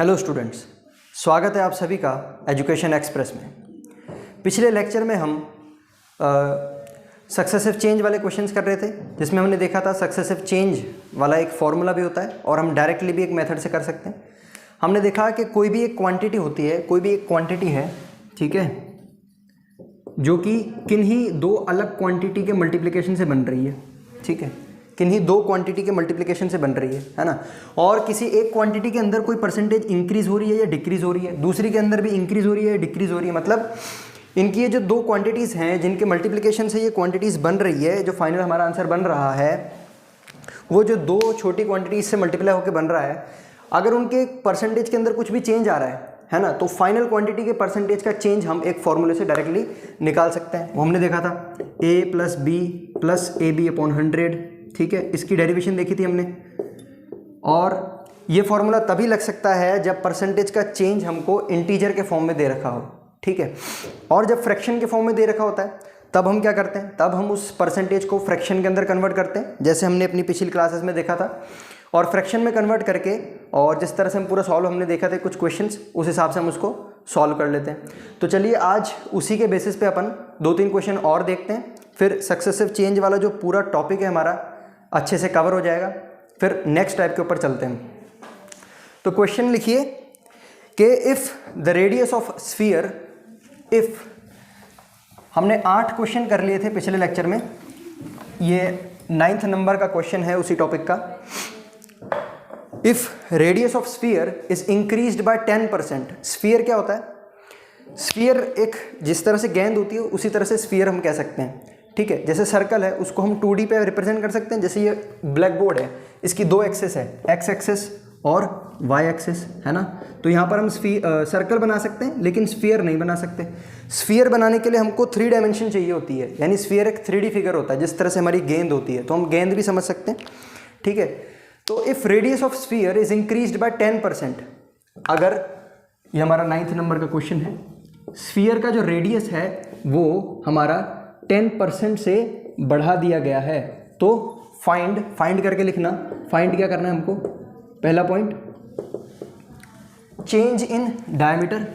Hello students, स्वागत है आप सभी का एजुकेशन एक्सप्रेस में। पिछले लेक्चर में हम सक्सेसिव चेंज वाले क्वेश्चंस कर रहे थे, जिसमें हमने देखा था सक्सेसिव चेंज वाला एक फॉर्मूला भी होता है और हम डायरेक्टली भी एक मेथड से कर सकते हैं। हमने देखा कि कोई भी एक क्वांटिटी होती है, कोई भी एक क्वांटिटी है, ठीक है, जो कि किन्हीं दो अलग क्वांटिटी के मल्टीप्लिकेशन से बन रही है, ठीक है, किन्हीं दो क्वांटिटी के मल्टीप्लिकेशन से बन रही है ना। और किसी एक क्वांटिटी के अंदर कोई परसेंटेज इंक्रीज हो रही है या डिक्रीज हो रही है, दूसरी के अंदर भी इंक्रीज हो रही है या डिक्रीज हो रही है। मतलब इनकी ये जो दो क्वांटिटीज़ हैं जिनके मल्टीप्लिकेशन से ये क्वांटिटीज़ बन रही है, जो फाइनल हमारा आंसर बन रहा है वो जो दो छोटी क्वांटिटीज से मल्टीप्लाई होकर बन रहा है, अगर उनके परसेंटेज के अंदर कुछ भी चेंज आ रहा है ना, तो फाइनल क्वांटिटी के परसेंटेज का चेंज हम एक फॉर्मूले से डायरेक्टली निकाल सकते हैं। वो हमने देखा था a + b + ab/100, ठीक है, इसकी डेरिवेशन देखी थी हमने। और ये फॉर्मूला तभी लग सकता है जब परसेंटेज का चेंज हमको इंटीजर के फॉर्म में दे रखा हो, ठीक है। और जब फ्रैक्शन के फॉर्म में दे रखा होता है तब हम क्या करते हैं, तब हम उस परसेंटेज को फ्रैक्शन के अंदर कन्वर्ट करते हैं, जैसे हमने अपनी पिछली क्लासेस में देखा था। और फ्रैक्शन में कन्वर्ट करके और जिस तरह से हम पूरा सॉल्व हमने देखा था कुछ क्वेश्चंस, उस हिसाब से हम उसको सॉल्व कर लेते हैं। तो चलिए आज उसी के बेसिस पे अपन 2-3 क्वेश्चन और देखते हैं, फिर सक्सेसिव चेंज वाला जो पूरा टॉपिक है हमारा अच्छे से कवर हो जाएगा। फिर नेक्स्ट टाइप के ऊपर चलते हैं। तो क्वेश्चन लिखिए कि if the radius of sphere, if हमने 8 क्वेश्चन कर लिए थे पिछले लेक्चर में, ये 9th नंबर का क्वेश्चन है उसी टॉपिक का। If radius of sphere is increased bye 10%, sphere क्या होता है? स्फीयर एक जिस तरह से गेंद होती है उसी तरह से स्फीयर हम कह सकते हैं, ठीक है। जैसे सर्कल है उसको हम 2D पे रिप्रेजेंट कर सकते हैं। जैसे ये ब्लैक बोर्ड है, इसकी 2 एक्सेस है, एक्स एक्सेस और वाई एक्सेस, है ना। तो यहाँ पर हम सर्कल बना सकते हैं लेकिन स्फीयर नहीं बना सकते। स्फीयर बनाने के लिए हमको 3 डायमेंशन चाहिए होती है, यानी स्फीयर एक 3D फिगर होता है, जिस तरह से हमारी गेंद होती है, तो हम गेंद भी समझ सकते हैं, ठीक है। तो if radius of sphere is increased bye 10%, अगर ये हमारा 9th नंबर का क्वेश्चन है, स्फीयर का जो रेडियस है वो हमारा 10% से बढ़ा दिया गया है, तो फाइंड करके लिखना। फाइंड क्या करना है हमको? पहला point, change in diameter,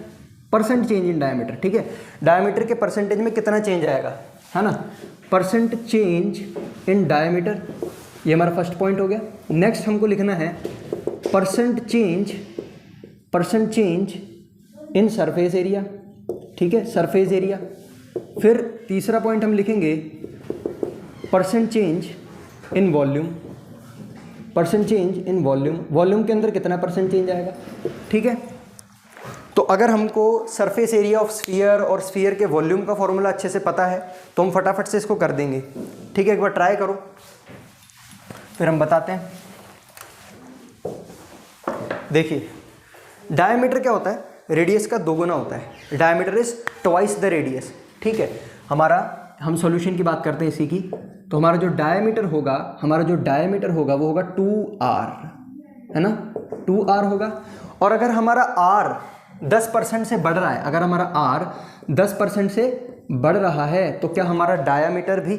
percent change in diameter, ठीक है। डायमीटर के परसेंटेज में कितना चेंज आएगा, है ना। परसेंट चेंज इन डायमीटर, ये हमारा फर्स्ट पॉइंट हो गया। नेक्स्ट हमको लिखना है percent change in surface area, ठीक है, सरफेस एरिया। फिर तीसरा पॉइंट हम लिखेंगे percent change in volume, percent change in volume, volume के अंदर कितना परसेंट चेंज आएगा, ठीक है। तो अगर हमको सरफेस एरिया ऑफ स्फीयर और स्फीयर के वॉल्यूम का फॉर्मूला अच्छे से पता है तो हम फटाफट से इसको कर देंगे, ठीक है। एक बार ट्राई करो फिर हम बताते हैं। देखिए, डायमीटर क्या होता है? रेडियस का 2 गुना होता है। Diameter is twice the radius, ठीक है। हम सॉल्यूशन की बात करते हैं इसी की। तो हमारा जो डायमीटर होगा वो होगा 2r, है ना, 2r होगा। और अगर हमारा r 10% से बढ़ रहा है, अगर हमारा r 10% से बढ़ रहा है, तो क्या हमारा डायमीटर भी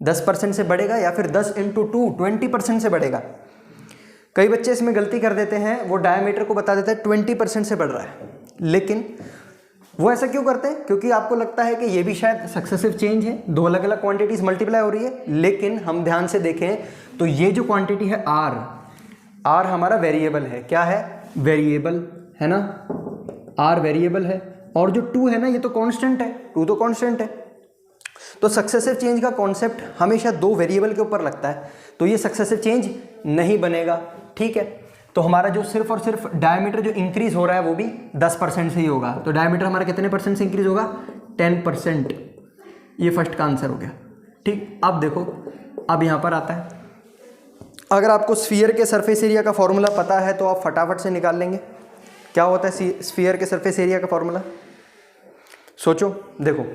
10% से बढ़ेगा या फिर 10 × 2 20% से बढ़ेगा? कई बच्चे इसमें गलती कर देते हैं, वो डायमीटर को बता देते हैं 20% से बढ़ रहा है, लेकिन वो ऐसा क्यों करते हैं? क्योंकि आपको लगता है कि ये भी शायद सक्सेसिव चेंज है, 2 अलग अलग क्वांटिटीज मल्टीप्लाई हो रही है। लेकिन हम ध्यान से देखें तो ये जो क्वांटिटी है r हमारा वेरिएबल है। क्या है? वेरिएबल, है ना, r वेरिएबल है। और जो 2 है ना, ये तो कांस्टेंट है, 2 तो कांस्टेंट है। तो सक्सेसिव चेंज का कॉन्सेप्ट हमेशा 2 वेरिएबल के ऊपर लगता है, तो ये सक्सेसिव चेंज नहीं बनेगा, ठीक है। तो हमारा जो सिर्फ और सिर्फ डायमीटर जो इंक्रीज हो रहा है वो भी 10% से ही होगा। तो डायमीटर हमारा कितने परसेंट से इंक्रीज होगा? 10%। ये फर्स्ट का आंसर हो गया, ठीक। अब देखो, अब यहाँ पर आता है, अगर आपको स्फीयर के सरफेस एरिया का फॉर्मूला पता है तो आप फटाफट से निकाल लेंगे। क्या होता है स्फीयर के सरफेस एरिया का फॉर्मूला? सोचो, देखो,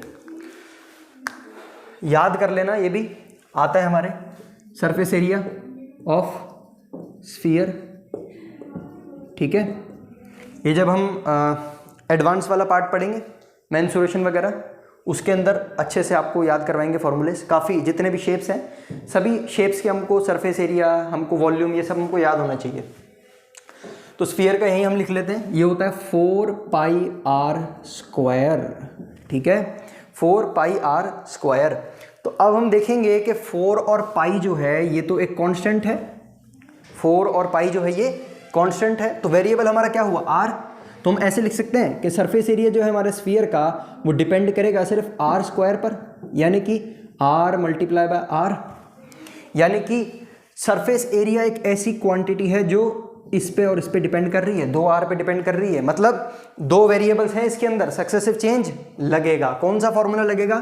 याद कर लेना, ये भी आता है हमारे सरफेस एरिया ऑफ स्फीयर, ठीक है। ये जब हम एडवांस वाला पार्ट पढ़ेंगे, मेंसुरेशन वगैरह, उसके अंदर अच्छे से आपको याद करवाएंगे फॉर्मूलेस। काफ़ी जितने भी शेप्स हैं, सभी शेप्स के हमको सरफेस एरिया, हमको वॉल्यूम, ये सब हमको याद होना चाहिए। तो स्फीयर का यही हम लिख लेते हैं, ये होता है 4 पाई आर स्क्वायर, ठीक है, 4 पाई आर स्क्वायर। तो अब हम देखेंगे कि 4 और पाई जो है ये तो एक कांस्टेंट है, 4 और पाई जो है ये कांस्टेंट है, तो वेरिएबल हमारा क्या हुआ आर। तो हम ऐसे लिख सकते हैं कि सरफेस एरिया जो है हमारे स्फीयर का वो डिपेंड करेगा सिर्फ आर स्क्वायर पर, यानी कि आर मल्टीप्लाई बाय आर, यानी कि सरफेस एरिया एक ऐसी क्वांटिटी है जो इस पे और इस पे डिपेंड कर रही है, 2r पे डिपेंड कर रही है, मतलब 2 वेरिएबल्स हैं इसके अंदर, सक्सेसिव चेंज लगेगा। कौन सा फॉर्मूला लगेगा,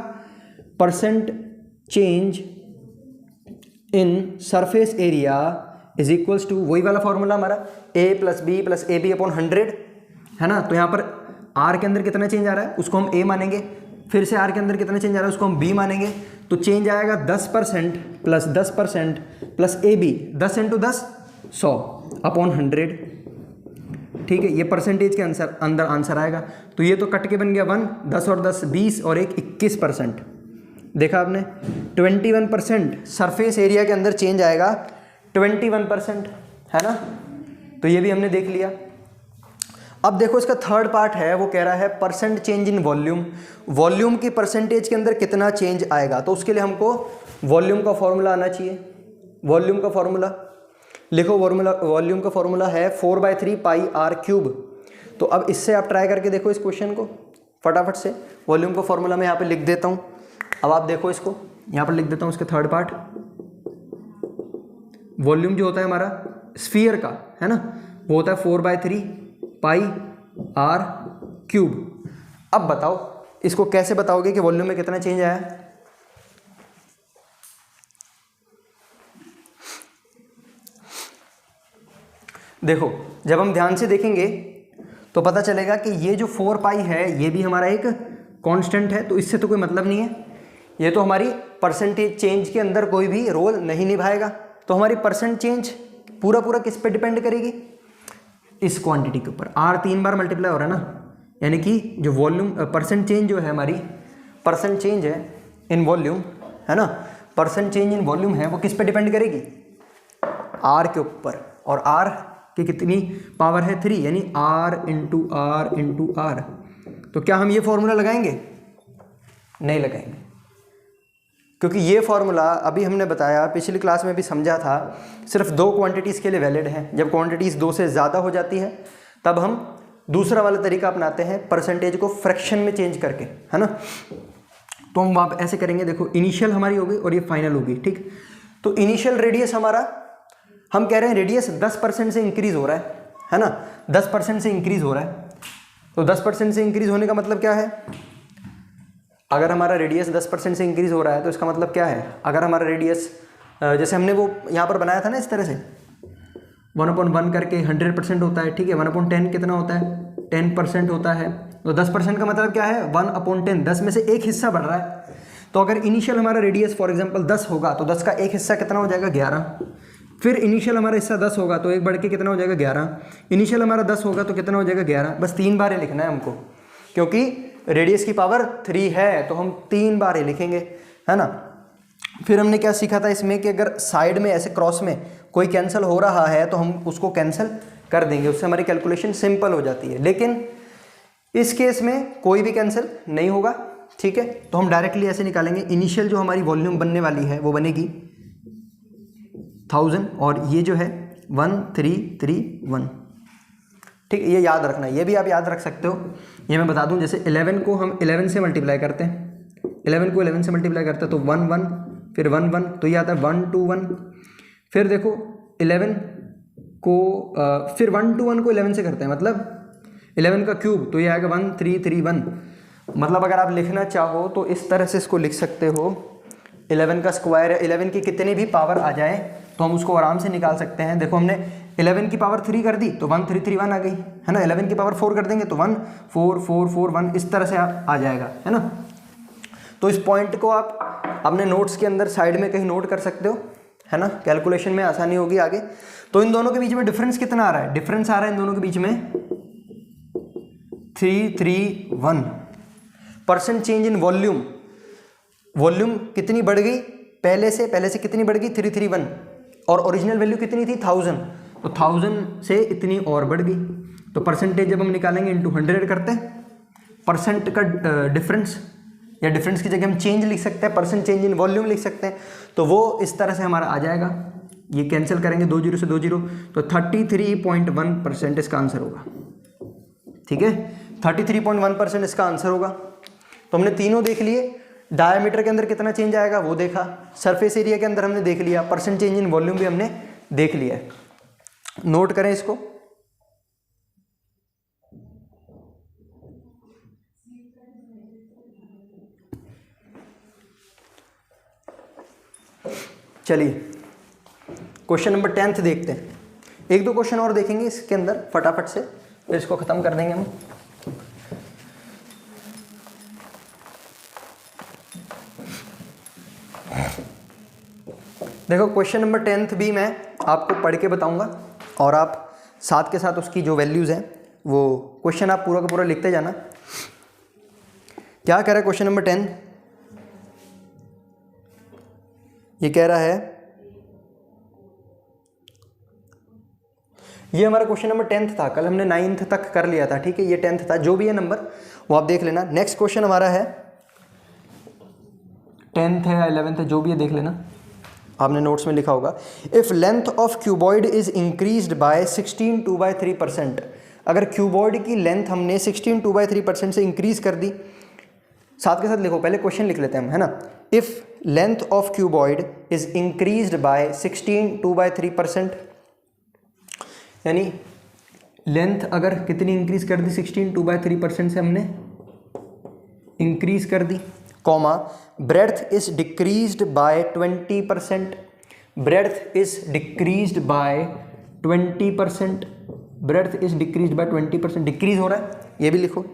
percent change in surface area is equals to वही वाला फॉर्मूला हमारा a plus B plus A B upon 100, है ना। तो यहाँ पर r के अंदर कितना चेंज आ रहा है उसको हम a मानेंगे, फिर से r के अंदर कितना चेंज आ रहा है उसको हम b मानेंगे, तो चेंज आएगा 10% plus 10% plus A B, 10 into 10 100 upon 100, ठीक है, ये परसेंटेज के अंदर आंसर आएगा। तो ये तो कट के बन गया 1, 10 और 10 20 और एक 21%, देखा आपने 21% सरफेस एरिया के अंदर चेंज आएगा, 21%, है ना। तो ये भी हमने देख लिया। अब देखो इसका थर्ड पार्ट है, वो कह रहा है percent change in volume, volume की परसेंटेज के अंदर कितना चेंज आएगा। तो उसके लिए हमको वॉल्यूम का फॉर्मूला आना चाहिए। वॉल्यूम का फॉर्मूला लिखो, वॉल्यूम का फॉर्मूला है 4/3 पाई आर क्यूब। तो अब इससे आप ट्राई करके देखो इस क्वेश्चन को फटाफट से। वॉल्यूम का फॉर्मूला मैं यहाँ पे लिख देता हूँ, अब आप देखो इसको, यहाँ पर लिख देता हूँ इसके थर्ड पार्ट। वॉल्यूम जो होता है हमारा स्फीयर का, है ना, वो होता है 4/3 पाई आर क्यूब। अब बताओ इसको कैसे बताओगे कि वॉल्यूम में कितना चेंज आया। देखो जब हम ध्यान से देखेंगे तो पता चलेगा कि ये जो 4 पाई है ये भी हमारा एक कांस्टेंट है, तो इससे तो कोई मतलब नहीं है, ये तो हमारी परसेंटेज चेंज के अंदर कोई भी रोल नहीं निभाएगा। तो हमारी परसेंट चेंज पूरा किस पे डिपेंड करेगी, इस क्वांटिटी के ऊपर। आर 3 बार मल्टीप्लाई हो रहा है ना, यानी कि जो वॉल्यूम परसेंट चेंज जो है हमारी, परसेंट चेंज है इन वॉल्यूम, है ना, परसेंट चेंज इन वॉल्यूम है वो किस पे डिपेंड करेगी, आर के ऊपर। और आर की कितनी पावर है 3, यानी R into R into R. तो क्या हम ये फॉर्मूला लगाएंगे, नहीं लगाएंगे, क्योंकि ये फॉर्मूला अभी हमने बताया, पिछली क्लास में भी समझा था, सिर्फ 2 क्वांटिटीज़ के लिए वैलिड है। जब क्वांटिटीज़ 2 से ज़्यादा हो जाती है तब हम दूसरा वाला तरीका अपनाते हैं, परसेंटेज को फ्रैक्शन में चेंज करके, है ना। तो हम वहाँ ऐसे करेंगे, देखो इनिशियल हमारी होगी और ये फाइनल होगी, ठीक। तो इनिशियल रेडियस हमारा, हम कह रहे हैं रेडियस 10% से इंक्रीज़ हो रहा है ना, 10% से इंक्रीज़ हो रहा है। तो 10% से इंक्रीज़ होने का मतलब क्या है, अगर हमारा रेडियस 10% से इंक्रीज़ हो रहा है तो इसका मतलब क्या है, अगर हमारा रेडियस जैसे हमने वो यहाँ पर बनाया था ना इस तरह से 1/1 करके 100% होता है, ठीक है, 1/10 कितना होता है, 10% होता है। तो 10% का मतलब क्या है, 1/10, 10 में से एक हिस्सा बढ़ रहा है। तो अगर इनिशियल हमारा रेडियस फॉर एग्जांपल 10 होगा तो 10 का एक हिस्सा कितना हो जाएगा, 11। फिर इनिशियल हमारा हिस्सा 10 होगा तो एक बढ़ के कितना हो जाएगा, 11। इनिशियल हमारा 10 होगा तो कितना हो जाएगा, 11। बस 3 बार ही लिखना है हमको, क्योंकि रेडियस की पावर 3 है तो हम 3 बार ही लिखेंगे, है ना। फिर हमने क्या सीखा था इसमें कि अगर साइड में ऐसे क्रॉस में कोई कैंसिल हो रहा है तो हम उसको कैंसिल कर देंगे, उससे हमारी कैलकुलेशन सिंपल हो जाती है। लेकिन इस केस में कोई भी कैंसिल नहीं होगा, ठीक है। तो हम डायरेक्टली ऐसे निकालेंगे, इनिशियल जो हमारी वॉल्यूम बनने वाली है वो बनेगी 1000 और ये जो है 1331, ठीक है। ये याद रखना, ये भी आप याद रख सकते हो, ये मैं बता दूं। जैसे 11 को हम 11 से मल्टीप्लाई करते हैं, 11 को 11 से मल्टीप्लाई करते हैं तो 1 1 फिर 1 1, तो ये आता है 1 2 1। फिर देखो 11 को फिर 1 2 1 को 11 से करते हैं, मतलब 11 का क्यूब, तो ये आएगा 1331। मतलब अगर आप लिखना चाहो तो इस तरह से इसको लिख सकते हो, 11 का स्क्वायर है, 11 की कितनी भी पावर आ जाए तो हम उसको आराम से निकाल सकते हैं। देखो हमने 11 की पावर 3 कर दी तो 1331 आ गई, है ना। 11 की पावर 4 कर देंगे तो 1 4 4 4 1, इस तरह से आ जाएगा, है ना। तो इस पॉइंट को आप अपने नोट्स के अंदर साइड में कहीं नोट कर सकते हो, है ना, कैलकुलेशन में आसानी होगी आगे। तो इन दोनों के बीच में डिफरेंस कितना आ रहा है, डिफरेंस आ रहा है इन दोनों के बीच में 331। Percent change in volume, volume कितनी बढ़ गई, पहले से कितनी बढ़ गई, 331, और ओरिजिनल वैल्यू कितनी थी 1000, तो 1000 से इतनी और बढ़ गई, तो परसेंटेज जब हम निकालेंगे इंटू 100 करते हैं, परसेंट का डिफरेंस, या डिफरेंस की जगह हम चेंज लिख सकते हैं, परसेंट चेंज इन वॉल्यूम लिख सकते हैं, तो वो इस तरह से हमारा आ जाएगा। ये कैंसिल करेंगे 2 0 से 2 0, तो 33.1% इसका आंसर होगा। ठीक है, 33.1% इसका आंसर होगा। तो हमने तीनों देख लिए, डायमीटर के अंदर कितना चेंज आएगा वो देखा, सरफेस एरिया के अंदर हमने देख लिया, परसेंट चेंज इन वॉल्यूम भी हमने देख लिया है। नोट करें इसको। चलिए क्वेश्चन नंबर 10 देखते हैं। एक दो क्वेश्चन और देखेंगे इसके अंदर फटाफट से, फिर इसको खत्म कर देंगे हम। देखो क्वेश्चन नंबर 10 भी मैं आपको पढ़ के बताऊंगा और आप साथ के साथ उसकी जो वैल्यूज़ हैं वो क्वेश्चन आप पूरा का पूरा लिखते जाना। क्या कह रहा है क्वेश्चन नंबर 10? ये कह रहा है, ये हमारा क्वेश्चन नंबर 10 था, कल हमने 9th तक कर लिया था। ठीक है, ये 10th था, जो भी है नंबर वो आप देख लेना। नेक्स्ट क्वेश्चन हमारा है 10th है या 11th है, जो भी है देख लेना, आपने नोट्स में लिखा होगा। If length of cuboid is increased bye 16 2/3%, अगर क्यूबॉइड की लेंथ हमने 16 2/3% से इंक्रीज कर दी, साथ के साथ लिखो, पहले क्वेश्चन लिख लेते हैं हम, है ना। If length of cuboid is increased bye 16 2/3%, यानी लेंथ अगर कितनी इंक्रीज कर दी, 16 2/3% से हमने इंक्रीज कर दी, comma breadth is decreased by 20%, breadth is decreased by 20%, breadth is decreased by 20%, decrease हो रहा है, ये भी लिखो।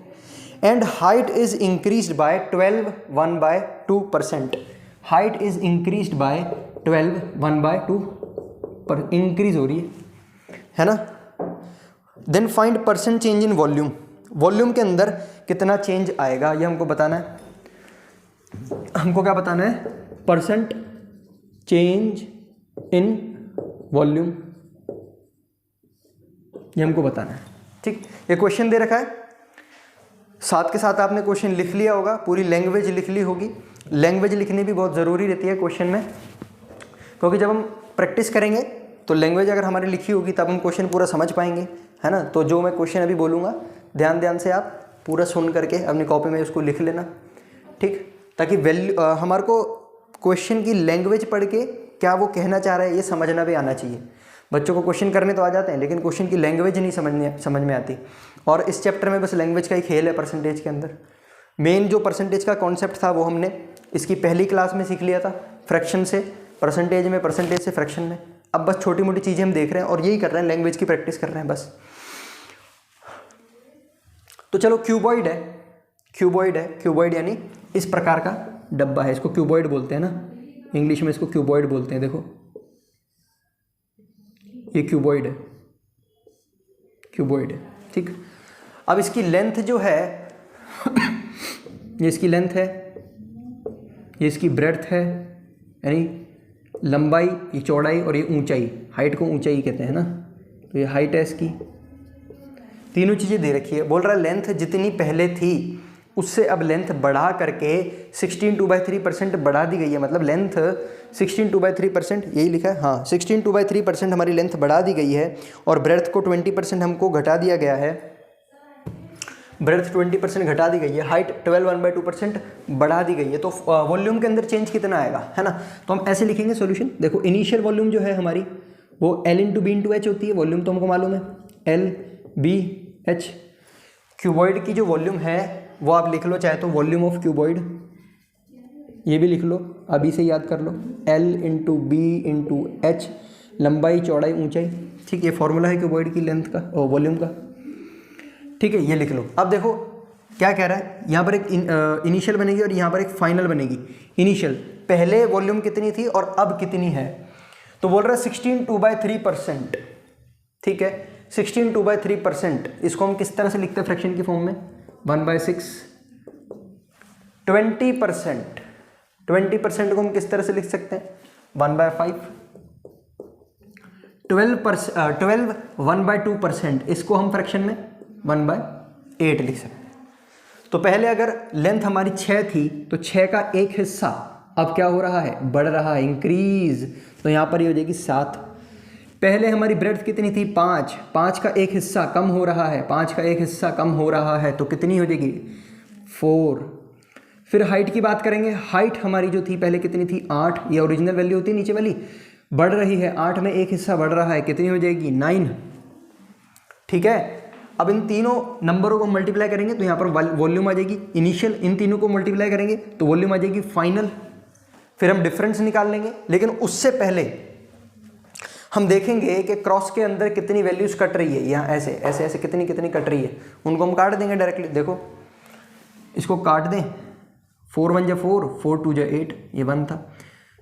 And height is increased by 12 1/2%, height is increased by 12 1/2 पर इंक्रीज हो रही है ना। Then find percent change in volume, volume के अंदर कितना चेंज आएगा ये हमको बताना है। हमको क्या बताना है? परसेंट चेंज इन वॉल्यूम, ये हमको बताना है। ठीक, ये क्वेश्चन दे रखा है, साथ के साथ आपने क्वेश्चन लिख लिया होगा, पूरी लैंग्वेज लिख ली होगी। लैंग्वेज लिखनी भी बहुत ज़रूरी रहती है क्वेश्चन में, क्योंकि जब हम प्रैक्टिस करेंगे तो लैंग्वेज अगर हमारी लिखी होगी तब हम क्वेश्चन पूरा समझ पाएंगे, है ना। तो जो मैं क्वेश्चन अभी बोलूँगा ध्यान से आप पूरा सुन करके अपनी कॉपी में उसको लिख लेना, ठीक, ताकि वैल्यू हमारे को क्वेश्चन की लैंग्वेज पढ़ के क्या वो कहना चाह रहा है ये समझना भी आना चाहिए। बच्चों को क्वेश्चन करने तो आ जाते हैं, लेकिन क्वेश्चन की लैंग्वेज नहीं समझ में आती। और इस चैप्टर में बस लैंग्वेज का ही खेल है परसेंटेज के अंदर। मेन जो परसेंटेज का कॉन्सेप्ट था वो हमने इसकी पहली क्लास में सीख लिया था, फ्रैक्शन से परसेंटेज में, परसेंटेज से फ्रैक्शन में। अब बस छोटी मोटी चीज़ें हम देख रहे हैं और यही कर रहे हैं, लैंग्वेज की प्रैक्टिस कर रहे हैं बस। तो चलो क्यूबॉइड है, क्यूबॉइड यानी इस प्रकार का डब्बा है, इसको क्यूबॉइड बोलते हैं ना, इंग्लिश में इसको क्यूबॉइड बोलते हैं। देखो ये क्यूबॉइड है, ठीक। अब इसकी लेंथ जो है ये इसकी लेंथ है, ये इसकी ब्रेड्थ है, यानी लंबाई, ये चौड़ाई, और ये ऊंचाई, हाइट को ऊंचाई कहते हैं ना, तो ये हाइट है इसकी। तीनों चीज़ें दे रखी है। बोल रहा है लेंथ जितनी पहले थी उससे अब लेंथ बढ़ा करके 16 2/3% बढ़ा दी गई है। मतलब लेंथ 16 2/3%, यही लिखा है, हाँ 16 2/3% हमारी लेंथ बढ़ा दी गई है, और ब्रेड्थ को 20% हमको घटा दिया गया है, ब्रेड्थ 20% घटा दी गई है, हाइट 12 1/2% बढ़ा दी गई है। तो वॉल्यूम के अंदर चेंज कितना आएगा, है ना। तो हम ऐसे लिखेंगे सॉल्यूशन। देखो इनिशियल वॉल्यूम जो है हमारी वो L × B × H होती है, वॉल्यूम तो हमको मालूम है LBH। क्यूबॉइड की जो वॉल्यूम है वो आप लिख लो, चाहे तो वॉल्यूम ऑफ क्यूबॉइड, ये भी लिख लो, अभी से याद कर लो, L × B × H, लंबाई, चौड़ाई, ऊंचाई, ठीक। ये फॉर्मूला है क्यूबॉइड की लेंथ का और वॉल्यूम का, ठीक है, ये लिख लो। अब देखो क्या कह रहा है, यहाँ पर एक इनिशियल बनेगी और यहाँ पर एक फाइनल बनेगी। इनिशियल, पहले वॉल्यूम कितनी थी और अब कितनी है, तो बोल रहा है 16 2/3%, ठीक है। 16 2/3%, इसको हम किस तरह से लिखते हैं फ्रैक्शन की फॉर्म में, 1/6। 20% को हम किस तरह से लिख सकते हैं, 1/5। 12 1/2%, इसको हम फ्रैक्शन में 1/8 लिख सकते हैं। तो पहले अगर लेंथ हमारी 6 थी तो 6 का एक हिस्सा अब क्या हो रहा है, बढ़ रहा है, इंक्रीज। तो यहाँ पर ये हो जाएगी 7। पहले हमारी ब्रेड्थ कितनी थी, 5, 5 का एक हिस्सा कम हो रहा है, 5 का एक हिस्सा कम हो रहा है, तो कितनी हो जाएगी, 4। फिर हाइट की बात करेंगे, हाइट हमारी जो थी पहले कितनी थी, 8, ये ओरिजिनल वैल्यू होती है नीचे वाली, बढ़ रही है, 8 में एक हिस्सा बढ़ रहा है, कितनी हो जाएगी, 9। ठीक है, अब इन तीनों नंबरों को मल्टीप्लाई करेंगे तो यहाँ पर वॉल्यूम आ जाएगी इनिशियल, इन तीनों को मल्टीप्लाई करेंगे तो वॉल्यूम आ जाएगी फाइनल। फिर हम डिफरेंस निकाल लेंगे, लेकिन उससे पहले हम देखेंगे कि क्रॉस के अंदर कितनी वैल्यूज कट रही है, यहाँ ऐसे ऐसे ऐसे कितनी कितनी कट रही है, उनको हम काट देंगे डायरेक्टली। देखो इसको काट दें, 4 1 जा 4, 4 2 जा 8, ये 1 था,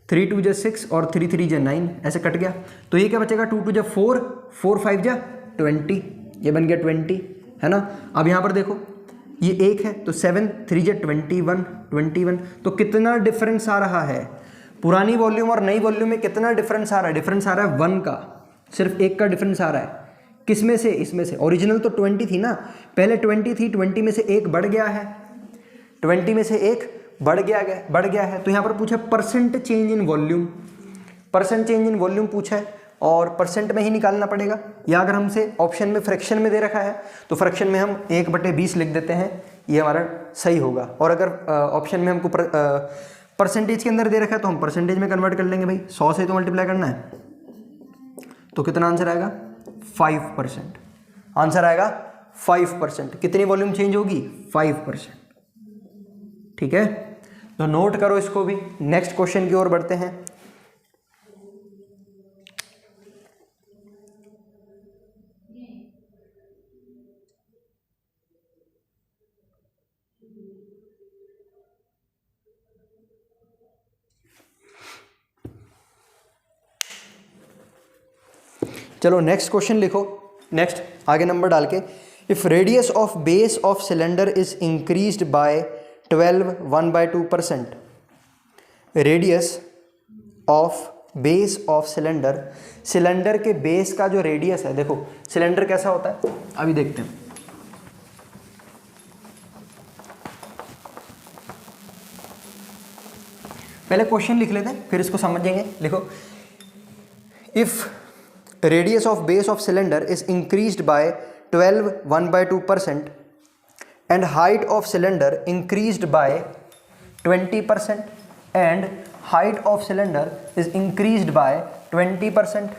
3 2 जा 6 और 3 3 जा 9, ऐसे कट गया। तो ये क्या बचेगा, 2 2 जा 4, 4 5 जा 20, ये बन गया 20, है ना। अब यहाँ पर देखो ये 1 है तो 7 3 जा 21, 21, तो कितना डिफरेंस आ रहा है, पुरानी वॉल्यूम और नई वॉल्यूम में कितना डिफरेंस आ रहा है, डिफरेंस आ रहा है 1 का, सिर्फ 1 का डिफरेंस आ रहा है। किस में से, इसमें से। ओरिजिनल तो 20 थी ना, पहले 20 थी, 20 में से 1 बढ़ गया है, 20 में से 1 बढ़ गया है। तो यहाँ पर पूछा percent change in volume, percent change in volume पूछा है और परसेंट में ही निकालना पड़ेगा, या अगर हमसे ऑप्शन में फ्रैक्शन में दे रखा है तो फ्रैक्शन में हम 1/20 लिख देते हैं, ये हमारा सही होगा। और अगर ऑप्शन में हमको परसेंटेज के अंदर दे रखा है तो हम परसेंटेज में कन्वर्ट कर लेंगे भाई, 100 से तो मल्टीप्लाई करना है, तो कितना आंसर आएगा, 5%। आंसर आएगा 5%। कितनी वॉल्यूम चेंज होगी, 5%। ठीक है, तो नोट करो इसको भी। नेक्स्ट क्वेश्चन की ओर बढ़ते हैं। चलो नेक्स्ट क्वेश्चन लिखो, नेक्स्ट आगे नंबर डाल के। If radius of base of cylinder is increased by 12 1/2%, radius of base of cylinder, cylinder के बेस का जो रेडियस है, देखो सिलेंडर कैसा होता है अभी देखते हैं। पहले क्वेश्चन लिख लेते हैं फिर इसको समझेंगे। लिखो, if radius of base of cylinder is increased by 12 1/2% and height of cylinder increased by 20% and height of cylinder is increased by 20%।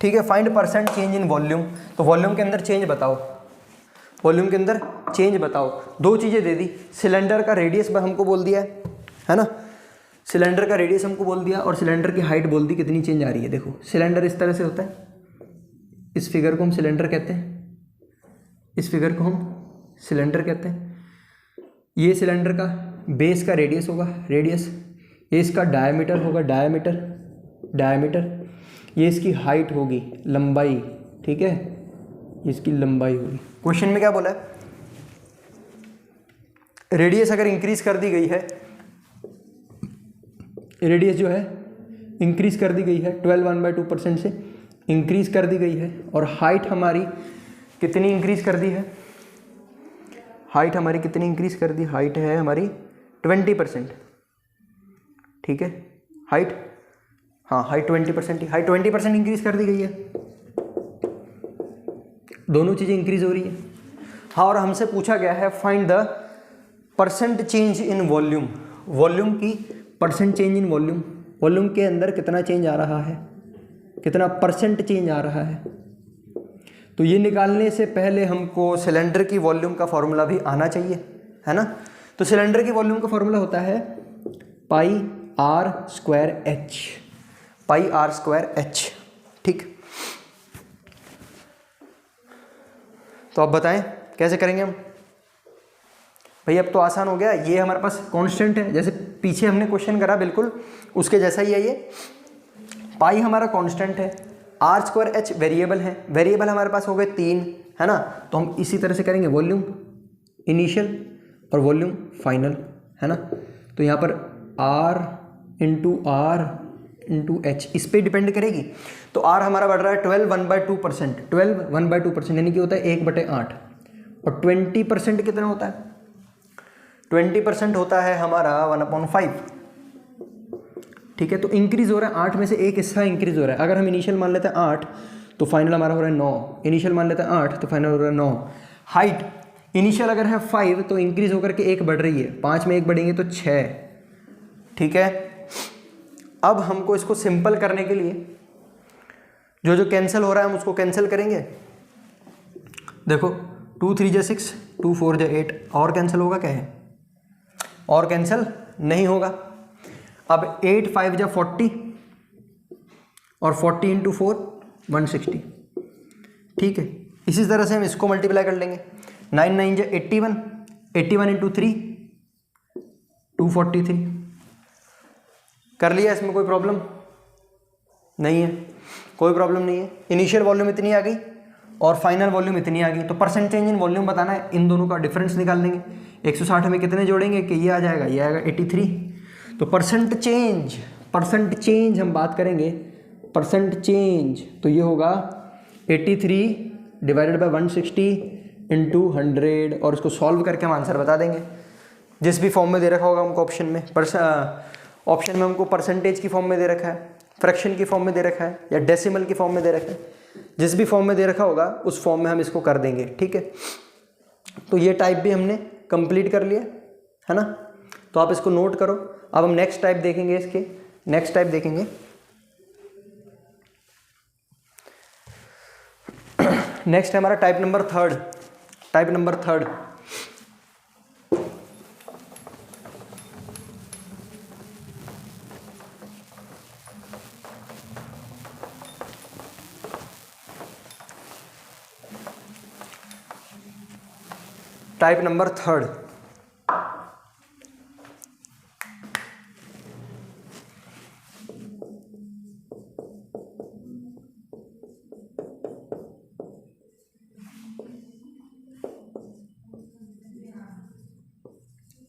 ठीक है, find percent change in volume. तो वॉल्यूम के अंदर चेंज बताओ, वॉल्यूम के अंदर चेंज बताओ। दो चीज़ें दे दी, सिलेंडर का रेडियस हमको बोल दिया है ना, सिलेंडर का रेडियस हमको बोल दिया और सिलेंडर की हाइट बोल दी कितनी चेंज आ रही है। देखो सिलेंडर इस तरह से होता है, इस फिगर को हम सिलेंडर कहते हैं, इस फिगर को हम सिलेंडर कहते हैं। ये सिलेंडर का बेस का रेडियस होगा, रेडियस, ये इसका डायमीटर होगा, डायमीटर, डायमीटर, ये इसकी हाइट होगी, लंबाई। ठीक है, ये इसकी लंबाई होगी। क्वेश्चन में क्या बोला है, रेडियस अगर इंक्रीज कर दी गई है, रेडियस जो है इंक्रीज कर दी गई है 12 1/2% से इंक्रीज कर दी गई है, और हाइट हमारी कितनी इंक्रीज कर दी है, हाइट हमारी कितनी इंक्रीज कर दी, हाइट है हमारी 20%। ठीक है, हाइट, हाँ हाइट 20%, हाइट 20% इंक्रीज कर दी गई है, दोनों चीज़ें इंक्रीज हो रही है। हाँ, और हमसे पूछा गया है find the percent change in volume, volume की percent change in volume, volume के अंदर कितना चेंज आ रहा है, कितना परसेंट चेंज आ रहा है। तो ये निकालने से पहले हमको सिलेंडर की वॉल्यूम का फॉर्मूला भी आना चाहिए, है ना। तो सिलेंडर की वॉल्यूम का फॉर्मूला होता है pi R square H, pi R square H. ठीक, तो अब बताएं कैसे करेंगे हम। भाई अब तो आसान हो गया, ये हमारे पास कांस्टेंट है, जैसे पीछे हमने क्वेश्चन करा बिल्कुल उसके जैसा ही है ये। पाई हमारा कांस्टेंट है, आर स्क्वायर एच वेरिएबल है, वेरिएबल हमारे पास हो गए 3, है ना। तो हम इसी तरह से करेंगे, वॉल्यूम इनिशियल और वॉल्यूम फाइनल, है ना। तो यहाँ पर R into R into H, इस पर डिपेंड करेगी। तो आर हमारा बढ़ रहा है 12 1/2%, 12 1/2% यानी कि होता है 1/8। और 20% कितना होता है? 20% होता है हमारा 1/5। ठीक है, तो इंक्रीज हो रहा है 8 में से एक हिस्सा इंक्रीज हो रहा है। अगर हम इनिशियल मान लेते हैं 8 तो फाइनल हमारा हो रहा है 9, इनिशियल मान लेते हैं 8 तो फाइनल हो रहा है 9। हाइट इनिशियल अगर है 5 तो इंक्रीज होकर के 1 बढ़ रही है, 5 में 1 बढ़ेंगे तो 6। ठीक है, अब हमको इसको सिंपल करने के लिए जो जो कैंसिल हो रहा है हम उसको कैंसिल करेंगे। देखो 2 3 जा 6, 2 4 जा 8, और कैंसिल होगा क्या है? और कैंसिल नहीं होगा। अब 8 5 जा 40 और 40 इंटू 4 160। ठीक है, इसी तरह से हम इसको मल्टीप्लाई कर लेंगे। 9 9 जा 81, 81 इंटू 3 243। कर लिया, इसमें कोई प्रॉब्लम नहीं है, कोई प्रॉब्लम नहीं है। इनिशियल वॉल्यूम इतनी आ गई और फाइनल वॉल्यूम इतनी आ गई, तो परसेंट चेंज इन वॉल्यूम बताना है, इन दोनों का डिफरेंस निकाल लेंगे। 160 में कितने जोड़ेंगे कि ये आ जाएगा, ये आएगा 83। तो परसेंट चेंज हम बात करेंगे, परसेंट चेंज तो ये होगा 83 डिवाइडेड बाय 160 इंटू 100, और इसको सॉल्व करके हम आंसर बता देंगे। जिस भी फॉर्म में दे रखा होगा हमको ऑप्शन में, ऑप्शन में हमको परसेंटेज की फॉर्म में दे रखा है, फ्रैक्शन की फॉर्म में दे रखा है, या डेसिमल की फॉर्म में दे रखा है, जिस भी फॉर्म में दे रखा होगा उस फॉर्म में हम इसको कर देंगे। ठीक है, तो ये टाइप भी हमने कंप्लीट कर लिया है ना, तो आप इसको नोट करो। अब हम नेक्स्ट टाइप देखेंगे, इसके नेक्स्ट टाइप देखेंगे। नेक्स्ट है हमारा type number third. Type number third, type number third.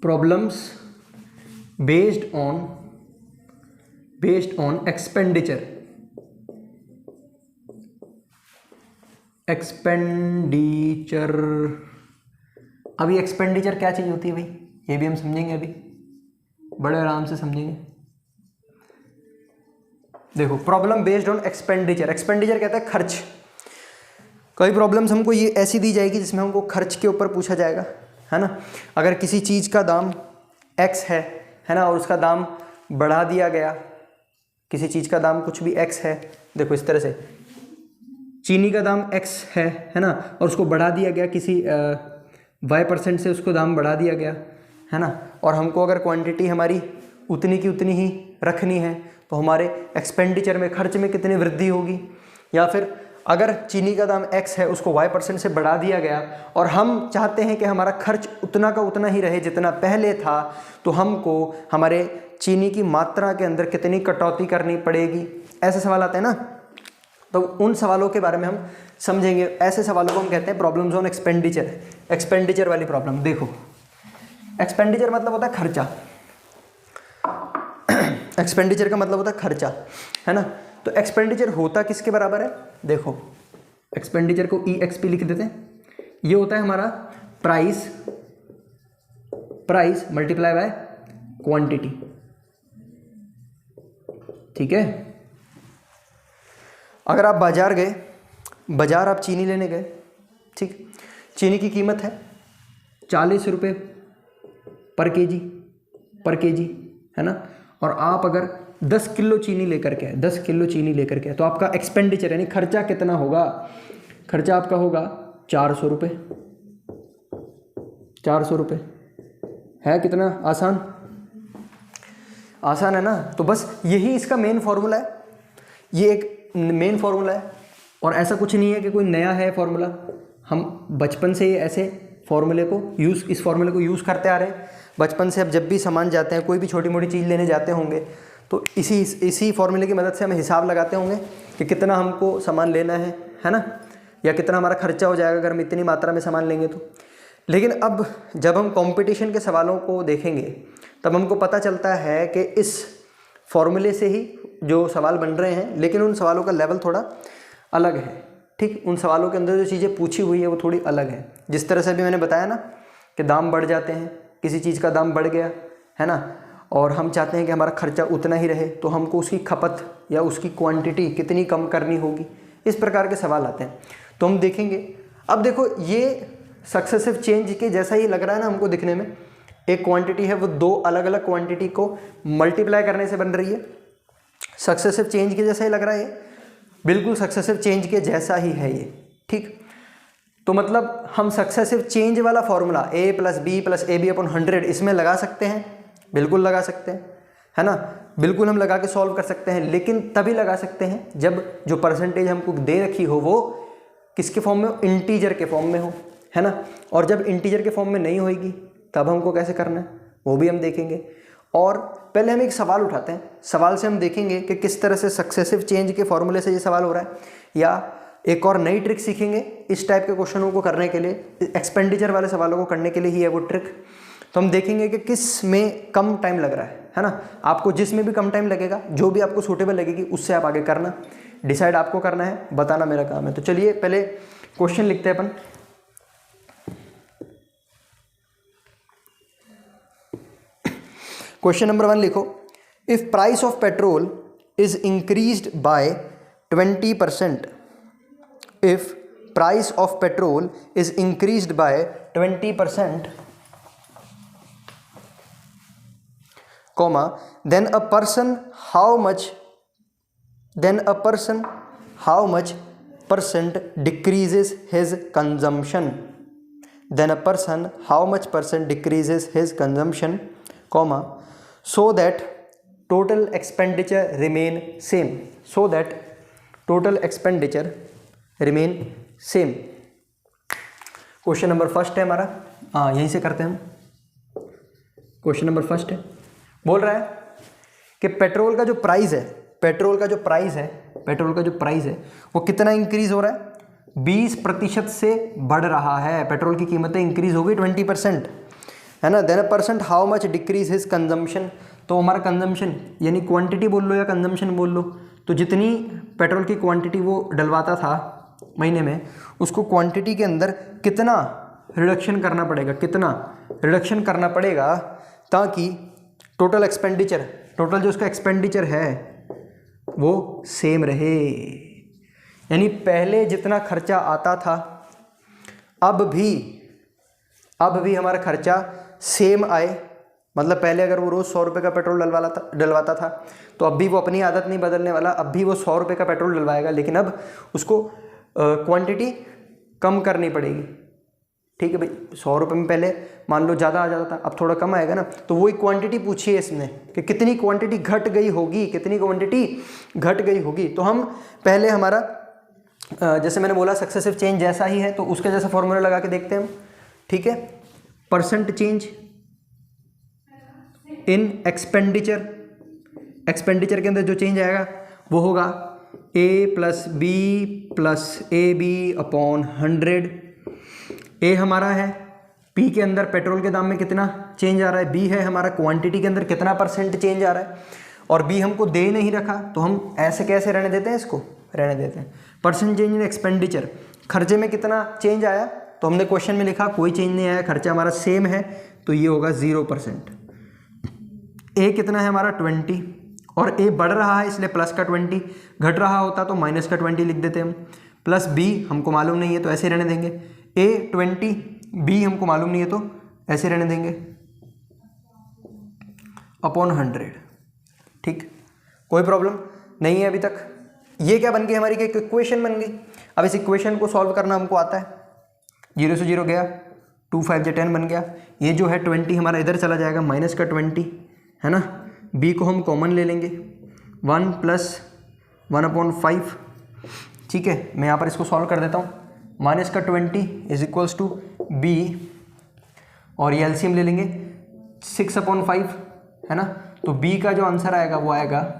Problems based on expenditure. अभी एक्सपेंडिचर क्या चीज़ होती है भाई, ये भी हम समझेंगे, अभी बड़े आराम से समझेंगे। देखो, problem based on expenditure, expenditure कहता है खर्च। कई प्रॉब्लम्स हमको ये ऐसी दी जाएगी जिसमें हमको खर्च के ऊपर पूछा जाएगा, है ना। अगर किसी चीज़ का दाम x है ना, और उसका दाम बढ़ा दिया गया, किसी चीज़ का दाम कुछ भी x है, देखो इस तरह से चीनी का दाम x है ना, और उसको बढ़ा दिया गया किसी y% से, उसको दाम बढ़ा दिया गया, है ना, और हमको अगर क्वांटिटी हमारी उतनी की उतनी ही रखनी है तो हमारे एक्सपेंडिचर में, खर्च में कितनी वृद्धि होगी। या फिर अगर चीनी का दाम x है, उसको y% से बढ़ा दिया गया और हम चाहते हैं कि हमारा खर्च उतना का उतना ही रहे जितना पहले था, तो हमको हमारे चीनी की मात्रा के अंदर कितनी कटौती करनी पड़ेगी। ऐसे सवाल आते हैं ना, तो उन सवालों के बारे में हम समझेंगे। ऐसे सवालों को हम कहते हैं प्रॉब्लम्स ऑन एक्सपेंडिचर। एक्सपेंडिचर वाली प्रॉब्लम देखो, एक्सपेंडिचर मतलब होता है खर्चा। एक्सपेंडिचर का मतलब होता है खर्चा, है ना। तो एक्सपेंडिचर होता किसके बराबर है, देखो एक्सपेंडिचर को EXP लिख देते हैं। ये होता है हमारा प्राइस मल्टीप्लाई बाय क्वांटिटी। ठीक है, अगर आप बाजार गए, बाजार आप चीनी लेने गए, ठीक, चीनी की कीमत है 40 रुपये पर केजी, है ना, और आप अगर 10 किलो चीनी लेकर के, 10 किलो चीनी लेकर के, तो आपका एक्सपेंडिचर यानी खर्चा कितना होगा, खर्चा आपका होगा 400 रुपये। 400 रुपये है कितना आसान, आसान है ना। तो बस यही इसका मेन फॉर्मूला है, ये एक मेन फॉर्मूला है, और ऐसा कुछ नहीं है कि कोई नया है फॉर्मूला। हम बचपन से ये ऐसे फॉर्मूले को इस फॉर्मूले को यूज़ करते आ रहे हैं बचपन से। अब जब भी सामान जाते हैं, कोई भी छोटी मोटी चीज़ लेने जाते होंगे, तो इसी फॉर्मूले की मदद से हम हिसाब लगाते होंगे कि कितना हमको सामान लेना है ना, या कितना हमारा खर्चा हो जाएगा अगर हम इतनी मात्रा में सामान लेंगे तो। लेकिन अब जब हम कंपटीशन के सवालों को देखेंगे तब हमको पता चलता है कि इस फॉर्मूले से ही जो सवाल बन रहे हैं, लेकिन उन सवालों का लेवल थोड़ा अलग है। ठीक, उन सवालों के अंदर जो चीज़ें पूछी हुई है वो थोड़ी अलग है। जिस तरह से अभी मैंने बताया ना कि दाम बढ़ जाते हैं, किसी चीज़ का दाम बढ़ गया है ना, और हम चाहते हैं कि हमारा खर्चा उतना ही रहे, तो हमको उसकी खपत या उसकी क्वांटिटी कितनी कम करनी होगी, इस प्रकार के सवाल आते हैं। तो हम देखेंगे। अब देखो, ये सक्सेसिव चेंज के जैसा ही लग रहा है ना हमको दिखने में। एक क्वांटिटी है वो दो अलग अलग क्वांटिटी को मल्टीप्लाई करने से बन रही है। सक्सेसिव चेंज के जैसा ही लग रहा है ये, बिल्कुल सक्सेसिव चेंज के जैसा ही है ये। ठीक, तो मतलब हम सक्सेसिव चेंज वाला फॉर्मूला a + b + ab/100 इसमें लगा सकते हैं, बिल्कुल लगा सकते हैं, है ना, बिल्कुल हम लगा के सॉल्व कर सकते हैं। लेकिन तभी लगा सकते हैं जब जो परसेंटेज हमको दे रखी हो वो किसके फॉर्म में हो, इंटीजर के फॉर्म में हो, है ना। और जब इंटीजर के फॉर्म में नहीं होएगी तब हमको कैसे करना है वो भी हम देखेंगे। और पहले हम एक सवाल उठाते हैं, सवाल से हम देखेंगे कि किस तरह से सक्सेसिव चेंज के फॉर्मूले से ये सवाल हो रहा है, या एक और नई ट्रिक सीखेंगे इस टाइप के क्वेश्चनों को करने के लिए, एक्सपेंडिचर वाले सवालों को करने के लिए ही है वो ट्रिक। तो हम देखेंगे कि किस में कम टाइम लग रहा है ना। आपको जिसमें भी कम टाइम लगेगा, जो भी आपको सूटेबल लगेगी उससे आप आगे करना, डिसाइड आपको करना है, बताना मेरा काम है। तो चलिए पहले क्वेश्चन लिखते हैं अपन। क्वेश्चन नंबर 1 लिखो, if price of petrol is increased by 20%, if price of petrol is increased by 20%, comma, then a person how much percent decreases his consumption, then a person how much percent decreases his consumption, comma, so that total expenditure remain same, so that total expenditure remain same। Question number first है हमारा, यहीं से करते हैं हम। Question number first है, बोल रहा है कि पेट्रोल का जो प्राइस है वो कितना इंक्रीज हो रहा है, 20% से बढ़ रहा है। पेट्रोल की कीमतें इंक्रीज हो गई 20%, है ना। Then a person how much decrease his consumption, तो हमारा कंजम्पशन यानी क्वांटिटी बोल लो या कंजम्पशन बोल लो, तो जितनी पेट्रोल की क्वांटिटी वो डलवाता था महीने में, उसको क्वांटिटी के अंदर कितना रिडक्शन करना पड़ेगा ताकि टोटल एक्सपेंडिचर, टोटल जो उसका एक्सपेंडिचर है वो सेम रहे। यानी पहले जितना खर्चा आता था अब भी हमारा खर्चा सेम आए। मतलब पहले अगर वो रोज़ 100 रुपये का पेट्रोल डलवाता था तो अब भी वो अपनी आदत नहीं बदलने वाला, अब भी वो 100 रुपये का पेट्रोल डलवाएगा, लेकिन अब उसको क्वांटिटी कम करनी पड़ेगी। ठीक है भाई, 100 रुपये में पहले मान लो ज़्यादा आ जाता था, अब थोड़ा कम आएगा ना, तो वही क्वांटिटी पूछी है इसने कि कितनी क्वांटिटी घट गई होगी। तो हम पहले हमारा जैसे मैंने बोला सक्सेसिव चेंज जैसा ही है, तो उसके जैसा फॉर्मूला लगा के देखते हैं हम। ठीक है, परसेंट चेंज इन एक्सपेंडिचर के अंदर जो चेंज आएगा वो होगा a + b + ab/100। ए हमारा है पी के अंदर पेट्रोल के दाम में कितना चेंज आ रहा है, बी है हमारा क्वांटिटी के अंदर कितना परसेंट चेंज आ रहा है, और बी हमको दे नहीं रखा तो हम ऐसे कैसे रहने देते हैं, इसको रहने देते हैं। परसेंट चेंज इन एक्सपेंडिचर, खर्चे में कितना चेंज आया, तो हमने क्वेश्चन में लिखा कोई चेंज नहीं आया, खर्चा हमारा सेम है, तो ये होगा 0%। ए कितना है हमारा 20, और ए बढ़ रहा है इसलिए प्लस का 20, घट रहा होता तो माइनस का 20 लिख देते हम। प्लस बी हमको मालूम नहीं है तो ऐसे रहने देंगे, ए 20, बी हमको मालूम नहीं है तो ऐसे रहने देंगे /100। ठीक, कोई प्रॉब्लम नहीं है अभी तक। ये क्या बन गई हमारी, एक इक्वेशन बन गई। अब इस इक्वेशन को सॉल्व करना हमको आता है। 0 से 0 गया, 2 5 × 10 बन गया। ये जो है 20 हमारा इधर चला जाएगा, माइनस का 20, है ना। बी को हम कॉमन ले लेंगे, 1 + 1/5। ठीक है, मैं यहाँ पर इसको सॉल्व कर देता हूँ। माइनस का 20 = b, और ये एलसीएम ले लेंगे 6/5, है ना। तो b का जो आंसर आएगा वो आएगा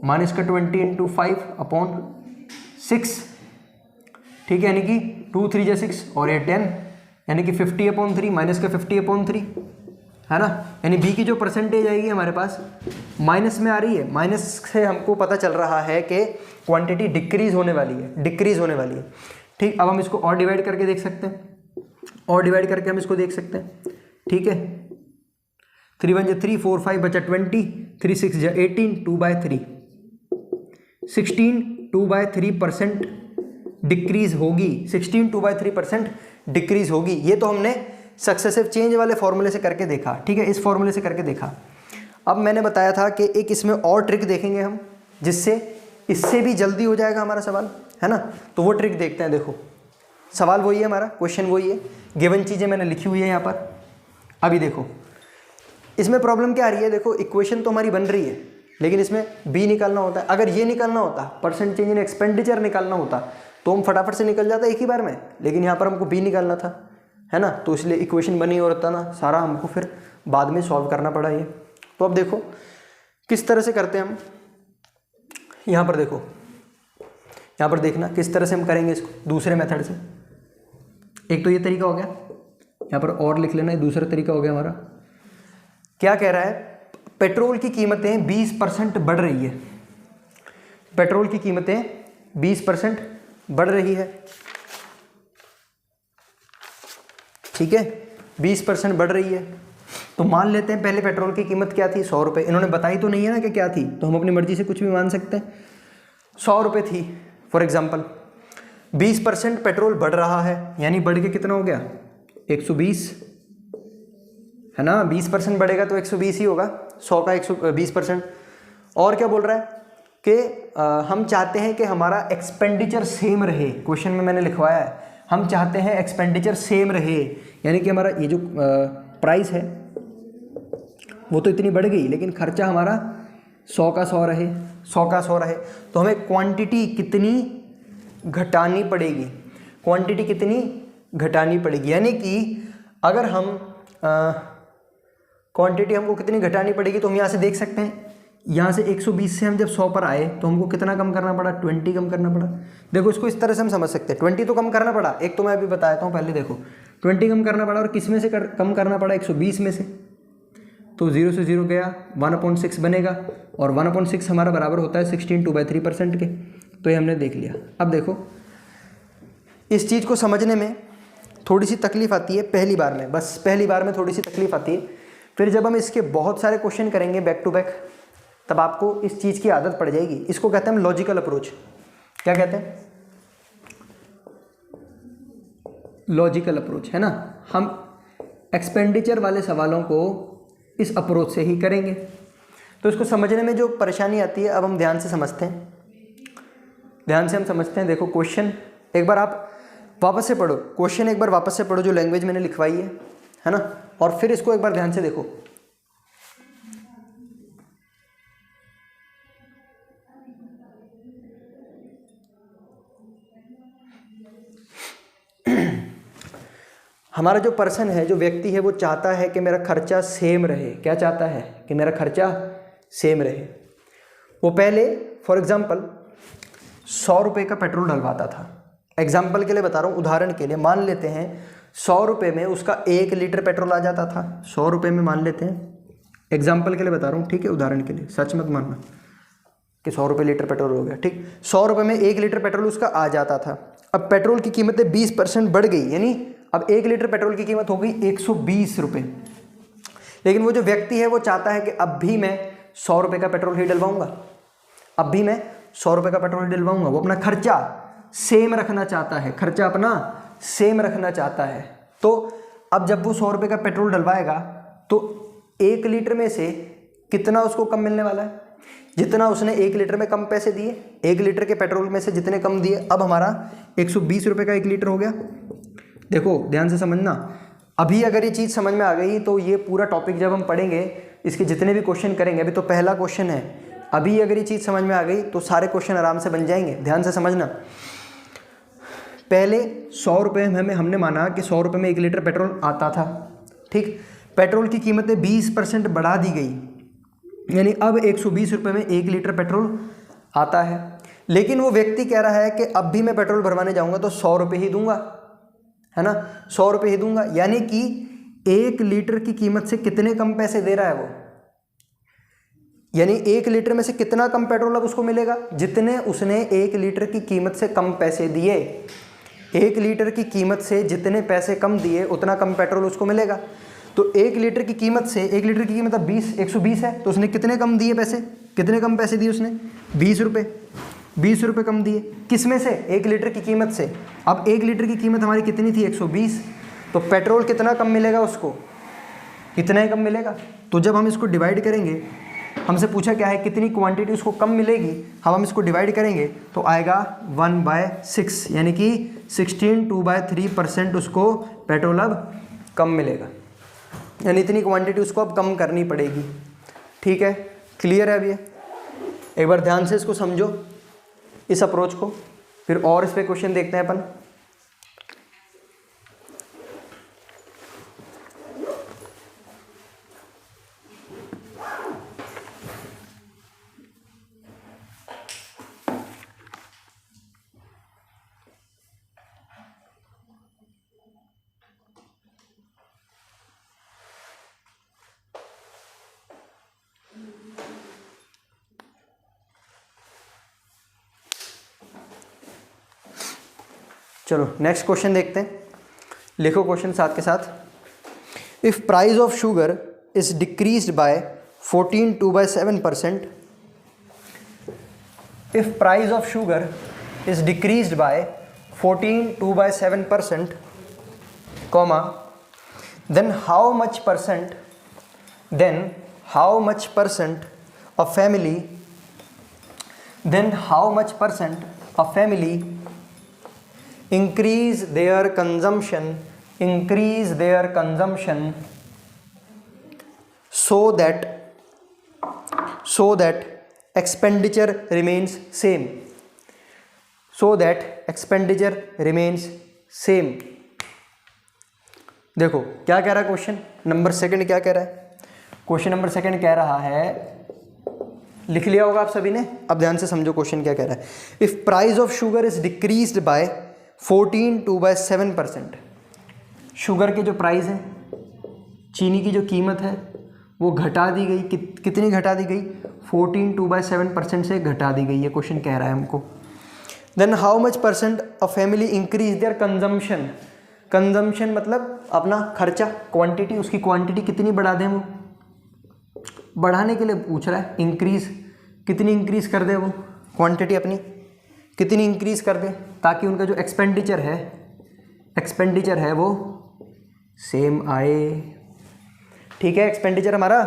माइनस का 20 × 5/6। ठीक है, यानी कि 2 3 × 6 और ये 10, यानी कि 50/3, माइनस का 50/3, है ना। यानी b की जो परसेंटेज आएगी हमारे पास माइनस में आ रही है, माइनस से हमको पता चल रहा है कि क्वांटिटी डिक्रीज होने वाली है, डिक्रीज होने वाली है। ठीक, अब हम इसको और डिवाइड करके देख सकते हैं, और डिवाइड करके हम इसको देख सकते हैं। ठीक है, 3 1 3 4 5 बचा 20, 3 6 18, 2/3 16 2/3% डिक्रीज होगी, 16 2/3% डिक्रीज होगी। ये तो हमने सक्सेसिव चेंज वाले फॉर्मूले से करके देखा। ठीक है, इस फॉर्मूले से करके देखा। अब मैंने बताया था कि एक इसमें और ट्रिक देखेंगे हम, जिससे इससे भी जल्दी हो जाएगा हमारा सवाल, है ना। तो वो ट्रिक देखते हैं। देखो सवाल वही है, हमारा क्वेश्चन वही है, गिवन चीज़ें मैंने लिखी हुई है यहाँ पर। अभी देखो इसमें प्रॉब्लम क्या आ रही है। देखो इक्वेशन तो हमारी बन रही है, लेकिन इसमें बी निकालना होता है। अगर ये निकालना होता, परसेंट चेंज इन एक्सपेंडिचर निकालना होता, तो हम फटाफट से निकल जाता एक ही बार में, लेकिन यहाँ पर हमको बी निकालना था, है ना। तो इसलिए इक्वेशन बनी होता ना, सारा हमको फिर बाद में सॉल्व करना पड़ा ये। तो अब देखो किस तरह से करते हैं हम। यहाँ पर देखो, यहाँ पर देखना किस तरह से हम करेंगे इसको दूसरे मेथड से। एक तो ये तरीका हो गया, यहाँ पर और लिख लेना, ये दूसरा तरीका हो गया हमारा। क्या कह रहा है, पेट्रोल की कीमतें 20% बढ़ रही है, पेट्रोल की कीमतें 20% बढ़ रही है। ठीक है, 20% बढ़ रही है। तो मान लेते हैं पहले पेट्रोल की कीमत क्या थी, 100 रुपये। इन्होंने बताई तो नहीं है ना कि क्या थी, तो हम अपनी मर्जी से कुछ भी मान सकते हैं। 100 रुपये थी फॉर एग्जाम्पल। 20% पेट्रोल बढ़ रहा है, यानी बढ़ के कितना हो गया, 120, है ना। 20% बढ़ेगा तो 120 ही होगा, 100 का 120%। और क्या बोल रहा है कि हम चाहते हैं कि हमारा एक्सपेंडिचर सेम रहे। क्वेश्चन में मैंने लिखवाया है, हम चाहते हैं एक्सपेंडिचर सेम रहे, यानी कि हमारा ये जो प्राइस है वो तो इतनी बढ़ गई, लेकिन खर्चा हमारा 100 का 100 रहे, 100 का 100 रहे। तो हमें क्वांटिटी कितनी घटानी पड़ेगी, क्वांटिटी कितनी घटानी पड़ेगी, यानी कि अगर हम क्वांटिटी हमको कितनी घटानी पड़ेगी, तो हम यहाँ से देख सकते हैं। यहाँ से 120 से हम जब 100 पर आए तो हमको कितना कम करना पड़ा, 20 कम करना पड़ा। देखो इसको इस तरह से हम समझ सकते हैं, 20 तो कम करना पड़ा, एक तो मैं अभी बताता हूँ। पहले देखो 20 कम करना पड़ा, और किस में से कम करना पड़ा, 120 में से। तो 0 से 0 गया, 1/6 बनेगा, और 1/6 हमारा बराबर होता है 16 2/3% के। तो ये हमने देख लिया। अब देखो इस चीज़ को समझने में थोड़ी सी तकलीफ आती है पहली बार में, बस पहली बार में थोड़ी सी तकलीफ आती है। फिर जब हम इसके बहुत सारे क्वेश्चन करेंगे बैक टू बैक, तब आपको इस चीज़ की आदत पड़ जाएगी। इसको कहते हैं हम लॉजिकल अप्रोच। क्या कहते हैं, लॉजिकल अप्रोच, है ना। हम एक्सपेंडिचर वाले सवालों को इस अप्रोच से ही करेंगे। तो इसको समझने में जो परेशानी आती है, अब हम ध्यान से समझते हैं, ध्यान से हम समझते हैं। देखो क्वेश्चन एक बार आप वापस से पढ़ो, क्वेश्चन एक बार वापस से पढ़ो जो लैंग्वेज मैंने लिखवाई है ना, और फिर इसको एक बार ध्यान से देखो। हमारा जो पर्सन है, जो व्यक्ति है, वो चाहता है कि मेरा खर्चा सेम रहे। क्या चाहता है, कि मेरा खर्चा सेम रहे। वो पहले फॉर एग्जांपल 100 रुपये का पेट्रोल डलवाता था। एग्जांपल के लिए बता रहा हूँ, उदाहरण के लिए मान लेते हैं 100 रुपये में उसका 1 लीटर पेट्रोल आ जाता था। 100 रुपये में मान लेते हैं, एग्जाम्पल के लिए बता रहा हूँ, ठीक है, उदाहरण के लिए, सच मत मानना कि 100 रुपये लीटर पेट्रोल हो गया। ठीक, 100 रुपये में 1 लीटर पेट्रोल उसका आ जाता था। अब पेट्रोल की कीमतें 20% बढ़ गई, यानी अब 1 लीटर पेट्रोल की कीमत हो गई 120 रुपये। लेकिन वो जो व्यक्ति है वो चाहता है कि अब भी मैं 100 रुपये का पेट्रोल ही डलवाऊंगा, अब भी मैं 100 रुपये का पेट्रोल डलवाऊंगा। वो अपना खर्चा सेम रखना चाहता है, खर्चा अपना सेम रखना चाहता है। तो अब जब वो 100 रुपये का पेट्रोल डलवाएगा तो 1 लीटर में से कितना उसको कम मिलने वाला है, जितना उसने 1 लीटर में कम पैसे दिए, 1 लीटर के पेट्रोल में से जितने कम दिए, अब हमारा 120 रुपये का 1 लीटर हो गया। देखो ध्यान से समझना, अभी अगर ये चीज़ समझ में आ गई तो ये पूरा टॉपिक जब हम पढ़ेंगे, इसके जितने भी क्वेश्चन करेंगे, अभी तो पहला क्वेश्चन है, अभी अगर ये चीज़ समझ में आ गई तो सारे क्वेश्चन आराम से बन जाएंगे। ध्यान से समझना, पहले 100 रुपये में हमने माना कि 100 रुपये में 1 लीटर पेट्रोल आता था। ठीक, पेट्रोल की कीमतें 20% बढ़ा दी गई, यानी अब 120 रुपये में 1 लीटर पेट्रोल आता है। लेकिन वो व्यक्ति कह रहा है कि अब भी मैं पेट्रोल भरवाने जाऊंगा तो 100 रुपये ही दूंगा, है ना, 100 रुपये ही दूंगा। यानी कि 1 लीटर की कीमत से कितने कम पैसे दे रहा है वो, यानी 1 लीटर में से कितना कम पेट्रोल अब उसको मिलेगा, जितने उसने 1 लीटर की कीमत से कम पैसे दिए। 1 लीटर की कीमत से जितने पैसे कम दिए उतना कम पेट्रोल उसको मिलेगा। तो 1 लीटर की कीमत से, 1 लीटर की कीमत अब 120 है, तो उसने कितने कम दिए पैसे, कितने कम पैसे दिए उसने, 20 रुपये, 20 रुपये कम दिए। किस में से, 1 लीटर की कीमत से। अब 1 लीटर की कीमत हमारी कितनी थी, 120, तो पेट्रोल कितना कम मिलेगा उसको, कितना ही कम मिलेगा। तो जब हम इसको डिवाइड करेंगे, हमसे पूछा क्या है कितनी क्वांटिटी उसको कम मिलेगी, हम इसको डिवाइड करेंगे तो आएगा 1/6, यानी कि 16 2/3% उसको पेट्रोल अब कम मिलेगा, यानी इतनी क्वांटिटी उसको अब कम करनी पड़ेगी। ठीक है, क्लियर है अब ये। एक बार ध्यान से इसको समझो, इस अप्रोच को, फिर और इस पे क्वेश्चन देखते हैं अपन। चलो नेक्स्ट क्वेश्चन देखते हैं, लिखो क्वेश्चन साथ के साथ। If price of sugar is decreased bye 14 2/7%, if price of sugar is decreased bye 14 2/7%, comma, then how much percent a family increase their consumption so that expenditure remains same, देखो क्या कह रहा है क्वेश्चन नंबर सेकंड, क्या कह रहा है question number second, कह रहा है, लिख लिया होगा आप सभी ने, अब ध्यान से समझो क्वेश्चन क्या कह रहा है। If price of sugar is decreased bye 14 2/7%, sugar के जो प्राइस है, चीनी की जो कीमत है वो घटा दी गई, कितनी घटा दी गई, 14 2/7% से घटा दी गई, ये क्वेश्चन कह रहा है हमको। Then how much percent a family increase their consumption, consumption मतलब अपना खर्चा, क्वांटिटी, उसकी क्वांटिटी कितनी बढ़ा दें, वो बढ़ाने के लिए पूछ रहा है, इंक्रीज, कितनी इंक्रीज कर दे, वो क्वांटिटी अपनी कितनी इंक्रीज कर दे, ताकि उनका जो एक्सपेंडिचर है वो सेम आए। ठीक है, एक्सपेंडिचर हमारा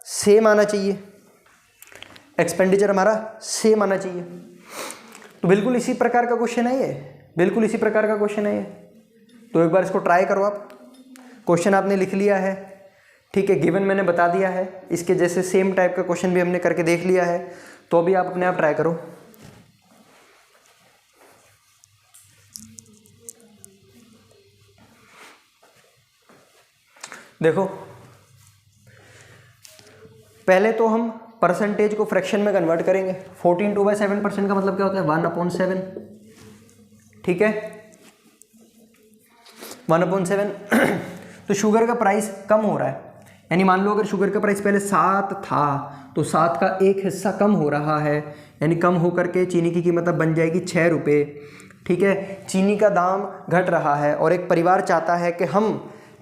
सेम आना चाहिए, एक्सपेंडिचर हमारा सेम आना चाहिए। तो बिल्कुल इसी प्रकार का क्वेश्चन है ये, बिल्कुल इसी प्रकार का क्वेश्चन है ये। तो एक बार इसको ट्राई करो आप, क्वेश्चन आपने लिख लिया है, ठीक है, गिवन मैंने बता दिया है, इसके जैसे सेम टाइप का क्वेश्चन भी हमने करके देख लिया है, तो अभी आप अपने आप ट्राई करो। देखो पहले तो हम परसेंटेज को फ्रैक्शन में कन्वर्ट करेंगे। 14 2/7% का मतलब क्या होता है, 1/7, ठीक है, 1/7। तो शुगर का प्राइस कम हो रहा है, यानी मान लो अगर शुगर का प्राइस पहले 7 था तो 7 का एक हिस्सा कम हो रहा है, यानी कम होकर के चीनी की कीमत अब बन जाएगी 6 रुपये। ठीक है, चीनी का दाम घट रहा है और एक परिवार चाहता है कि हम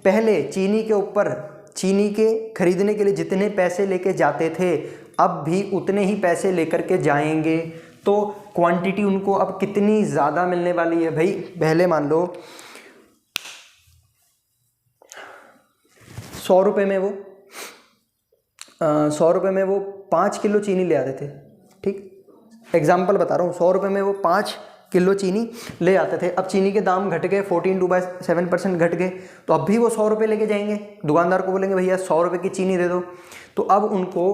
पहले चीनी के ऊपर, चीनी के खरीदने के लिए जितने पैसे लेके जाते थे अब भी उतने ही पैसे लेकर के जाएंगे, तो क्वांटिटी उनको अब कितनी ज़्यादा मिलने वाली है भाई। पहले मान लो 100 रुपये में वो 100 रुपये में वो 5 किलो चीनी ले आते थे, ठीक, एग्जाम्पल बता रहा हूँ, 100 रुपये में वो 5 किलो चीनी ले आते थे। अब चीनी के दाम घट गए, 14 2/7% घट गए, तो अब भी वो 100 रुपये लेके जाएंगे, दुकानदार को बोलेंगे भैया 100 रुपये की चीनी दे दो, तो अब उनको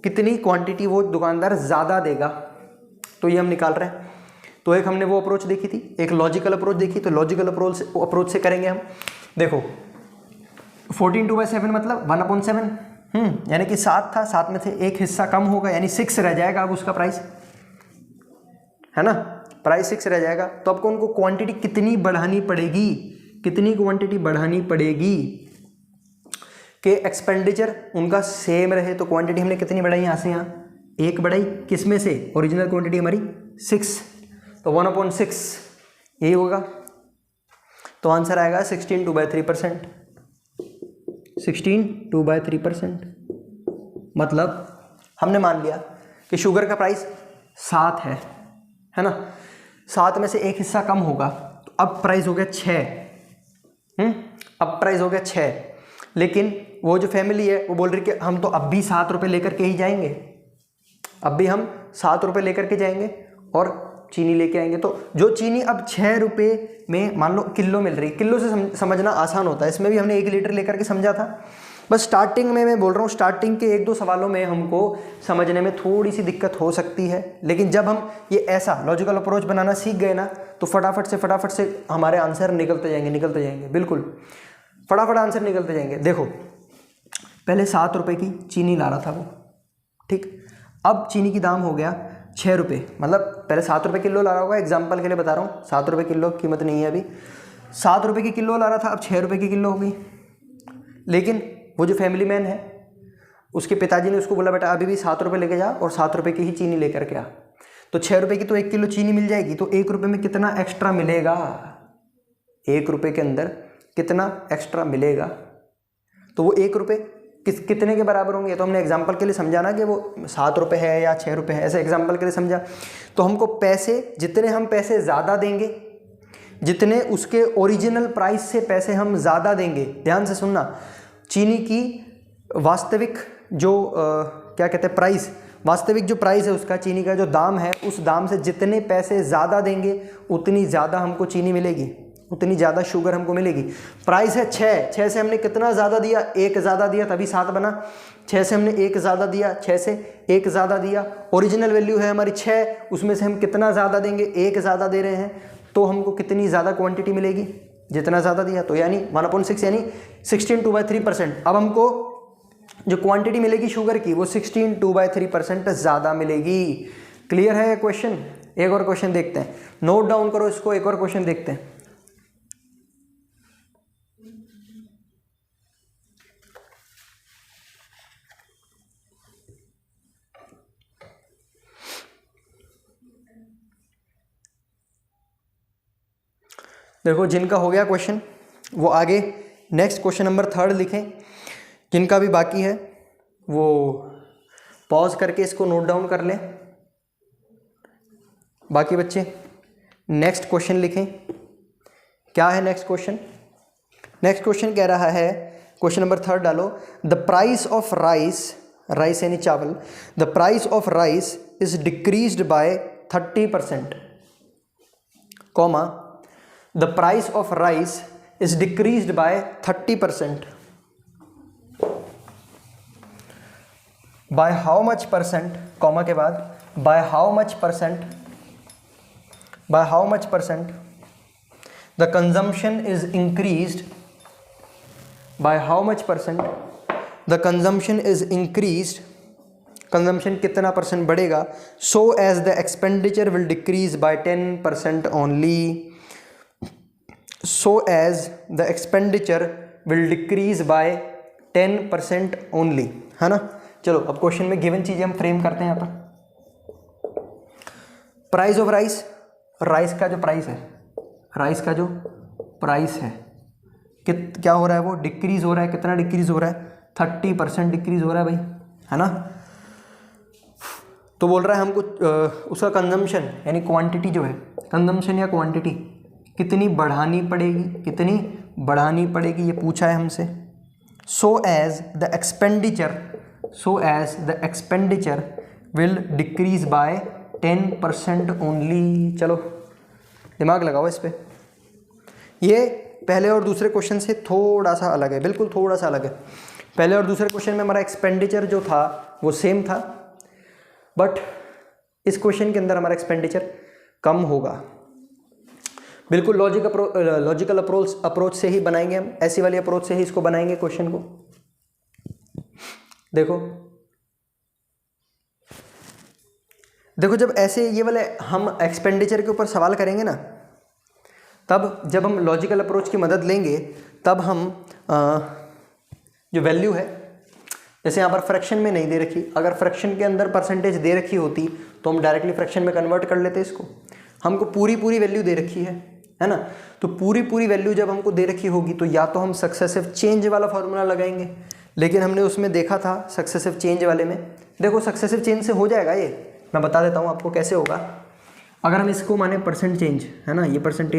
कितनी क्वांटिटी वो दुकानदार ज़्यादा देगा, तो ये हम निकाल रहे हैं। तो एक हमने वो अप्रोच देखी थी, एक लॉजिकल अप्रोच देखी, तो लॉजिकल अप्रोच से करेंगे हम। देखो 14 2/7 मतलब 1/7, यानी कि 7 था, 7 में से एक हिस्सा कम होगा, यानी 6 रह जाएगा अब उसका प्राइस, है ना, प्राइस 6 रह जाएगा। तो आपको उनको क्वांटिटी कितनी बढ़ानी पड़ेगी, कितनी क्वांटिटी बढ़ानी पड़ेगी कि एक्सपेंडिचर उनका सेम रहे। तो क्वांटिटी हमने कितनी बढ़ाई, यहाँ से यहाँ एक बढ़ाई किस में से, ओरिजिनल क्वांटिटी हमारी 6, तो 1/6 यही होगा। तो आंसर आएगा 16 2/3%। 16 2/3%। मतलब हमने मान लिया कि शुगर का प्राइस 7 है ना, 7 में से एक हिस्सा कम होगा, तो अब प्राइस हो गया 6। अब प्राइस हो गया 6, लेकिन वो जो फैमिली है वो बोल रही कि हम तो अब भी 7 रुपये लेकर के ही जाएंगे, अब भी हम 7 रुपये लेकर के जाएंगे और चीनी लेके आएंगे। तो जो चीनी अब 6 रुपये में मान लो किलो मिल रही, किलो से समझना आसान होता है, इसमें भी हमने 1 लीटर लेकर के समझा था। बस स्टार्टिंग में मैं बोल रहा हूँ, स्टार्टिंग के 1-2 सवालों में हमको समझने में थोड़ी सी दिक्कत हो सकती है, लेकिन जब हम ये ऐसा लॉजिकल अप्रोच बनाना सीख गए ना, तो फटाफट से हमारे आंसर निकलते जाएंगे, बिल्कुल फटाफट आंसर निकलते जाएंगे। देखो पहले 7 रुपये की चीनी ला रहा था वो, ठीक, अब चीनी की दाम हो गया 6 रुपये, मतलब पहले 7 रुपये किलो ला रहा होगा, एग्जाम्पल के लिए बता रहा हूँ, 7 रुपये किलो कीमत नहीं है अभी, 7 रुपये की किलो ला रहा था, अब 6 रुपये की किलो हो गई। लेकिन वो जो फैमिली मैन है, उसके पिताजी ने उसको बोला बेटा अभी भी 7 रुपये लेके जा और 7 रुपये की ही चीनी लेकर के आ। तो 6 रुपये की तो 1 किलो चीनी मिल जाएगी, तो 1 रुपये में कितना एक्स्ट्रा मिलेगा, 1 रुपये के अंदर कितना एक्स्ट्रा मिलेगा, तो वो 1 रुपये कितने के बराबर होंगे। तो हमने एग्जाम्पल के लिए समझाना कि वो 7 रुपये है या 6 रुपये है, ऐसे एग्जाम्पल के लिए समझा। तो हमको पैसे, जितने हम पैसे ज़्यादा देंगे, जितने उसके ओरिजिनल प्राइस से पैसे हम ज़्यादा देंगे, ध्यान से सुनना, चीनी की वास्तविक जो क्या कहते हैं प्राइस, वास्तविक जो प्राइस है उसका, चीनी का जो दाम है, उस दाम से जितने पैसे ज़्यादा देंगे उतनी ज़्यादा हमको चीनी मिलेगी, उतनी ज़्यादा शुगर हमको मिलेगी। प्राइस है 6 से हमने कितना ज़्यादा दिया, 1 ज़्यादा दिया तभी 7 बना, 6 से हमने 1 ज़्यादा दिया, 6 से 1 ज़्यादा दिया, ओरिजिनल वैल्यू है हमारी 6, उसमें से हम कितना ज़्यादा देंगे, 1 ज़्यादा दे रहे हैं, तो हमको कितनी ज़्यादा क्वांटिटी मिलेगी, जितना ज़्यादा दिया, तो यानी 1/6 यानी 16 2/3%। अब हमको जो क्वांटिटी मिलेगी शुगर की वो 16 2/3% ज़्यादा मिलेगी। क्लियर है ये क्वेश्चन? एक और क्वेश्चन देखते हैं, नोट डाउन करो इसको, एक और क्वेश्चन देखते हैं। देखो जिनका हो गया क्वेश्चन वो आगे नेक्स्ट क्वेश्चन नंबर 3 लिखें, जिनका भी बाकी है वो पॉज करके इसको नोट डाउन कर लें। बाकी बच्चे नेक्स्ट क्वेश्चन लिखें। क्या है नेक्स्ट क्वेश्चन? नेक्स्ट क्वेश्चन कह रहा है, क्वेश्चन नंबर 3 डालो, the price of rice, rice यानी चावल, the price of rice is decreased bye 30%, comma the price of rice is decreased by 30%. by how much percent, comma के बाद by how much percent, by how much percent the consumption is increased, by how much percent the consumption is increased, consumption कितना percent बढ़ेगा, so as the expenditure will decrease by 10% only, so as the expenditure will decrease by 10% only, है ना। चलो अब question में given चीजें हम frame करते हैं। यहाँ पर प्राइस ऑफ राइस, राइस का जो प्राइस है, राइस का जो प्राइस है क्या हो रहा है, वो डिक्रीज हो रहा है। कितना डिक्रीज हो रहा है? 30% डिक्रीज हो रहा है भाई, है ना। तो बोल रहा है हमको उसका कंजम्पशन यानी क्वांटिटी जो है, कंजम्पशन या क्वांटिटी कितनी बढ़ानी पड़ेगी, कितनी बढ़ानी पड़ेगी, ये पूछा है हमसे। So as the expenditure will decrease by 10% only. चलो दिमाग लगाओ इस पे। ये पहले और दूसरे क्वेश्चन से थोड़ा सा अलग है, बिल्कुल थोड़ा सा अलग है। पहले और दूसरे क्वेश्चन में हमारा एक्सपेंडिचर जो था वो सेम था, बट इस क्वेश्चन के अंदर हमारा एक्सपेंडिचर कम होगा। बिल्कुल लॉजिकल अप्रोच से ही बनाएंगे हम, ऐसी वाली अप्रोच से ही इसको बनाएंगे क्वेश्चन को। देखो जब ऐसे ये वाले हम एक्सपेंडिचर के ऊपर सवाल करेंगे ना, तब जब हम लॉजिकल अप्रोच की मदद लेंगे तब हम जो वैल्यू है, जैसे यहाँ पर फ्रैक्शन में नहीं दे रखी, अगर फ्रैक्शन के अंदर परसेंटेज दे रखी होती तो हम डायरेक्टली फ्रैक्शन में कन्वर्ट कर लेते इसको। हमको पूरी वैल्यू दे रखी है ना, तो पूरी वैल्यू जब हमको दे रखी होगी तो या तो हम सक्सेसिव चेंज वाला फॉर्मूला लगाएंगे, लेकिन हमने उसमें देखा था सक्सेसिव चेंज वाले में, देखो सक्सेसिव चेंज से हो जाएगा ये, मैं बता देता हूँ आपको कैसे होगा। अगर हम इसको माने परसेंट चेंज, है ना, ये परसेंट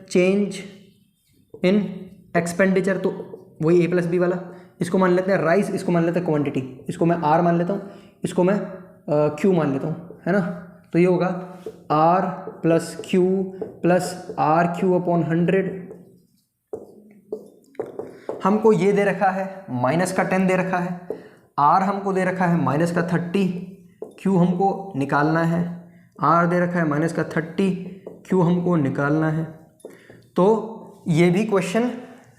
चेंज इन एक्सपेंडिचर, तो वही ए प्लस बी वाला, इसको मान लेते हैं राइस, इसको मान लेते हैं क्वांटिटी, इसको मैं आर मान लेता हूँ, इसको मैं क्यू मान लेता हूँ, है ना। तो ये होगा R plus Q plus R Q upon 100। हमको ये दे रखा है माइनस का 10 दे रखा है, आर हमको दे रखा है माइनस का 30, क्यू हमको निकालना है, आर दे रखा है माइनस का 30, क्यू हमको निकालना है। तो ये भी क्वेश्चन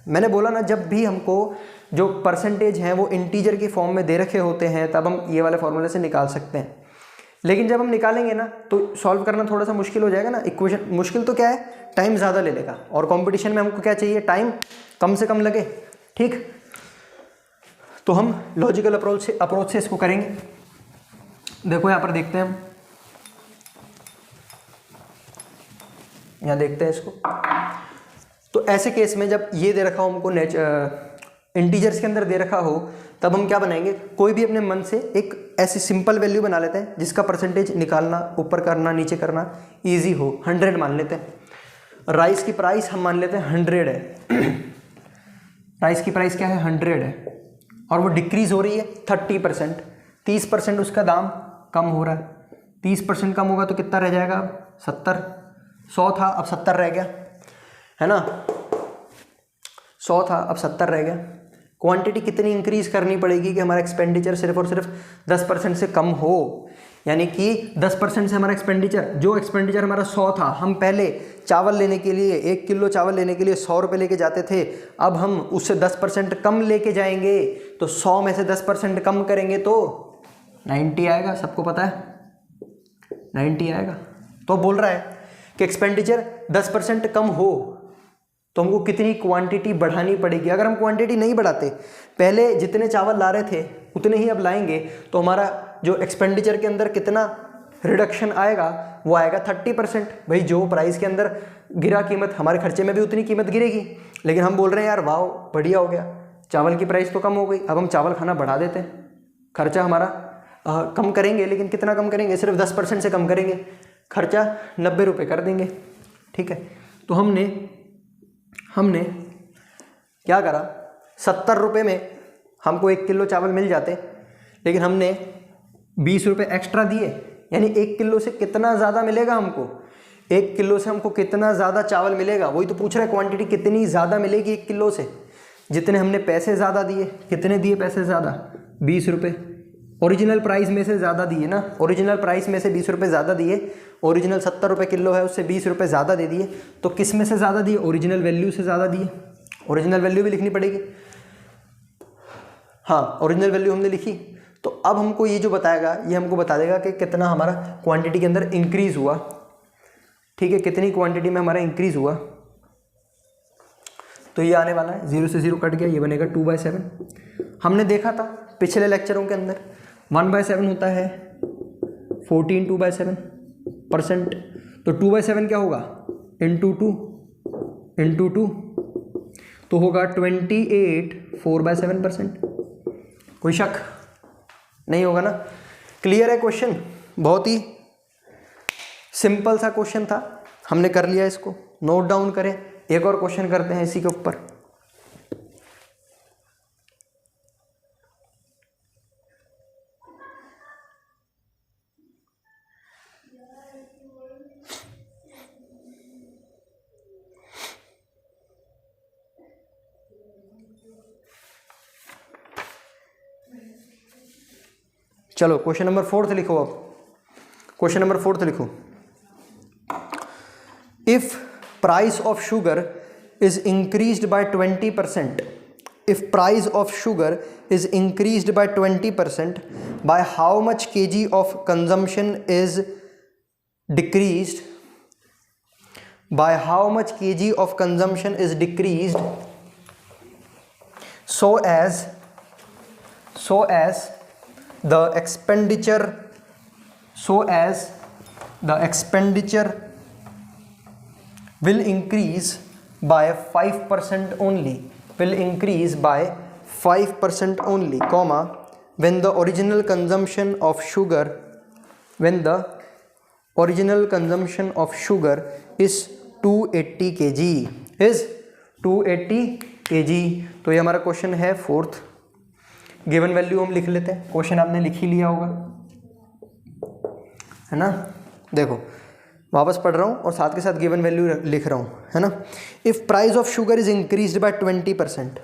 मैंने बोला ना, जब भी हमको जो परसेंटेज हैं वो इंटीजर की फॉर्म में दे रखे होते हैं तब हम ये वाले फॉर्मूले से निकाल सकते हैं, लेकिन जब हम निकालेंगे ना तो सॉल्व करना थोड़ा सा मुश्किल हो जाएगा ना। इक्वेशन मुश्किल तो क्या है, टाइम ज़्यादा ले लेगा, और कंपटीशन में हमको क्या चाहिए, टाइम कम से कम लगे, ठीक। तो हम लॉजिकल अप्रोच से इसको करेंगे। देखो यहाँ पर देखते हैं हम, यहाँ देखते हैं इसको। तो ऐसे केस में जब ये दे रखा हो हमको इंटीजर्स के अंदर दे रखा हो, तब हम क्या बनाएंगे, कोई भी अपने मन से एक ऐसी सिंपल वैल्यू बना लेते हैं जिसका परसेंटेज निकालना, ऊपर करना, नीचे करना इजी हो। 100 मान लेते हैं। राइस की प्राइस हम मान लेते हैं 100 है। राइस की प्राइस क्या है, 100 है, और वो डिक्रीज हो रही है 30%, 30% उसका दाम कम हो रहा है। 30% कम होगा तो कितना रह जाएगा, 70। 100 था अब 70 रह गया, है ना, 100 था अब 70 रह गया। क्वांटिटी कितनी इंक्रीज करनी पड़ेगी कि हमारा एक्सपेंडिचर सिर्फ और सिर्फ 10% से कम हो, यानी कि 10% से हमारा एक्सपेंडिचर हमारा 100 था, हम पहले चावल लेने के लिए 1 किलो चावल लेने के लिए 100 रुपये लेके जाते थे, अब हम उससे 10% कम लेके जाएंगे, तो 100 में से 10% कम करेंगे तो 90 आएगा, सबको पता है 90 आएगा। तो बोल रहा है कि एक्सपेंडिचर 10% कम हो तो हमको कितनी क्वांटिटी बढ़ानी पड़ेगी। अगर हम क्वांटिटी नहीं बढ़ाते, पहले जितने चावल ला रहे थे उतने ही अब लाएंगे, तो हमारा जो एक्सपेंडिचर के अंदर कितना रिडक्शन आएगा, वो आएगा 30%। भाई जो प्राइस के अंदर गिरा कीमत, हमारे खर्चे में भी उतनी कीमत गिरेगी। लेकिन हम बोल रहे हैं यार वाह बढ़िया हो गया, चावल की प्राइस तो कम हो गई, अब हम चावल खाना बढ़ा देते हैं, खर्चा हमारा कम करेंगे, लेकिन कितना कम करेंगे, सिर्फ 10% से कम करेंगे, खर्चा 90 रुपये कर देंगे, ठीक है। तो हमने क्या करा, 70 रुपये में हमको 1 किलो चावल मिल जाते, लेकिन हमने 20 रुपये एक्स्ट्रा दिए, यानी 1 किलो से कितना ज़्यादा मिलेगा हमको, 1 किलो से हमको कितना ज़्यादा चावल मिलेगा, वही तो पूछ रहा है, क्वांटिटी कितनी ज़्यादा मिलेगी 1 किलो से। जितने हमने पैसे ज़्यादा दिए, कितने दिए पैसे ज़्यादा, 20 रुपये, ओरिजिनल प्राइस में से ज़्यादा दिए ना, ओरिजिनल प्राइस में से 20 रुपये ज़्यादा दिए, ओरिजिनल 70 रुपये किलो है उससे 20 रुपये ज़्यादा दे दिए, तो किस में से ज़्यादा दिए, ओरिजिनल वैल्यू से ज़्यादा दिए। ओरिजिनल वैल्यू भी लिखनी पड़ेगी, हाँ ओरिजिनल वैल्यू हमने लिखी। तो अब हमको ये जो बताएगा, ये हमको बता देगा कि कितना हमारा क्वांटिटी के अंदर इंक्रीज हुआ, ठीक है, कितनी क्वांटिटी में हमारा इंक्रीज हुआ। तो ये आने वाला है, 0 से 0 कट गया, ये बनेगा 2/7। हमने देखा था पिछले लेक्चरों के अंदर 1/7 होता है 14 2/7%, तो 2/7 क्या होगा, इंटू 2 तो होगा 28 4/7%। कोई शक नहीं होगा ना, क्लियर है क्वेश्चन, बहुत ही सिंपल सा क्वेश्चन था, हमने कर लिया इसको, नोट डाउन करें। एक और क्वेश्चन करते हैं इसी के ऊपर। चलो क्वेश्चन नंबर 4 लिखो। अब क्वेश्चन नंबर 4 लिखो। If price of sugar is increased by 20%, if price of sugar is increased by 20%, by how much kg of consumption is decreased, by how much kg of consumption is decreased, so as the expenditure will increase by 5% only, comma, when the original consumption of sugar is 280 kg, तो ये हमारा question है fourth. Given value हम लिख लेते हैं, question आपने लिख ही लिया होगा, है ना। देखो वापस पढ़ रहा हूँ और साथ के साथ गिवन वैल्यू लिख रहा हूँ, है ना। If price of sugar is increased by 20%,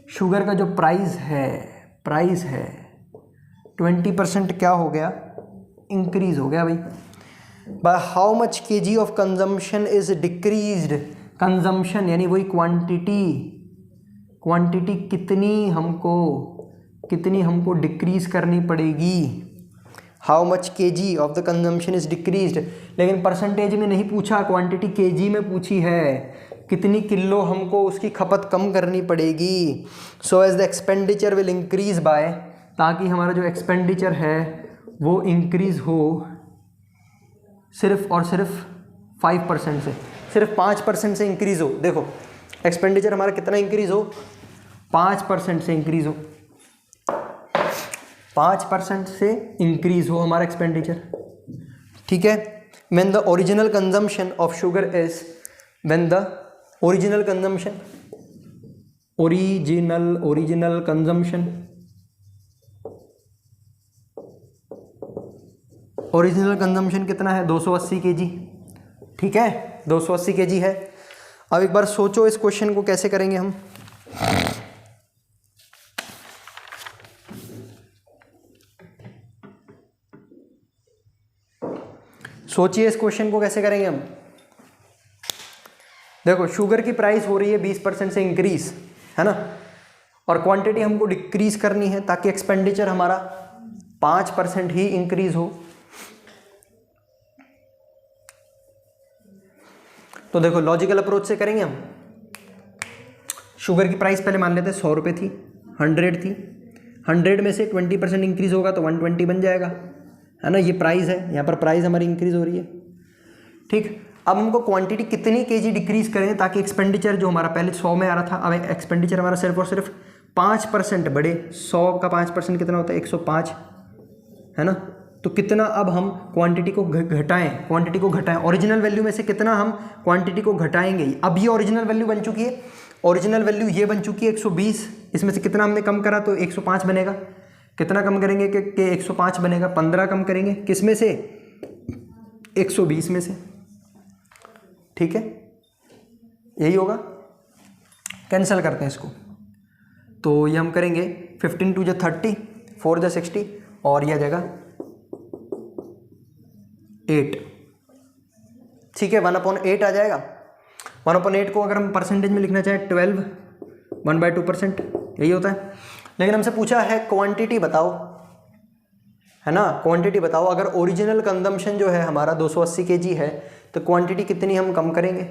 sugar का जो प्राइस है 20% क्या हो गया, इंक्रीज हो गया भाई। Bye how much KG of consumption is decreased, consumption यानी वही क्वांटिटी कितनी हमको डिक्रीज करनी पड़ेगी। How much KG of the consumption is decreased, लेकिन परसेंटेज में नहीं पूछा, क्वांटिटी केजी में पूछी है, कितनी किलो हमको उसकी खपत कम करनी पड़ेगी। So as the expenditure will increase by, ताकि हमारा जो एक्सपेंडिचर है वो इंक्रीज हो सिर्फ और सिर्फ 5% से, सिर्फ 5% से इंक्रीज हो। देखो एक्सपेंडिचर हमारा कितना इंक्रीज हो, 5% से इंक्रीज हो, 5% से इंक्रीज हो हमारा एक्सपेंडिचर, ठीक है। When the original consumption of sugar is, when the original consumption कितना है, 280 kg, ठीक है, 280 kg है। अब एक बार सोचो इस क्वेश्चन को कैसे करेंगे हम। सोचिए इस क्वेश्चन को कैसे करेंगे हम। देखो शुगर की प्राइस हो रही है 20% से इंक्रीज, है ना, और क्वांटिटी हमको डिक्रीज करनी है ताकि एक्सपेंडिचर हमारा 5% ही इंक्रीज हो। तो देखो लॉजिकल अप्रोच से करेंगे हम। शुगर की प्राइस पहले मान लेते हैं 100 रुपये थी, 100 थी, 100 में से 20% इंक्रीज होगा तो 120 बन जाएगा, है ना। ये प्राइस है, यहाँ पर प्राइस हमारी इंक्रीज हो रही है, ठीक। अब हमको क्वांटिटी कितनी केजी डिक्रीज करें ताकि एक्सपेंडिचर जो हमारा पहले 100 में आ रहा था, अब एक्सपेंडिचर हमारा सिर्फ और सिर्फ 5% बढ़े। 100 का 5% कितना होता है, 105, है ना। तो कितना अब हम क्वांटिटी को घटाएं, ओरिजिनल वैल्यू में से कितना हम क्वांटिटी को घटाएंगे। अब ये ओरिजिनल वैल्यू बन चुकी है, ओरिजिनल वैल्यू ये बन चुकी है 120, इसमें से कितना हमने कम करा तो 105 बनेगा। कितना कम करेंगे कि 105 बनेगा, 15 कम करेंगे, किस में से, 120 में से, ठीक है, यही होगा। कैंसिल करते हैं इसको, तो ये हम करेंगे 15 2 × 30, 4 × 60 और यह आ जाएगा 8, ठीक है, 1/8 आ जाएगा। 1/8 को अगर हम परसेंटेज में लिखना चाहें 12, 1/2%, यही होता है। लेकिन हमसे पूछा है क्वांटिटी बताओ, है ना, क्वांटिटी बताओ। अगर ओरिजिनल कंजम्पशन जो है हमारा 280 kg है तो क्वांटिटी कितनी हम कम करेंगे।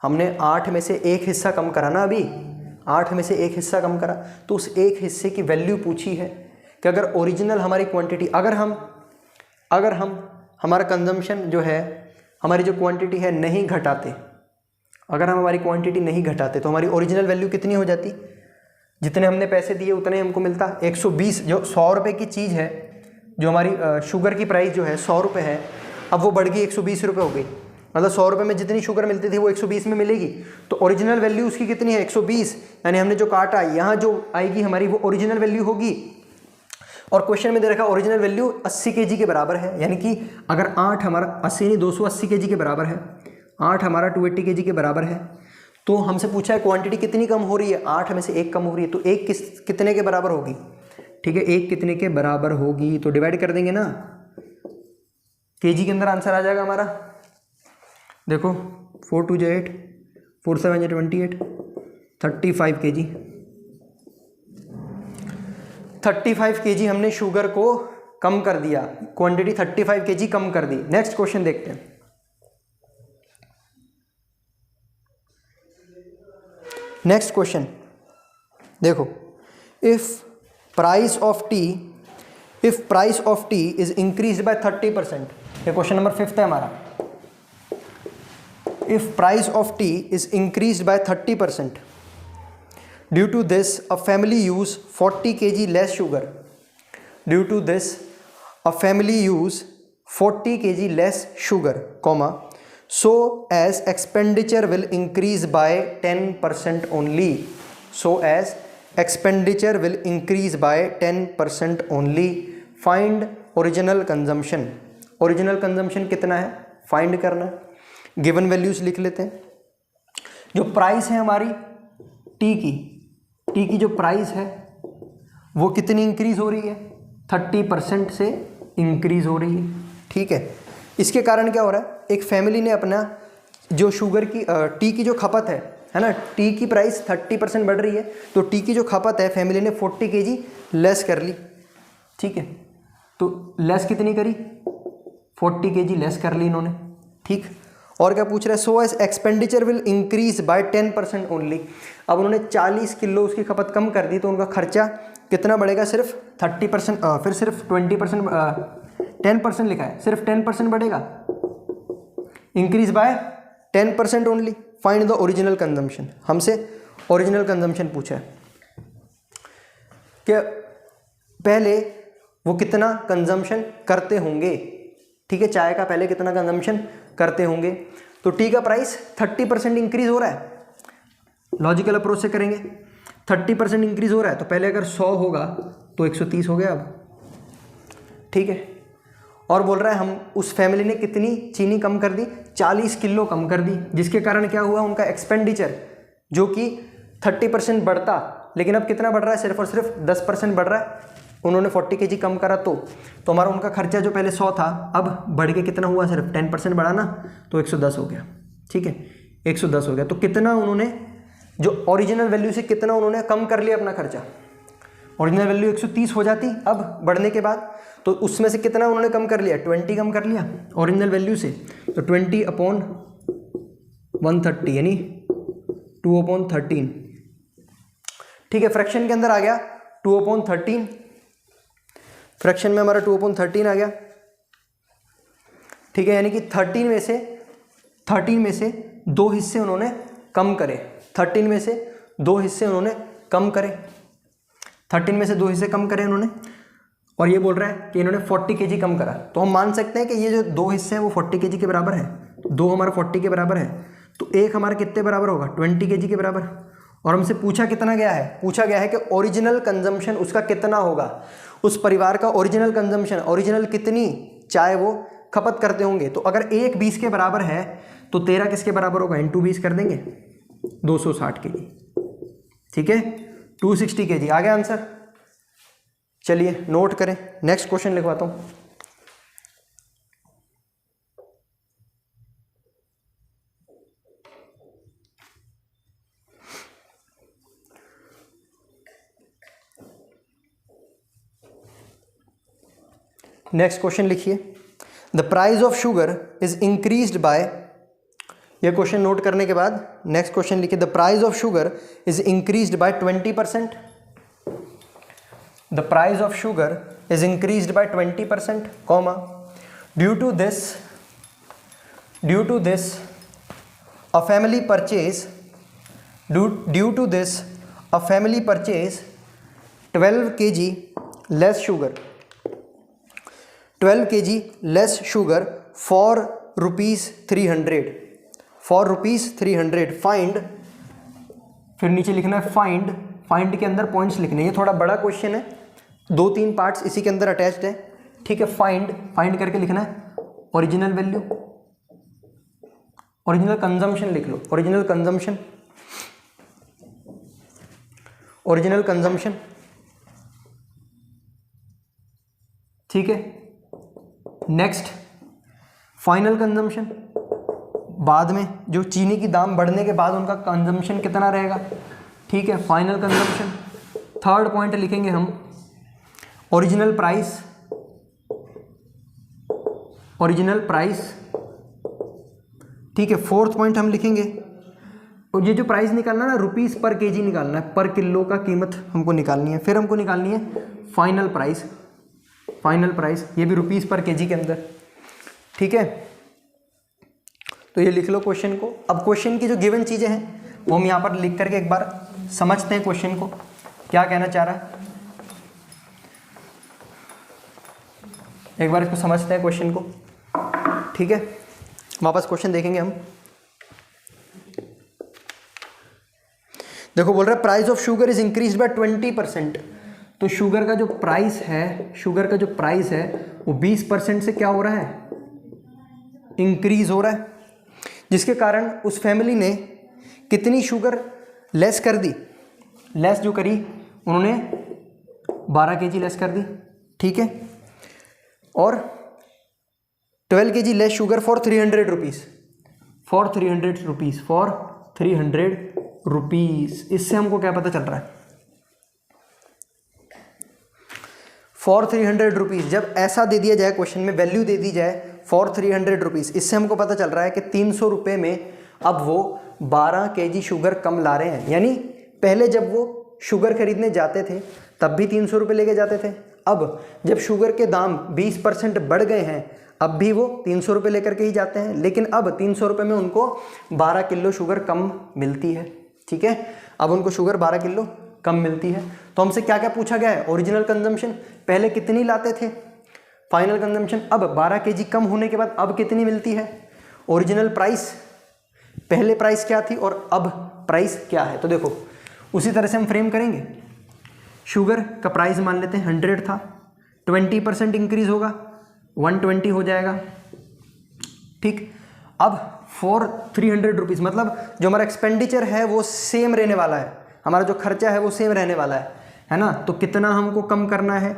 हमने 8 में से एक हिस्सा कम करा ना, अभी 8 में से एक हिस्सा कम करा, तो उस एक हिस्से की वैल्यू पूछी है कि अगर ओरिजिनल हमारी क्वांटिटी, अगर हम हमारा कंजम्पशन जो है, हमारी जो क्वांटिटी है नहीं घटाते, अगर हम हमारी क्वांटिटी नहीं घटाते तो हमारी ओरिजिनल वैल्यू कितनी हो जाती, जितने हमने पैसे दिए उतने हमको मिलता 120। जो 100 रुपये की चीज़ है, जो हमारी शुगर की प्राइस जो है 100 रुपये है, अब वो बढ़ गई 120 रुपये हो गई। मतलब 100 रुपये में जितनी शुगर मिलती थी वो 120 में मिलेगी, तो ओरिजिनल वैल्यू उसकी कितनी है, 120। यानी हमने जो काटा, यहाँ जो आएगी हमारी वो ओरिजिनल वैल्यू होगी। और क्वेश्चन में दे रखा ओरिजिनल वैल्यू 80 kg के बराबर है, यानी कि अगर 8 हमारा 80 नहीं 280 kg के बराबर है, 8 हमारा 280 kg के बराबर है, तो हमसे पूछा है क्वांटिटी कितनी कम हो रही है, 8 में से एक कम हो रही है, तो एक कितने के बराबर होगी, ठीक है, एक कितने के बराबर होगी, तो डिवाइड कर देंगे ना, केजी के अंदर आंसर आ जाएगा हमारा। देखो 4 2 × 8, 4 7 × 28, 35 kg। 35 kg हमने शुगर को कम कर दिया, क्वांटिटी 35 kg कम कर दी। नेक्स्ट क्वेश्चन देखते हैं। नेक्स्ट क्वेश्चन, देखो, if price of tea is increase by 30%, ये क्वेश्चन नंबर 5 है हमारा। If price of tea is increase by 30%, due to this a family use 40 kg less sugar, due to this a family use 40 kg less sugar, so as expenditure will increase by 10% only, so as expenditure will increase by 10% only, find original consumption। original consumption कितना है find करना है, given values लिख लेते हैं। जो price है हमारी टी की जो प्राइस है वो कितनी इंक्रीज हो रही है, 30% से इंक्रीज हो रही है, ठीक है। इसके कारण क्या हो रहा है, एक फैमिली ने अपना जो शुगर की टी की जो खपत है ना, टी की प्राइस 30% बढ़ रही है, तो टी की जो खपत है फैमिली ने 40 kg लेस कर ली, ठीक है। तो लेस कितनी करी, 40 kg लेस कर ली इन्होंने, ठीक। और क्या पूछ रहा है, so as expenditure will increase by 10% only. अब उन्होंने 40 किलो उसकी खपत कम कर दी, तो उनका खर्चा कितना बढ़ेगा, सिर्फ 30%, फिर सिर्फ 20%, 10% लिखा है, सिर्फ 10% बढ़ेगा, increase by 10% only, find the original consumption. हमसे ओरिजिनल कंजम्पशन पूछा है कि पहले वो कितना कंजम्पशन करते होंगे, ठीक है, चाय का पहले कितना कंजम्पशन करते होंगे। तो टी का प्राइस 30% इंक्रीज हो रहा है, लॉजिकल अप्रोच से करेंगे, 30% इंक्रीज हो रहा है, तो पहले अगर 100 होगा तो 130 हो गया अब, ठीक है। और बोल रहा है हम उस फैमिली ने कितनी चीनी कम कर दी, 40 किलो कम कर दी, जिसके कारण क्या हुआ, उनका एक्सपेंडिचर जो कि 30% बढ़ता, लेकिन अब कितना बढ़ रहा है, सिर्फ और सिर्फ 10% बढ़ रहा है। उन्होंने 40 kg कम करा तो हमारा उनका खर्चा जो पहले 100 था अब बढ़ के कितना हुआ, सिर्फ 10% बढ़ा ना, तो 110 हो गया, ठीक है, 110 हो गया। तो कितना उन्होंने जो ओरिजिनल वैल्यू से कितना उन्होंने कम कर लिया अपना खर्चा, ओरिजिनल वैल्यू 130 हो जाती अब बढ़ने के बाद, तो उसमें से कितना उन्होंने कम कर लिया, 20 कम कर लिया ओरिजिनल वैल्यू से, तो 20/130 यानी 2/13, ठीक है। फ्रैक्शन के अंदर आ गया 2/13, फ्रैक्शन में हमारा 2/13 आ गया, ठीक है, यानी कि 13 में से 2 हिस्से उन्होंने कम करे, 13 में से 2 हिस्से उन्होंने कम करे, 13 में से 2 हिस्से कम करे उन्होंने। और ये बोल रहा है कि इन्होंने 40 kg कम करा, तो हम मान सकते हैं कि ये जो 2 हिस्से हैं वो 40 kg के बराबर है, 2 हमारा 40 के बराबर है, तो एक हमारा कितने बराबर होगा, 20 kg के बराबर। और हमसे पूछा कितना गया है, पूछा गया है कि ओरिजिनल कंजम्पशन उसका कितना होगा, उस परिवार का ओरिजिनल कंजम्पशन, ओरिजिनल कितनी चाय वो खपत करते होंगे। तो अगर 1 20 के बराबर है तो 13 किसके बराबर होगा, इंटू 20 कर देंगे, 260 kg, ठीक है, 260 kg आ गया आंसर। चलिए नोट करें, नेक्स्ट क्वेश्चन लिखवाता हूँ। नेक्स्ट क्वेश्चन लिखिए, the price of sugar is increased by, यह क्वेश्चन नोट करने के बाद नेक्स्ट क्वेश्चन लिखिए, the price of sugar is increased by 20%, the price of sugar is increased by 20%, comma, due to this a family purchase 12 kg less sugar for ₹300, find, फिर नीचे लिखना है find के अंदर पॉइंट्स लिखने, ये थोड़ा बड़ा क्वेश्चन है, 2-3 पार्ट्स इसी के अंदर अटैच्ड है, ठीक है। फाइंड करके लिखना है ओरिजिनल वैल्यू, ओरिजिनल कंजम्पशन लिख लो, ओरिजिनल कंजम्पशन, ठीक है। नेक्स्ट फाइनल कंजम्पशन, बाद में जो चीनी की दाम बढ़ने के बाद उनका कंजम्पशन कितना रहेगा, ठीक है, फाइनल कंजम्पशन। थर्ड पॉइंट लिखेंगे हम ओरिजिनल प्राइस, ठीक है। फोर्थ पॉइंट हम लिखेंगे और ये जो प्राइस निकालना है ना, रुपीस पर केजी निकालना है, पर किलो का कीमत हमको निकालनी है। फिर हमको निकालनी है फाइनल प्राइस, फाइनल प्राइस ये भी रुपीस पर केजी के अंदर, ठीक है। तो ये लिख लो क्वेश्चन को। अब क्वेश्चन की जो गिवन चीज़ें हैं वो हम यहाँ पर लिख करके एक बार समझते हैं क्वेश्चन को क्या कहना चाह रहा है। एक बार इसको समझते हैं क्वेश्चन को, ठीक है। वापस क्वेश्चन देखेंगे हम। देखो बोल रहा है price of sugar is increase bye 20%। तो शुगर का जो प्राइस है, शुगर का जो प्राइस है वो 20% से क्या हो रहा है, इंक्रीज हो रहा है, जिसके कारण उस फैमिली ने कितनी शुगर लेस कर दी। लेस जो करी उन्होंने 12 केजी लेस कर दी, ठीक है। और 12 KG less sugar for 300 rupees, for 300 rupees, for 300 rupees. इससे हमको क्या पता चल रहा है, फॉर 300 रुपीज़ जब ऐसा दे दिया जाए क्वेश्चन में, वैल्यू दे दी जाए फॉर 300 रुपीज़, इससे हमको पता चल रहा है कि 300 रुपये में अब वो 12 केजी शुगर कम ला रहे हैं। यानी पहले जब वो शुगर खरीदने जाते थे तब भी 300 रुपये लेके जाते थे, अब जब शुगर के दाम 20% बढ़ गए हैं अब भी वो 300 रुपये लेकर के ही जाते हैं, लेकिन अब 300 रुपये में उनको 12 किलो शुगर कम मिलती है, ठीक है। अब उनको शुगर 12 किलो कम मिलती है। तो हमसे क्या क्या पूछा गया है, ओरिजिनल कंजम्पशन पहले कितनी लाते थे, फाइनल कंजम्पशन अब 12 केजी कम होने के बाद अब कितनी मिलती है, ओरिजिनल प्राइस पहले प्राइस क्या थी और अब प्राइस क्या है। तो देखो उसी तरह से हम फ्रेम करेंगे। शुगर का प्राइस मान लेते हैं 100 था, 20% इंक्रीज होगा 120 हो जाएगा, ठीक। अब फॉर 300 रुपीज़ मतलब जो हमारा एक्सपेंडिचर है वो सेम रहने वाला है, हमारा जो खर्चा है वो सेम रहने वाला है ना। तो कितना हमको कम करना है,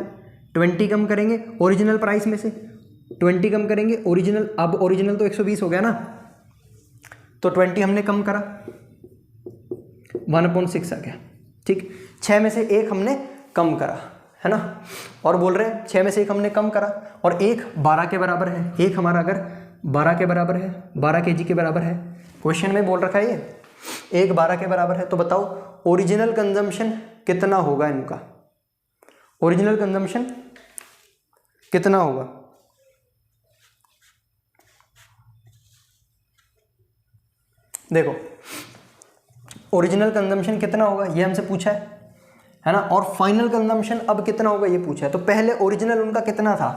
20 कम करेंगे ओरिजिनल प्राइस में से, 20 कम करेंगे ओरिजिनल। अब ओरिजिनल तो 120 हो गया ना, तो 20 हमने कम करा, 1/6 आ गया, ठीक। 6 में से 1 हमने कम करा, है ना। और बोल रहे हैं 6 में से 1 हमने कम करा और 1 12 के बराबर है। 1 हमारा अगर 12 के बराबर है, 12 केजी के बराबर है, क्वेश्चन में बोल रखा है ये 1 12 के बराबर है। तो बताओ ओरिजिनल कंजम्पशन कितना होगा इनका, ओरिजिनल कंजम्पशन कितना होगा। देखो ओरिजिनल कंजम्पशन कितना होगा ये हमसे पूछा है ना। और फाइनल कंजम्पशन अब कितना होगा ये पूछा है। तो पहले ओरिजिनल उनका कितना था,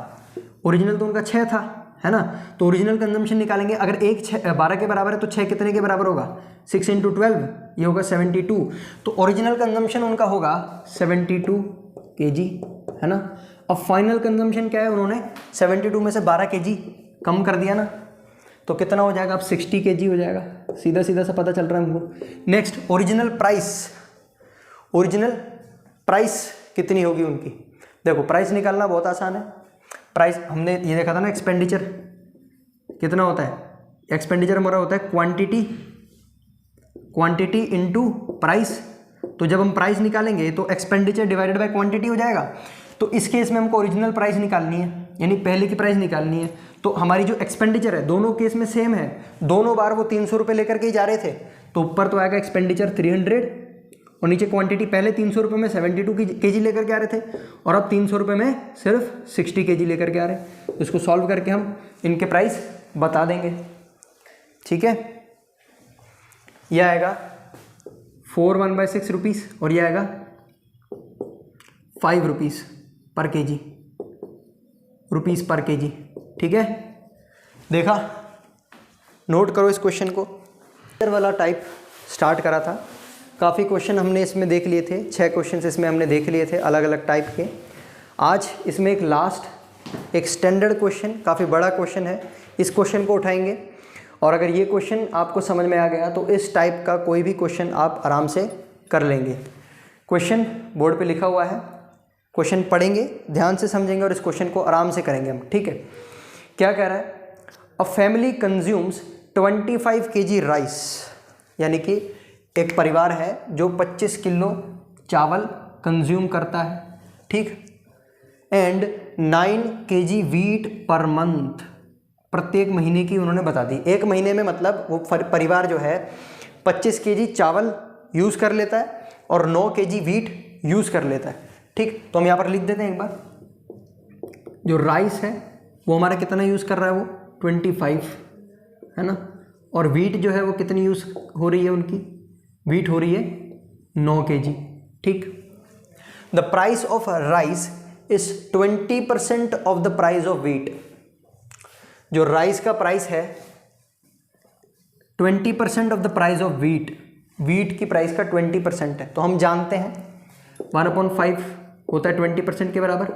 ओरिजिनल तो उनका 6 था, है ना। तो ओरिजिनल कंजम्पशन निकालेंगे, अगर 1 12 के बराबर है तो 6 कितने के बराबर होगा, 6 × 12 ये होगा 72। तो ओरिजिनल कंजम्पशन उनका होगा 72 केजी, है ना। अब फाइनल कंजम्पशन क्या है, उन्होंने 72 में से 12 केजी कम कर दिया ना, तो कितना हो जाएगा, अब 60 केजी हो जाएगा। सीधा सीधा सा पता चल रहा है हमको। Next original price, original price कितनी होगी उनकी। देखो प्राइस निकालना बहुत आसान है। प्राइस हमने ये देखा था ना, एक्सपेंडिचर कितना होता है, एक्सपेंडिचर हमारा होता है क्वांटिटी, क्वांटिटी इनटू प्राइस। तो जब हम प्राइस निकालेंगे तो एक्सपेंडिचर डिवाइडेड बाय क्वांटिटी हो जाएगा। तो इस केस में हमको ओरिजिनल प्राइस निकालनी है, यानी पहले की प्राइस निकालनी है। तो हमारी जो एक्सपेंडिचर है दोनों केस में सेम है, दोनों बार वो 300 रुपये लेकर के ही जा रहे थे। तो ऊपर तो आएगा एक्सपेंडिचर 300 और नीचे क्वांटिटी, पहले 300 रुपये में 72 केजी लेकर के आ रहे थे और अब 300 रुपये में सिर्फ 60 केजी लेकर के आ रहे हैं। तो इसको सॉल्व करके हम इनके प्राइस बता देंगे, ठीक है। यह आएगा 4/1/6 रुपीज़ और यह आएगा 5 रुपीज़ पर केजी, रुपीज़ पर केजी, ठीक है। देखा, नोट करो इस क्वेश्चन को। वाला टाइप स्टार्ट करा था, काफ़ी क्वेश्चन हमने इसमें देख लिए थे, 6 क्वेश्चन इसमें हमने देख लिए थे अलग अलग टाइप के। आज इसमें एक लास्ट एक स्टैंडर्ड क्वेश्चन, काफ़ी बड़ा क्वेश्चन है, इस क्वेश्चन को उठाएंगे। और अगर ये क्वेश्चन आपको समझ में आ गया तो इस टाइप का कोई भी क्वेश्चन आप आराम से कर लेंगे। क्वेश्चन बोर्ड पे लिखा हुआ है, क्वेश्चन पढ़ेंगे, ध्यान से समझेंगे और इस क्वेश्चन को आराम से करेंगे हम, ठीक है। क्या कह रहा है, a family consumes 25 kg rice, यानी कि एक परिवार है जो 25 किलो चावल कंज्यूम करता है, ठीक। And 9 kg wheat per month, प्रत्येक महीने की उन्होंने बता दी। एक महीने में मतलब वो परिवार जो है 25 kg चावल यूज़ कर लेता है और 9 kg वीट यूज़ कर लेता है। ठीक, तो हम यहाँ पर लिख देते हैं एक बार, जो राइस है वो हमारा कितना यूज़ कर रहा है, वो 25 है ना, और वीट जो है वो कितनी यूज़ हो रही है उनकी, वीट हो रही है 9 kg। ठीक, the price of rice is 20% of the price of wheat. जो राइस का प्राइस है 20% of the price of wheat, wheat की प्राइस का 20% है। तो हम जानते हैं 1/5 होता है 20% के बराबर।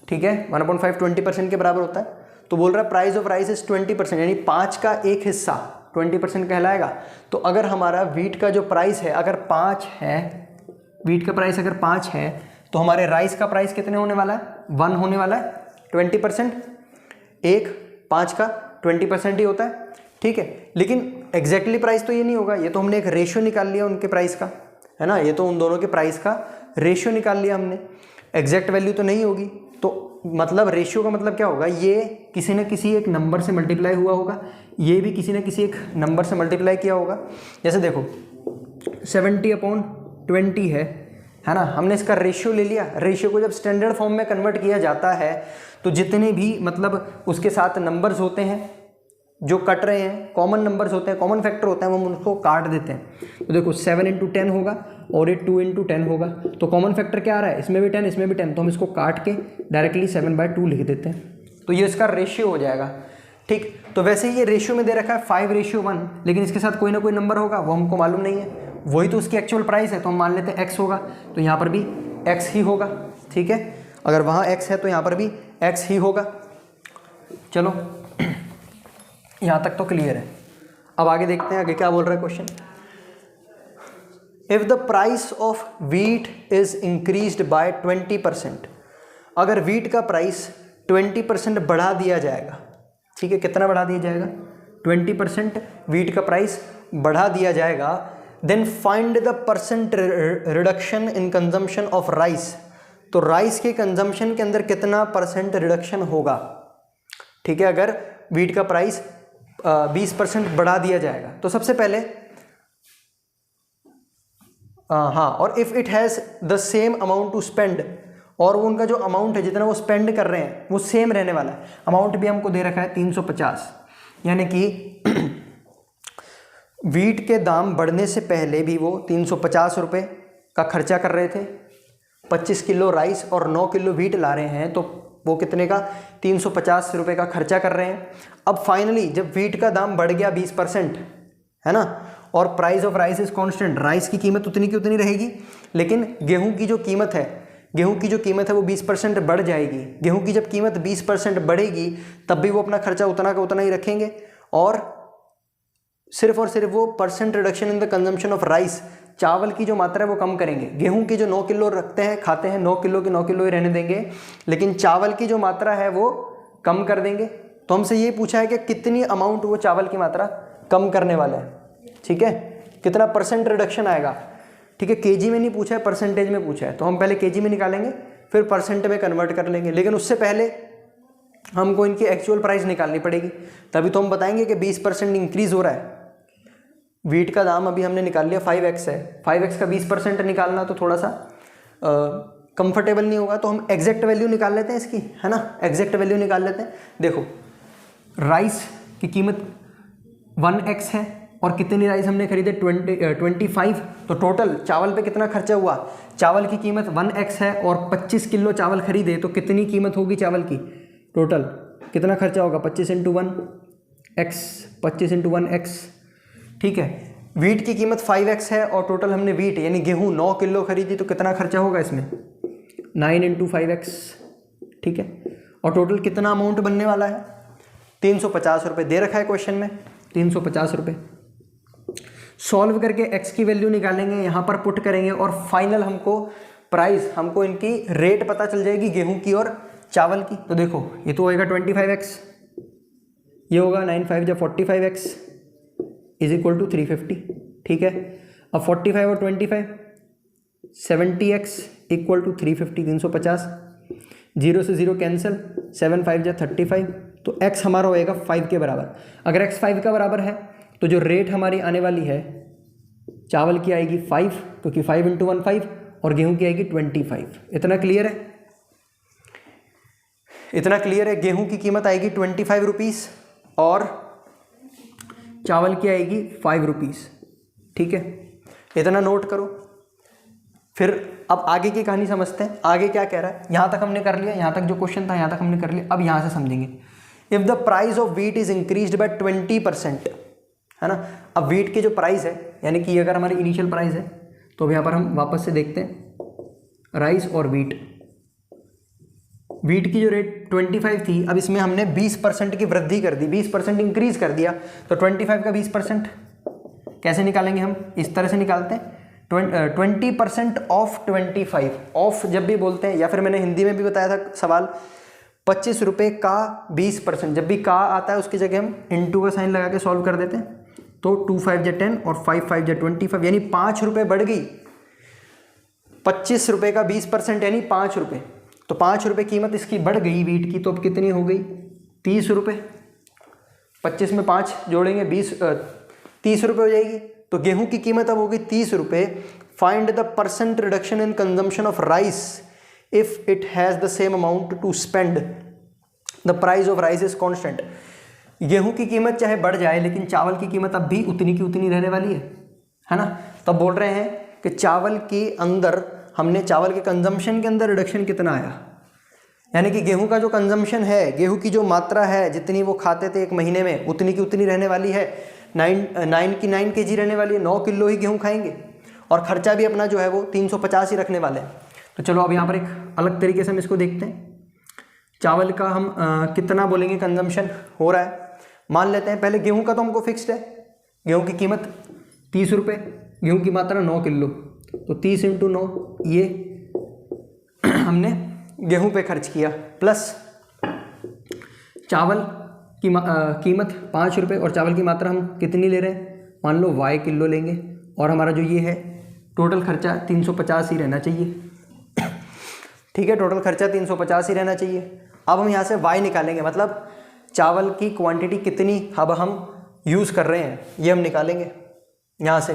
ठीक है, 1/5 20% के बराबर होता है। तो बोल रहा है प्राइस ऑफ राइस इज 20%, यानी 5 का एक हिस्सा 20% कहलाएगा। तो अगर हमारा वीट का जो प्राइस है अगर 5 है, वीट का प्राइस अगर 5 है, तो हमारे राइस का प्राइस कितने होने वाला है, 1 होने वाला है। 20% एक 5 का 20% ही होता है। ठीक है, लेकिन एग्जैक्टली प्राइस तो ये नहीं होगा, ये तो हमने एक रेशियो निकाल लिया उनके प्राइस का, है ना, ये तो उन दोनों के प्राइस का रेशियो निकाल लिया हमने, एग्जैक्ट वैल्यू तो नहीं होगी। तो मतलब रेशियो का मतलब क्या होगा, ये किसी न किसी एक नंबर से मल्टीप्लाई हुआ होगा, ये भी किसी न किसी एक नंबर से मल्टीप्लाई किया होगा। जैसे देखो 70/20 है ना, हमने इसका रेशियो ले लिया। रेशियो को जब स्टैंडर्ड फॉर्म में कन्वर्ट किया जाता है तो जितने भी मतलब उसके साथ नंबर्स होते हैं जो कट रहे हैं, कॉमन नंबर्स होते हैं, कॉमन फैक्टर होते हैं, वो हम उनको काट देते हैं। तो देखो 7 × 10 होगा और ये 2 × 10 होगा। तो कॉमन फैक्टर क्या आ रहा है, इसमें भी 10 इसमें भी 10, तो हम इसको काट के डायरेक्टली 7/2 लिख देते हैं। तो ये इसका रेशियो हो जाएगा। ठीक, तो वैसे ही ये रेशियो में दे रखा है 5:1, लेकिन इसके साथ कोई ना कोई नंबर होगा, वो हमको मालूम नहीं है, वही तो उसकी एक्चुअल प्राइस है। तो हम मान लेते हैं x होगा, तो यहाँ पर भी x ही होगा। ठीक है, अगर वहाँ x है तो यहाँ पर भी x ही होगा। चलो यहाँ तक तो क्लियर है। अब आगे देखते हैं, आगे क्या बोल रहा है question. If the price of wheat is increased by 20%, अगर वीट का प्राइस 20% बढ़ा दिया जाएगा। ठीक है, कितना बढ़ा दिया जाएगा, 20% वीट का प्राइस बढ़ा दिया जाएगा। Then find the percent reduction in consumption of rice, तो राइस के कंजम्पशन के अंदर कितना परसेंट रिडक्शन होगा। ठीक है, अगर वीट का प्राइस 20% बढ़ा दिया जाएगा तो सबसे पहले हाँ, और if it has the same amount to spend, और वो उनका जो अमाउंट है जितना वो स्पेंड कर रहे हैं वो सेम रहने वाला है। अमाउंट भी हमको दे रखा है 350, यानी कि वीट के दाम बढ़ने से पहले भी वो 350 रुपये का खर्चा कर रहे थे। 25 किलो राइस और 9 किलो वीट ला रहे हैं, तो वो कितने का, 350 रुपये का खर्चा कर रहे हैं। अब फाइनली जब वीट का दाम बढ़ गया 20%, है ना, और price of rice is constant, rice की कीमत उतनी की उतनी रहेगी, लेकिन गेहूं की जो कीमत है, गेहूं की जो कीमत है वो 20% बढ़ जाएगी। गेहूं की जब कीमत 20% बढ़ेगी तब भी वो अपना खर्चा उतना का उतना ही रखेंगे, और सिर्फ वो percent reduction in the consumption of rice, चावल की जो मात्रा है वो कम करेंगे। गेहूं की जो 9 किलो रखते हैं, खाते हैं, 9 किलो के 9 किलो ही रहने देंगे, लेकिन चावल की जो मात्रा है वो कम कर देंगे। तो हमसे ये पूछा है कि कितनी अमाउंट वो चावल की मात्रा कम करने वाले हैं। ठीक है, कितना परसेंट रिडक्शन आएगा। ठीक है, केजी में नहीं पूछा है, परसेंटेज में पूछा है, तो हम पहले केजी में निकालेंगे फिर परसेंट में कन्वर्ट कर लेंगे, लेकिन उससे पहले हमको इनकी एक्चुअल प्राइस निकालनी पड़ेगी, तभी तो हम बताएंगे कि 20% इंक्रीज हो रहा है। वीट का दाम अभी हमने निकाल लिया 5x है, 5x का 20% निकालना तो थोड़ा सा कंफर्टेबल नहीं होगा, तो हम एग्जैक्ट वैल्यू निकाल लेते हैं इसकी, है ना, एग्जैक्ट वैल्यू निकाल लेते हैं। देखो राइस की कीमत 1x है और कितनी राइस हमने खरीदे 25, तो टोटल चावल पे कितना खर्चा हुआ, चावल की कीमत 1x है और 25 किलो चावल खरीदे तो कितनी कीमत होगी चावल की, टोटल कितना खर्चा होगा, 25 × 1x, 25 × 1x। ठीक है, वीट की कीमत 5x है और टोटल हमने वीट यानी गेहूं 9 किलो खरीदी, तो कितना खर्चा होगा इसमें, 9 × 5x। ठीक है, और टोटल कितना अमाउंट बनने वाला है, 350 रुपये दे रखा है क्वेश्चन में, 350 रुपये। सॉल्व करके x की वैल्यू निकालेंगे, यहाँ पर पुट करेंगे और फाइनल हमको प्राइस, हमको इनकी रेट पता चल जाएगी गेहूं की और चावल की। तो देखो ये तो होएगा 25x, ये होगा 9 × 5 = 45x इज इक्वल टू 350। ठीक है, अब 45 और 25 70x इक्वल टू 350, 350, 0 से 0 कैंसिल, 7 × 5 = 35, तो x हमारा होएगा 5 के बराबर। अगर x 5 का बराबर है तो जो रेट हमारी आने वाली है चावल की आएगी 5, क्योंकि 5 × 1 5, और गेहूं की आएगी 25। इतना क्लियर है? इतना क्लियर है? गेहूं की कीमत आएगी 25 रुपीज़ और चावल की आएगी 5 रुपीज़। ठीक है, इतना नोट करो। फिर अब आगे की कहानी समझते हैं। आगे क्या कह रहा है? यहाँ तक हमने कर लिया, यहाँ तक जो क्वेश्चन था यहाँ तक हमने कर लिया। अब यहाँ से समझेंगे। If the price of wheat is increased by 20%, है ना। अब व्हीट की जो प्राइस है, यानी कि अगर हमारी इनिशियल प्राइस है, तो अब यहाँ पर हम वापस से देखते हैं राइस और व्हीट। व्हीट की जो रेट 25 थी, अब इसमें हमने 20% की वृद्धि कर दी, 20% इंक्रीज कर दिया, तो 25 का 20% कैसे निकालेंगे हम? इस तरह से निकालते हैं, 20% ऑफ 25। ऑफ जब भी बोलते हैं, या फिर मैंने हिंदी में भी बताया था सवाल, 25 रुपये का 20%, जब भी का आता है उसकी जगह हम इंटू का साइन लगा के सॉल्व कर देते हैं। तो 2 5 × 10 और 5 5 × 25, यानी 5 रुपये बढ़ गई। 25 रुपये का 20% यानी 5 रुपये, तो 5 रुपये कीमत इसकी बढ़ गई व्हीट की। तो अब कितनी हो गई? 30 रुपये। 25 में 5 जोड़ेंगे 30 रुपये हो जाएगी। तो गेहूं की कीमत अब होगी 30 रुपये। Find the percent reduction in consumption of rice if it has the same amount to spend, the price of rice is constant. गेहूं की कीमत चाहे बढ़ जाए, लेकिन चावल की कीमत अब भी उतनी की उतनी रहने वाली है ना। तब बोल रहे हैं कि चावल के अंदर हमने चावल के कंजम्पशन के अंदर रिडक्शन कितना आया, यानी कि गेहूं का जो कंजम्पशन है, गेहूं की जो मात्रा है, जितनी वो खाते थे एक महीने में, उतनी की उतनी रहने वाली है। 9 kg रहने वाली है, 9 किलो ही गेहूं खाएंगे, और खर्चा भी अपना जो है वो 350 ही रखने वाले हैं। तो चलो अब यहाँ पर एक अलग तरीके से हम इसको देखते हैं। चावल का हम कितना बोलेंगे कंजम्पशन हो रहा है, मान लेते हैं। पहले गेहूं का तो हमको फिक्स्ड है, गेहूं की कीमत 30 रुपये, गेहूं की मात्रा 9 किलो, तो 30 × 9 ये हमने गेहूं पे खर्च किया, प्लस चावल की कीमत 5 रुपये, और चावल की मात्रा हम कितनी ले रहे हैं, मान लो y किलो लेंगे, और हमारा जो ये है टोटल खर्चा 350 ही रहना चाहिए। ठीक है, टोटल खर्चा 350 ही रहना चाहिए। अब हम यहाँ से y निकालेंगे, मतलब चावल की क्वांटिटी कितनी अब हम यूज़ कर रहे हैं, ये हम निकालेंगे यहाँ से,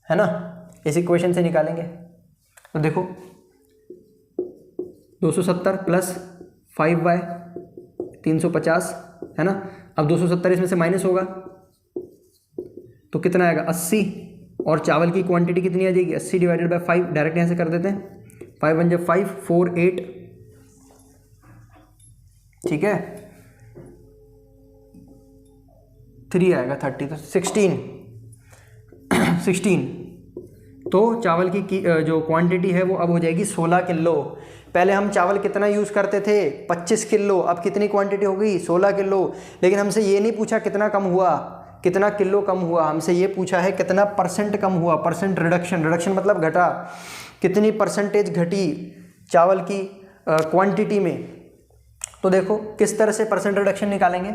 है ना। इस इक्वेशन से निकालेंगे। तो देखो 270 प्लस 5y 350, है ना। अब 270 इसमें से माइनस होगा तो कितना आएगा? 80, और चावल की क्वांटिटी कितनी आ जाएगी? 80 डिवाइडेड बाय 5, डायरेक्ट यहाँ से कर देते हैं। 5 1 × 5 4 8, ठीक है, 3 आएगा 30, तो 16। तो चावल की जो क्वांटिटी है वो अब हो जाएगी 16 किलो। पहले हम चावल कितना यूज़ करते थे? 25 किलो। अब कितनी क्वांटिटी हो गई? 16 किलो। लेकिन हमसे ये नहीं पूछा कितना कम हुआ, कितना किलो कम हुआ, हमसे ये पूछा है कितना परसेंट कम हुआ, परसेंट रिडक्शन। रिडक्शन मतलब घटा, कितनी परसेंटेज घटी चावल की क्वांटिटी में। तो देखो किस तरह से परसेंट रिडक्शन निकालेंगे,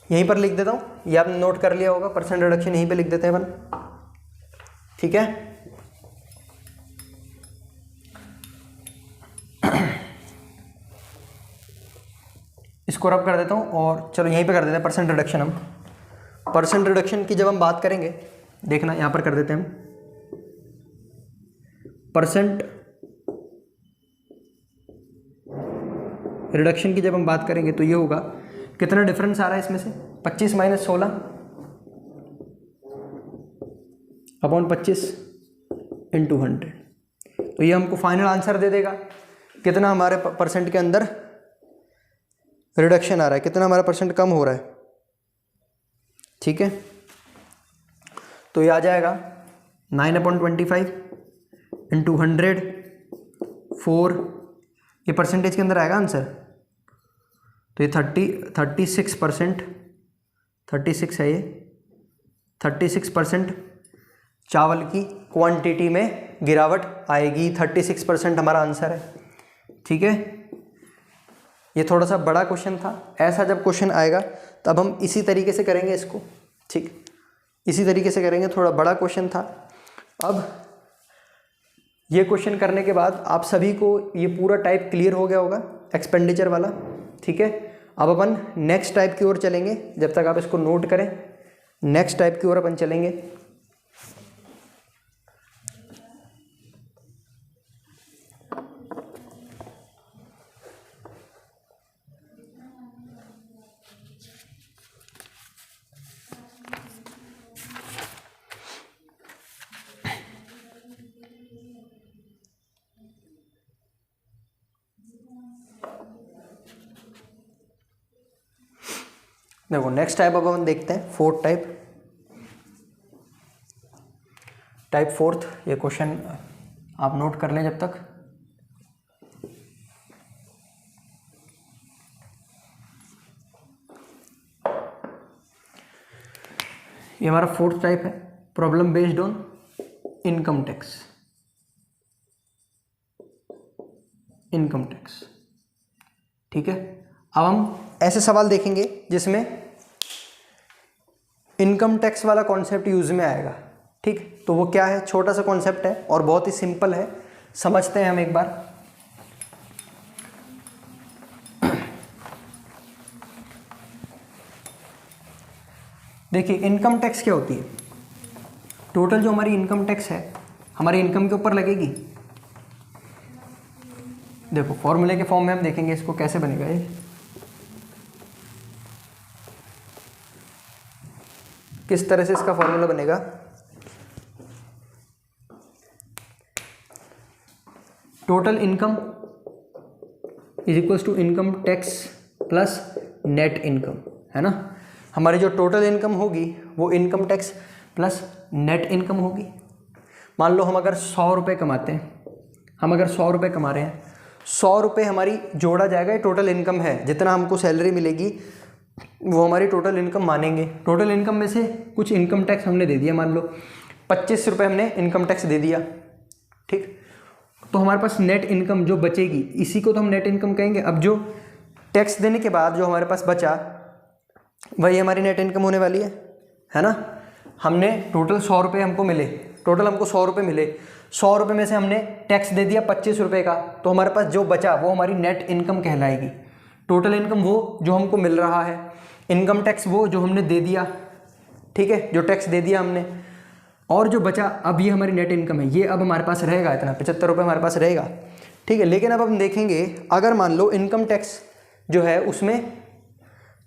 यहीं पर लिख देता हूँ, ये आपने नोट कर लिया होगा। परसेंट रिडक्शन यहीं पे लिख देते हैं अपन, ठीक है। इसको रब कर देता हूँ, और चलो यहीं पे कर देते हैं परसेंट रिडक्शन। हम परसेंट रिडक्शन की जब हम बात करेंगे, देखना यहाँ पर कर देते हैं हम परसेंट रिडक्शन की जब हम बात करेंगे तो ये होगा, कितना डिफरेंस आ रहा है इसमें से? 25 - 16 अपॉन 25 × 100। तो ये हमको फाइनल आंसर दे देगा कितना हमारे परसेंट के अंदर रिडक्शन आ रहा है, कितना हमारा परसेंट कम हो रहा है, ठीक है। तो ये आ जाएगा 9/25 × 100 4, ये परसेंटेज के अंदर आएगा आंसर। तो ये 36% 36 है, ये 36% चावल की क्वांटिटी में गिरावट आएगी। 36% हमारा आंसर है, ठीक है। ये थोड़ा सा बड़ा क्वेश्चन था, ऐसा जब क्वेश्चन आएगा तब हम इसी तरीके से करेंगे इसको, ठीक, इसी तरीके से करेंगे। थोड़ा बड़ा क्वेश्चन था। अब ये क्वेश्चन करने के बाद आप सभी को ये पूरा टाइप क्लियर हो गया होगा, एक्सपेंडिचर वाला, ठीक है। अब अपन नेक्स्ट टाइप की ओर चलेंगे, जब तक आप इसको नोट करें। नेक्स्ट टाइप की ओर अपन चलेंगे। देखो नेक्स्ट टाइप अब हम देखते हैं, फोर्थ टाइप फोर्थ। ये क्वेश्चन आप नोट कर लें जब तक। ये हमारा फोर्थ टाइप है, problem based on income tax. ठीक है, अब हम ऐसे सवाल देखेंगे जिसमें इनकम टैक्स वाला कॉन्सेप्ट यूज में आएगा। ठीक, तो वो क्या है, छोटा सा कॉन्सेप्ट है और बहुत ही सिंपल है, समझते हैं हम एक बार। देखिए इनकम टैक्स क्या होती है, टोटल जो हमारी इनकम टैक्स है हमारी इनकम के ऊपर लगेगी। देखो फॉर्मूले के फॉर्म में हम देखेंगे इसको कैसे बनेगा। ये किस तरह से इसका फॉर्मूला बनेगा, total income is equals to income tax plus net income, है ना। हमारी जो टोटल इनकम होगी वो income tax plus net income होगी। मान लो हम अगर 100 रुपये कमाते हैं, हम अगर 100 रुपये कमा रहे हैं, 100 रुपये हमारी जोड़ा जाएगा, ये टोटल इनकम है, जितना हमको सैलरी मिलेगी वो हमारी टोटल इनकम मानेंगे। टोटल इनकम में से कुछ इनकम टैक्स हमने दे दिया, मान लो 25 रुपये हमने इनकम टैक्स दे दिया। ठीक, तो हमारे पास नेट इनकम जो बचेगी इसी को तो हम नेट इनकम कहेंगे। अब जो टैक्स देने के बाद जो हमारे पास बचा वही हमारी नेट इनकम होने वाली है ना। हमने टोटल 100 रुपये हमको मिले, टोटल हमको 100 रुपये मिले, 100 रुपये में से हमने टैक्स दे दिया 25 रुपये का, तो हमारे पास जो बचा वो हमारी नेट इनकम कहलाएगी। टोटल इनकम वो जो हमको मिल रहा है, इनकम टैक्स वो जो हमने दे दिया, ठीक है, जो टैक्स दे दिया हमने, और जो बचा अब ये हमारी नेट इनकम है। ये अब हमारे पास रहेगा, इतना 75 रुपये हमारे पास रहेगा। ठीक है, लेकिन अब हम देखेंगे अगर मान लो इनकम टैक्स जो है उसमें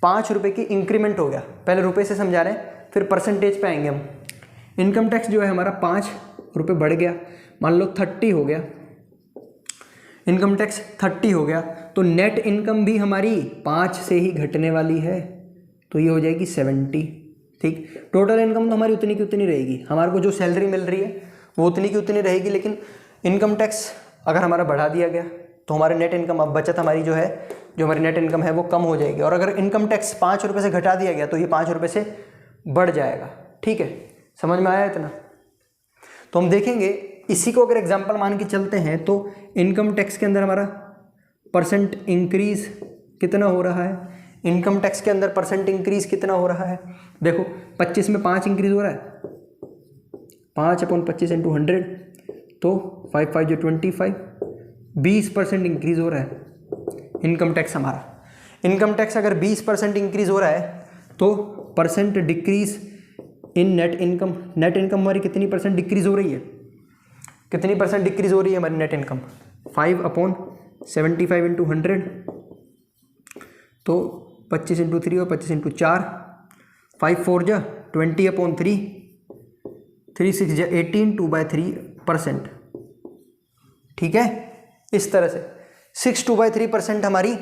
5 रुपये की इंक्रीमेंट हो गया, पहले रुपये से समझा रहे हैं फिर परसेंटेज पे आएंगे हम। इनकम टैक्स जो है हमारा 5 रुपये बढ़ गया, मान लो 30 हो गया, इनकम टैक्स 30 हो गया, तो नेट इनकम भी हमारी 5 से ही घटने वाली है, तो ये हो जाएगी 70। ठीक, टोटल इनकम तो हमारी उतनी की उतनी रहेगी, हमारे को जो सैलरी मिल रही है वो उतनी की उतनी रहेगी, लेकिन इनकम टैक्स अगर हमारा बढ़ा दिया गया तो हमारे नेट इनकम, अब बचत हमारी जो है, जो हमारी नेट इनकम है वो कम हो जाएगी। और अगर इनकम टैक्स 5 रुपये से घटा दिया गया तो ये 5 रुपये से बढ़ जाएगा। ठीक है, समझ में आया इतना। तो हम देखेंगे इसी को अगर एग्जाम्पल मान के चलते हैं तो इनकम टैक्स के अंदर हमारा परसेंट इंक्रीज कितना हो रहा है, इनकम टैक्स के अंदर परसेंट इंक्रीज कितना हो रहा है। देखो 25 में 5 इंक्रीज हो रहा है, 5/25 × 100, तो 5 5 जो 25, 20% इंक्रीज हो रहा है इनकम टैक्स हमारा। इनकम टैक्स अगर 20% इंक्रीज हो रहा है तो percent decrease in net income, net income हमारी कितनी परसेंट डिक्रीज हो रही है, कितनी परसेंट डिक्रीज हो रही है हमारी नेट इनकम, 5/75 × 100, तो 25 × 3 और 25 × 4, 5 4 जा 20/3, 3 6 जा 18, 2/3%। ठीक है, इस तरह से 6 2/3% हमारी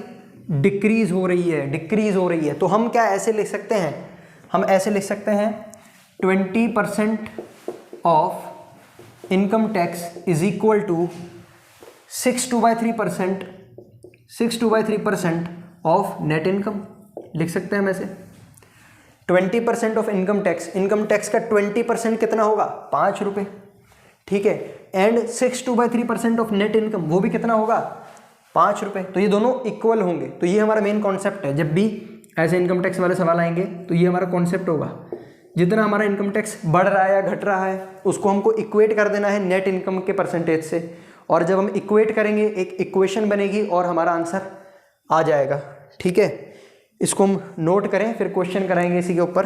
डिक्रीज हो रही है, डिक्रीज हो रही है। तो हम क्या ऐसे लिख सकते हैं, हम ऐसे लिख सकते हैं 20% of income tax is equal to 6 2/3% of net income, लिख सकते हैं हम ऐसे। 20% ऑफ इनकम टैक्स का 20% कितना होगा, 5 रुपये। ठीक है, एंड 6 2/3% ऑफ नेट इनकम वो भी कितना होगा, 5 रुपये। तो ये दोनों इक्वल होंगे। तो ये हमारा मेन कॉन्सेप्ट है, जब भी ऐसे इनकम टैक्स वाले सवाल आएंगे तो ये हमारा कॉन्सेप्ट होगा। जितना हमारा इनकम टैक्स बढ़ रहा है या घट रहा है उसको हमको इक्वेट कर देना है नेट इनकम के परसेंटेज से, और जब हम इक्वेट करेंगे एक इक्वेशन बनेगी और हमारा आंसर आ जाएगा। ठीक है, इसको हम नोट करें, फिर क्वेश्चन कराएंगे इसी के ऊपर।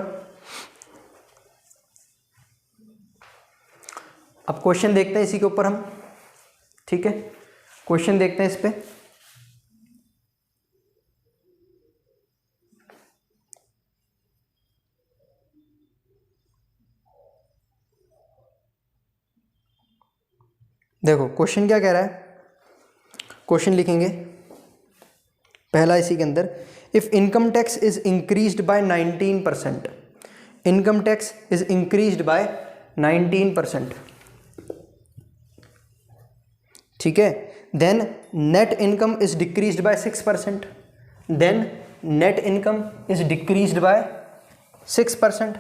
अब क्वेश्चन देखते हैं इसी के ऊपर हम। ठीक है, क्वेश्चन देखते हैं इस पे। देखो क्वेश्चन क्या कह रहा है, क्वेश्चन लिखेंगे पहला इसी के अंदर, if income tax is increased by 19%, income tax is increased by 19%, ठीक है, then net income is decreased by 6%, then net income is decreased by 6%.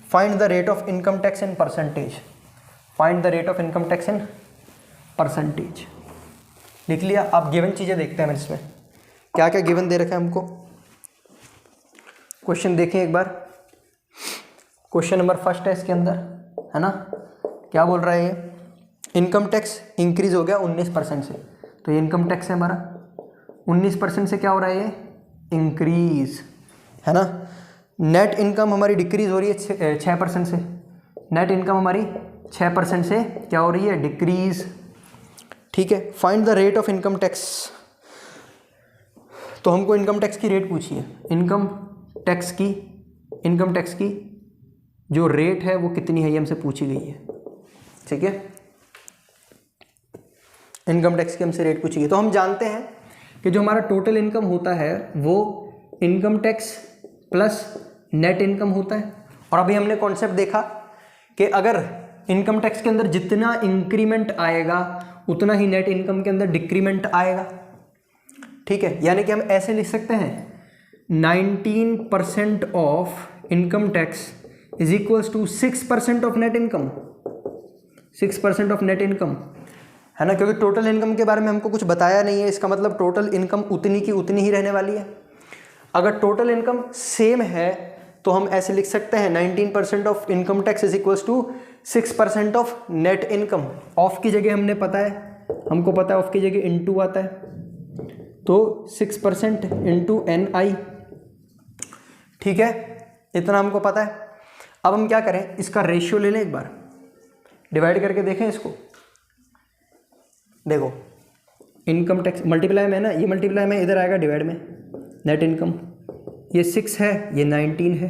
Find the rate of income tax in percentage, find the rate of income tax in percentage. लिख लिया. आप given चीज़ें देखते हैं इसमें क्या क्या गिवन दे रखा है हमको. क्वेश्चन देखें एक बार. क्वेश्चन नंबर फर्स्ट है इसके अंदर, है ना. क्या बोल रहा है ये, इनकम टैक्स इंक्रीज हो गया 19% से, तो ये इनकम टैक्स है हमारा 19% से क्या हो रहा है ये इंक्रीज, है ना. नेट इनकम हमारी डिक्रीज हो रही है 6% से, नेट इनकम हमारी 6% से क्या हो रही है डिक्रीज, ठीक है. Find the rate of income tax, तो हमको इनकम टैक्स की रेट पूछी है. इनकम टैक्स की जो रेट है वो कितनी है ये हमसे पूछी गई है, ठीक है. इनकम टैक्स की हमसे रेट पूछी गई. तो हम जानते हैं कि जो हमारा टोटल इनकम होता है वो income tax plus net income होता है. और अभी हमने कॉन्सेप्ट देखा कि अगर इनकम टैक्स के अंदर जितना इंक्रीमेंट आएगा उतना ही नेट इनकम के अंदर डिक्रीमेंट आएगा, ठीक है. यानी कि हम ऐसे लिख सकते हैं 19% of income tax is equals to 6% of net income, 6% of net income, है ना. क्योंकि टोटल इनकम के बारे में हमको कुछ बताया नहीं है, इसका मतलब टोटल इनकम उतनी की उतनी ही रहने वाली है. अगर टोटल इनकम सेम है तो हम ऐसे लिख सकते हैं 19% of income tax is equals to 6% of net income. Of की जगह हमको पता है ऑफ की जगह इनटू आता है, तो 6% इंटू NI, ठीक है. इतना हमको पता है. अब हम क्या करें, इसका रेशियो ले लें एक बार, डिवाइड करके देखें इसको. देखो इनकम टैक्स मल्टीप्लाई में है ना, ये मल्टीप्लाई में इधर आएगा डिवाइड में. नेट इनकम ये 6 है, ये 19 है.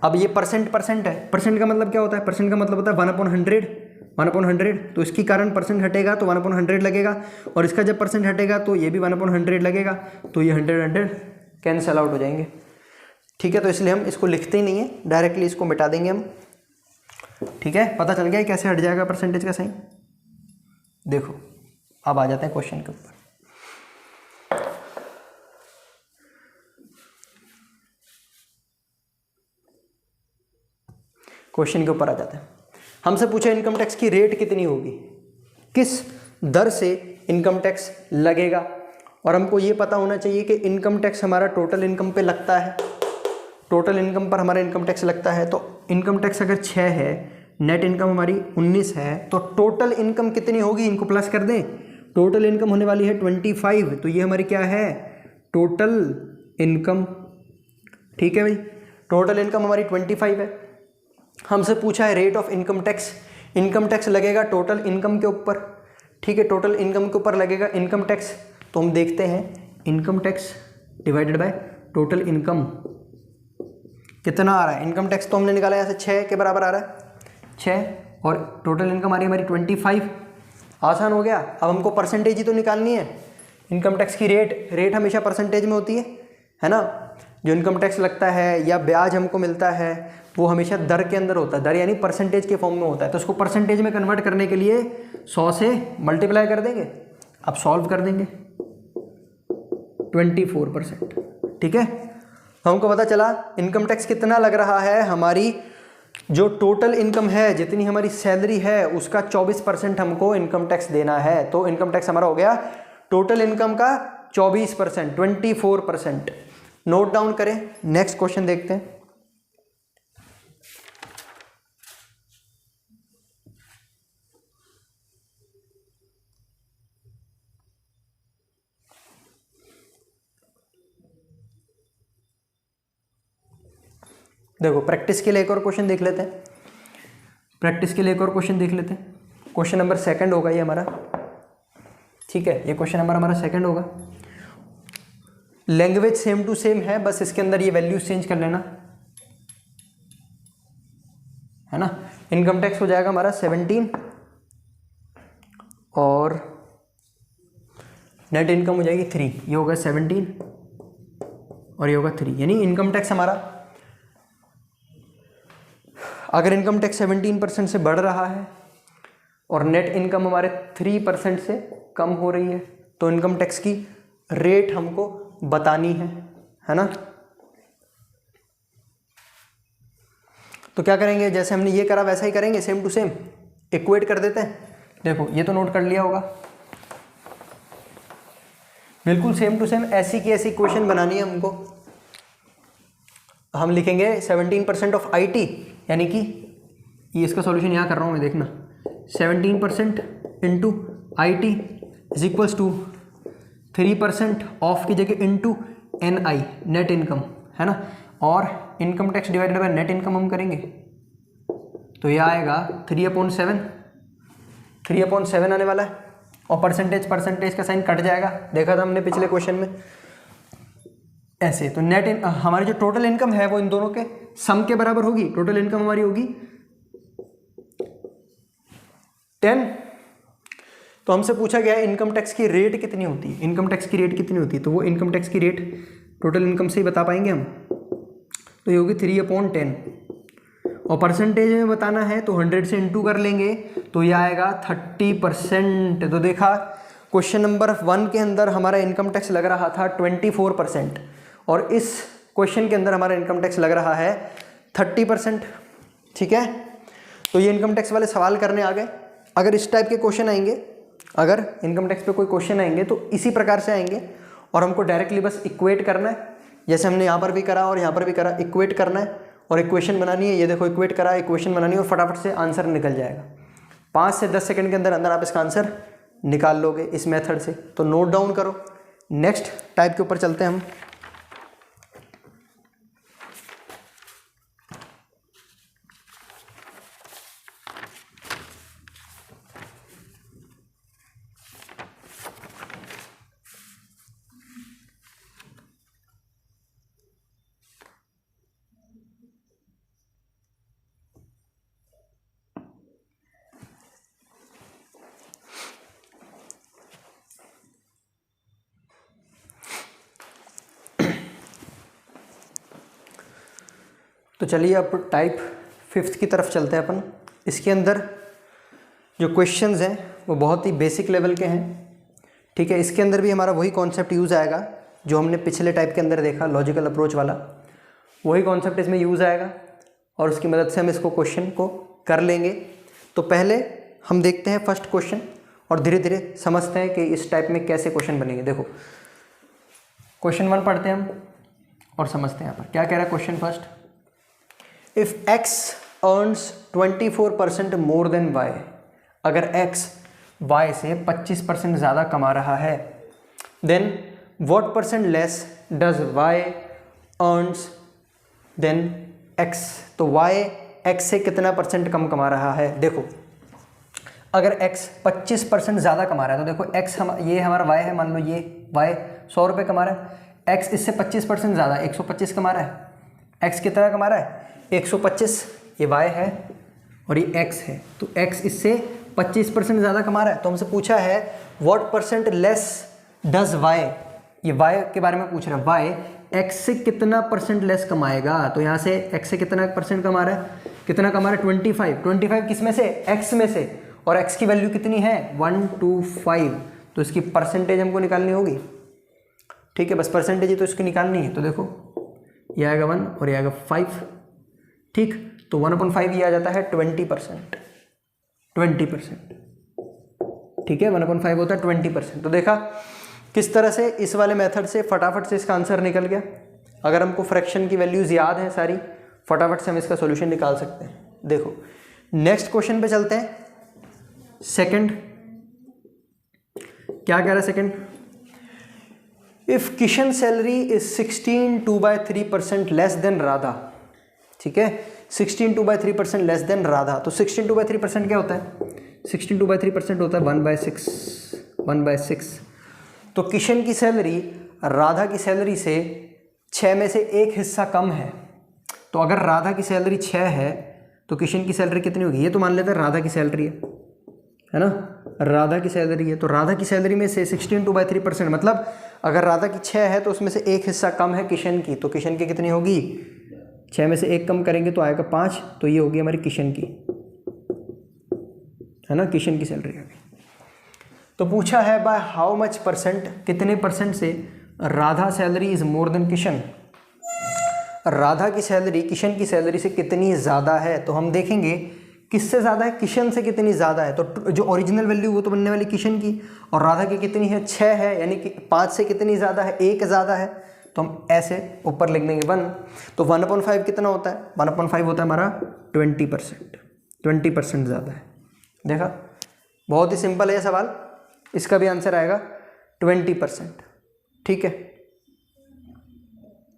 अब ये परसेंट है. परसेंट का मतलब क्या होता है, परसेंट का मतलब होता है 1/100, तो इसकी कारण परसेंट हटेगा तो 1/100 लगेगा, और इसका जब परसेंट हटेगा तो ये भी 1/100 लगेगा, तो ये 100 कैंसल आउट हो जाएंगे, ठीक है. तो इसलिए हम इसको लिखते ही नहीं है, डायरेक्टली इसको मिटा देंगे हम, ठीक है. पता चल गया कैसे हट जाएगा परसेंटेज का साइन. देखो अब आ जाते हैं क्वेश्चन के ऊपर. क्वेश्चन के ऊपर आ जाते हैं. हमसे पूछा इनकम टैक्स की रेट कितनी होगी, किस दर से इनकम टैक्स लगेगा. और हमको ये पता होना चाहिए कि इनकम टैक्स हमारा टोटल इनकम पे लगता है, टोटल इनकम पर हमारा इनकम टैक्स लगता है. तो इनकम टैक्स अगर 6 है, नेट इनकम हमारी 19 है, तो टोटल इनकम कितनी होगी, इनको प्लस कर दें. टोटल इनकम होने वाली है 25, तो ये हमारी क्या है टोटल इनकम, ठीक है भाई. टोटल इनकम हमारी 25 है. हमसे पूछा है rate of income tax. Income tax लगेगा टोटल इनकम के ऊपर, ठीक है. टोटल इनकम के ऊपर लगेगा इनकम टैक्स. तो हम देखते हैं income tax divided by total income कितना आ रहा है. इनकम टैक्स तो हमने निकाला यहाँ से 6 के बराबर आ रहा है, 6, और टोटल इनकम आ रही है हमारी 25. आसान हो गया. अब हमको परसेंटेज ही तो निकालनी है. इनकम टैक्स की रेट हमेशा परसेंटेज में होती है ना. जो इनकम टैक्स लगता है या ब्याज हमको मिलता है वो हमेशा दर के अंदर होता है, दर यानी परसेंटेज के फॉर्म में होता है. तो उसको परसेंटेज में कन्वर्ट करने के लिए 100 से मल्टीप्लाई कर देंगे. अब सॉल्व कर देंगे 24%, ठीक है. हमको पता चला इनकम टैक्स कितना लग रहा है. हमारी जो टोटल इनकम है, जितनी हमारी सैलरी है, उसका 24% हमको इनकम टैक्स देना है. तो इनकम टैक्स हमारा हो गया टोटल इनकम का 24%, 24%. नोट डाउन करें. नेक्स्ट क्वेश्चन देखते हैं. देखो प्रैक्टिस के लिए एक और क्वेश्चन देख लेते हैं. क्वेश्चन नंबर 2 होगा ये हमारा, ठीक है. ये क्वेश्चन नंबर हमारा 2 होगा. लैंग्वेज सेम टू सेम है, बस इसके अंदर ये वैल्यूज चेंज कर लेना, है ना. इनकम टैक्स हो जाएगा हमारा 17 और नेट इनकम हो जाएगी 3. ये होगा 17 और ये होगा 3, यानी इनकम टैक्स हमारा, अगर इनकम टैक्स 17% से बढ़ रहा है और नेट इनकम हमारे 3% से कम हो रही है तो इनकम टैक्स की रेट हमको बतानी है ना। तो क्या करेंगे, जैसे हमने ये करा वैसा ही करेंगे, सेम टू सेम इक्वेट कर देते हैं। देखो ये तो नोट कर लिया होगा, बिल्कुल सेम टू सेम ऐसी की ऐसी इक्वेशन बनानी है हमको। हम लिखेंगे 17% ऑफ IT, यानी कि ये इसका सॉल्यूशन यहाँ कर रहा हूँ मैं, देखना 17% into IT is equals to 3% of की जगह इंटू NI नेट इनकम, है ना, और income tax divided by net income हम करेंगे तो यह आएगा 3/7 आने वाला है, और परसेंटेज का साइन कट जाएगा, देखा था हमने पिछले क्वेश्चन में ऐसे। तो नेट हमारी जो टोटल इनकम है वो इन दोनों के सम के बराबर होगी। टोटल इनकम हमारी होगी 10। तो हमसे पूछा गया है इनकम टैक्स की रेट कितनी होती है, इनकम टैक्स की रेट कितनी होती है, तो वो इनकम टैक्स की रेट टोटल इनकम से ही बता पाएंगे हम। तो ये होगी 3/10, और परसेंटेज में बताना है तो 100 से इंटू कर लेंगे तो ये आएगा 30%। तो देखा क्वेश्चन नंबर 1 के अंदर हमारा इनकम टैक्स लग रहा था 24%, और इस क्वेश्चन के अंदर हमारा इनकम टैक्स लग रहा है 30%। ठीक है, तो ये इनकम टैक्स वाले सवाल करने आ गए। अगर इस टाइप के क्वेश्चन आएंगे, अगर इनकम टैक्स पे कोई क्वेश्चन आएंगे तो इसी प्रकार से आएंगे, और हमको डायरेक्टली बस इक्वेट करना है, जैसे हमने यहाँ पर भी करा और यहाँ पर भी करा, इक्वेट करना है और इक्वेशन बनानी है। ये देखो इक्वेट करा, इक्वेशन बनानी है और फटाफट से आंसर निकल जाएगा। 5 से 10 सेकंड के अंदर अंदर आप इसका आंसर निकाल लोगे इस मेथड से। तो नोट डाउन करो। नेक्स्ट टाइप के ऊपर चलते हैं हम। तो चलिए अब टाइप 5th की तरफ चलते हैं अपन। इसके अंदर जो क्वेश्चंस हैं वो बहुत ही बेसिक लेवल के हैं। ठीक है, इसके अंदर भी हमारा वही कॉन्सेप्ट यूज़ आएगा जो हमने पिछले टाइप के अंदर देखा, लॉजिकल अप्रोच वाला, वही कॉन्सेप्ट इसमें यूज़ आएगा और उसकी मदद से हम इसको क्वेश्चन को कर लेंगे। तो पहले हम देखते हैं फर्स्ट क्वेश्चन और धीरे धीरे समझते हैं कि इस टाइप में कैसे क्वेश्चन बनेंगे। देखो क्वेश्चन 1 पढ़ते हैं हम और समझते हैं यहाँ पर क्या कह रहा है question first. If x earns 24% more than y, अगर x y से 25% ज़्यादा कमा रहा है, then what percent less does y earns then x, तो y x से कितना परसेंट कम कमा रहा है। देखो अगर x 25% ज़्यादा कमा रहा है तो देखो x ये हमारा y है, मान लो ये y 100 रुपये कमा रहा है, x इससे 25% ज़्यादा 125 कमा रहा है। x कितना कमा रहा है 125, ये y है और ये x है, तो x इससे 25% ज़्यादा कमा रहा है। तो हमसे पूछा है what percent less does y, ये y के बारे में पूछ रहा है, y x से कितना परसेंट लेस कमाएगा। तो यहाँ से x से कितना परसेंट कमा रहा है, कितना कमा रहा है 25 किस में से, x में से, और x की वैल्यू कितनी है 125, तो इसकी परसेंटेज हमको निकालनी होगी। ठीक है, बस परसेंटेज ही तो इसकी निकालनी है। तो देखो ये आएगा 1 और ये आएगा 5। ठीक, तो 1/5 ये आ जाता है 20%। ठीक है, 1/5 होता है 20%। तो देखा किस तरह से इस वाले मेथड से फटाफट से इसका आंसर निकल गया। अगर हमको फ्रैक्शन की वैल्यूज़ याद हैं सारी, फटाफट से हम इसका सॉल्यूशन निकाल सकते हैं। देखो नेक्स्ट क्वेश्चन पे चलते हैं। सेकंड क्या कह रहा है second, if Kishan salary is 16/3% less than Radha. ठीक है, 16/3% लेस देन राधा। तो 16/3% क्या होता है, 16/3% होता है 1/6। तो किशन की सैलरी राधा की सैलरी से 6 में से 1 हिस्सा कम है। तो अगर राधा की सैलरी 6 है तो किशन की सैलरी कितनी होगी, ये तो मान लेते हैं राधा की सैलरी है ना। राधा की सैलरी है, तो राधा की सैलरी में से 16/3%, मतलब अगर राधा की 6 है तो उसमें से एक हिस्सा कम है किशन की, तो किशन की कितनी होगी, 6 में से एक कम करेंगे तो आएगा 5, तो ये होगी हमारी किशन की, है ना, किशन की सैलरी आ गई। तो पूछा है बाय हाउ मच परसेंट, कितने परसेंट से Radha salary is more than Kishan, Radha की सैलरी किशन की सैलरी से कितनी ज़्यादा है। तो हम देखेंगे किससे ज़्यादा है, किशन से कितनी ज़्यादा है, तो जो ओरिजिनल वैल्यू वो तो बनने वाली किशन की, और राधा की कितनी है, 6 है, यानी कि 5 से कितनी ज़्यादा है, 1 ज़्यादा है, तो हम ऐसे ऊपर लिख देंगे 1। तो 1/5 कितना होता है, 1/5 होता है हमारा 20%, 20% ज़्यादा है। देखा, बहुत ही सिंपल है ये सवाल, इसका भी आंसर आएगा 20%, ठीक है,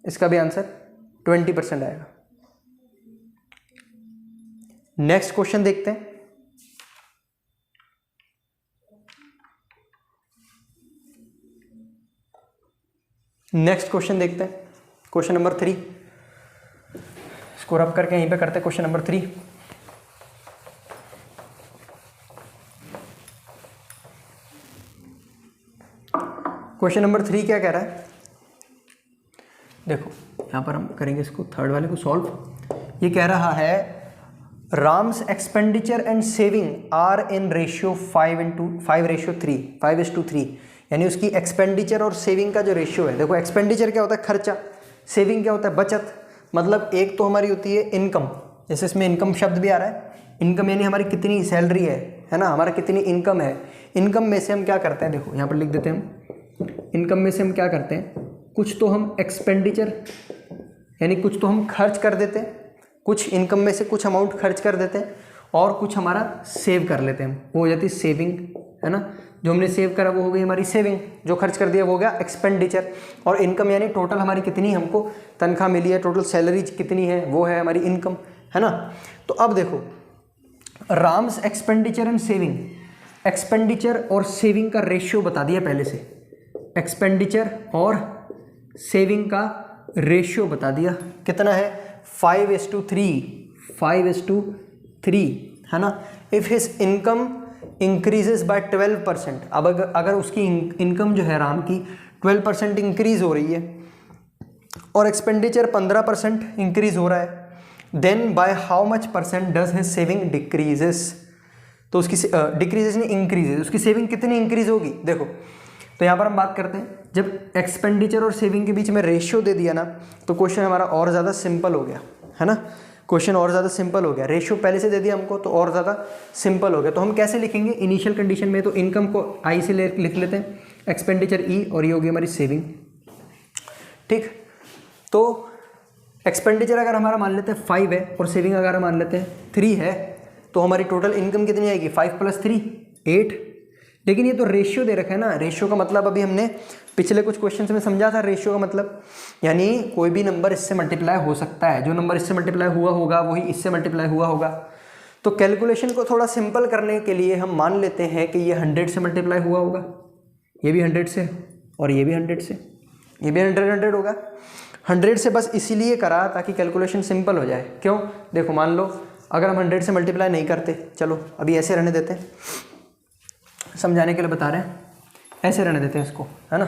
इसका भी आंसर 20% आएगा। नेक्स्ट क्वेश्चन देखते हैं। नेक्स्ट क्वेश्चन देखते हैं, क्वेश्चन नंबर 3, इसको रब करके यहीं पे करते हैं। क्वेश्चन नंबर 3, क्वेश्चन नंबर 3 क्या कह रहा है, देखो यहाँ पर हम करेंगे इसको, थर्ड वाले को सॉल्व। ये कह रहा है Ram's expenditure and saving are in ratio 5:3, यानी उसकी एक्सपेंडिचर और सेविंग का जो रेशियो है, देखो एक्सपेंडिचर क्या होता है, खर्चा, सेविंग क्या होता है, बचत, मतलब एक तो हमारी होती है इनकम, जैसे इसमें इनकम शब्द भी आ रहा है, इनकम यानी हमारी कितनी सैलरी है ना, हमारा कितनी इनकम है, इनकम में से हम क्या करते हैं, देखो यहाँ पर लिख देते हैं हम, इनकम में से हम क्या करते हैं, कुछ तो हम एक्सपेंडिचर यानी कुछ तो हम खर्च कर देते हैं, कुछ इनकम में से कुछ अमाउंट खर्च कर देते हैं, और कुछ हमारा सेव कर लेते हैं, वो हो जाती है सेविंग, है ना, जो हमने सेव करा वो हो गई हमारी सेविंग, जो खर्च कर दिया वो हो गया एक्सपेंडिचर, और इनकम यानी टोटल हमारी कितनी हमको तनख्वाह मिली है, टोटल सैलरी कितनी है, वो है हमारी इनकम, है ना। तो अब देखो Ram's expenditure and saving, expenditure और सेविंग का रेशियो बता दिया पहले से, एक्सपेंडिचर और सेविंग का रेशियो बता दिया, कितना है 5:3, है ना। If his income increases by 12%, अब अगर उसकी इनकम जो है राम की 12% इंक्रीज हो रही है और एक्सपेंडिचर 15% इंक्रीज हो रहा है, then by how much percent does his saving decreases, तो उसकी डिक्रीजेस नहीं इंक्रीजेज, उसकी सेविंग कितनी इंक्रीज होगी। देखो तो यहाँ पर हम बात करते हैं, जब एक्सपेंडिचर और सेविंग के बीच में रेशियो दे दिया ना, तो क्वेश्चन हमारा और ज़्यादा सिंपल हो गया, है ना, क्वेश्चन और ज़्यादा सिंपल हो गया, रेशियो पहले से दे दिया हमको तो और ज़्यादा सिंपल हो गया। तो हम कैसे लिखेंगे, इनिशियल कंडीशन में तो इनकम को आई से लिख लेते हैं, एक्सपेंडिचर ई, और ये होगी हमारी सेविंग, ठीक। तो एक्सपेंडिचर अगर हमारा मान लेते हैं 5 है और सेविंग अगर मान लेते हैं 3 है, तो हमारी टोटल इनकम कितनी आएगी, 5 + 3 8। लेकिन ये तो रेशियो दे रखा है ना, रेशियो का मतलब अभी हमने पिछले कुछ क्वेश्चन में समझा था, रेशियो का मतलब यानी कोई भी नंबर इससे मल्टीप्लाई हो सकता है, जो नंबर इससे मल्टीप्लाई हुआ होगा वही इससे मल्टीप्लाई हुआ होगा। तो कैलकुलेशन को थोड़ा सिंपल करने के लिए हम मान लेते हैं कि ये 100 से मल्टीप्लाई हुआ होगा, ये भी 100 से, और ये भी 100 से, ये भी 100 होगा। 100 से बस इसीलिए करा ताकि कैलकुलेशन सिंपल हो जाए। क्यों, देखो मान लो अगर हम 100 से मल्टीप्लाई नहीं करते, चलो अभी ऐसे रहने देते हैं, समझाने के लिए बता रहे हैं, ऐसे रहने देते हैं इसको, है ना।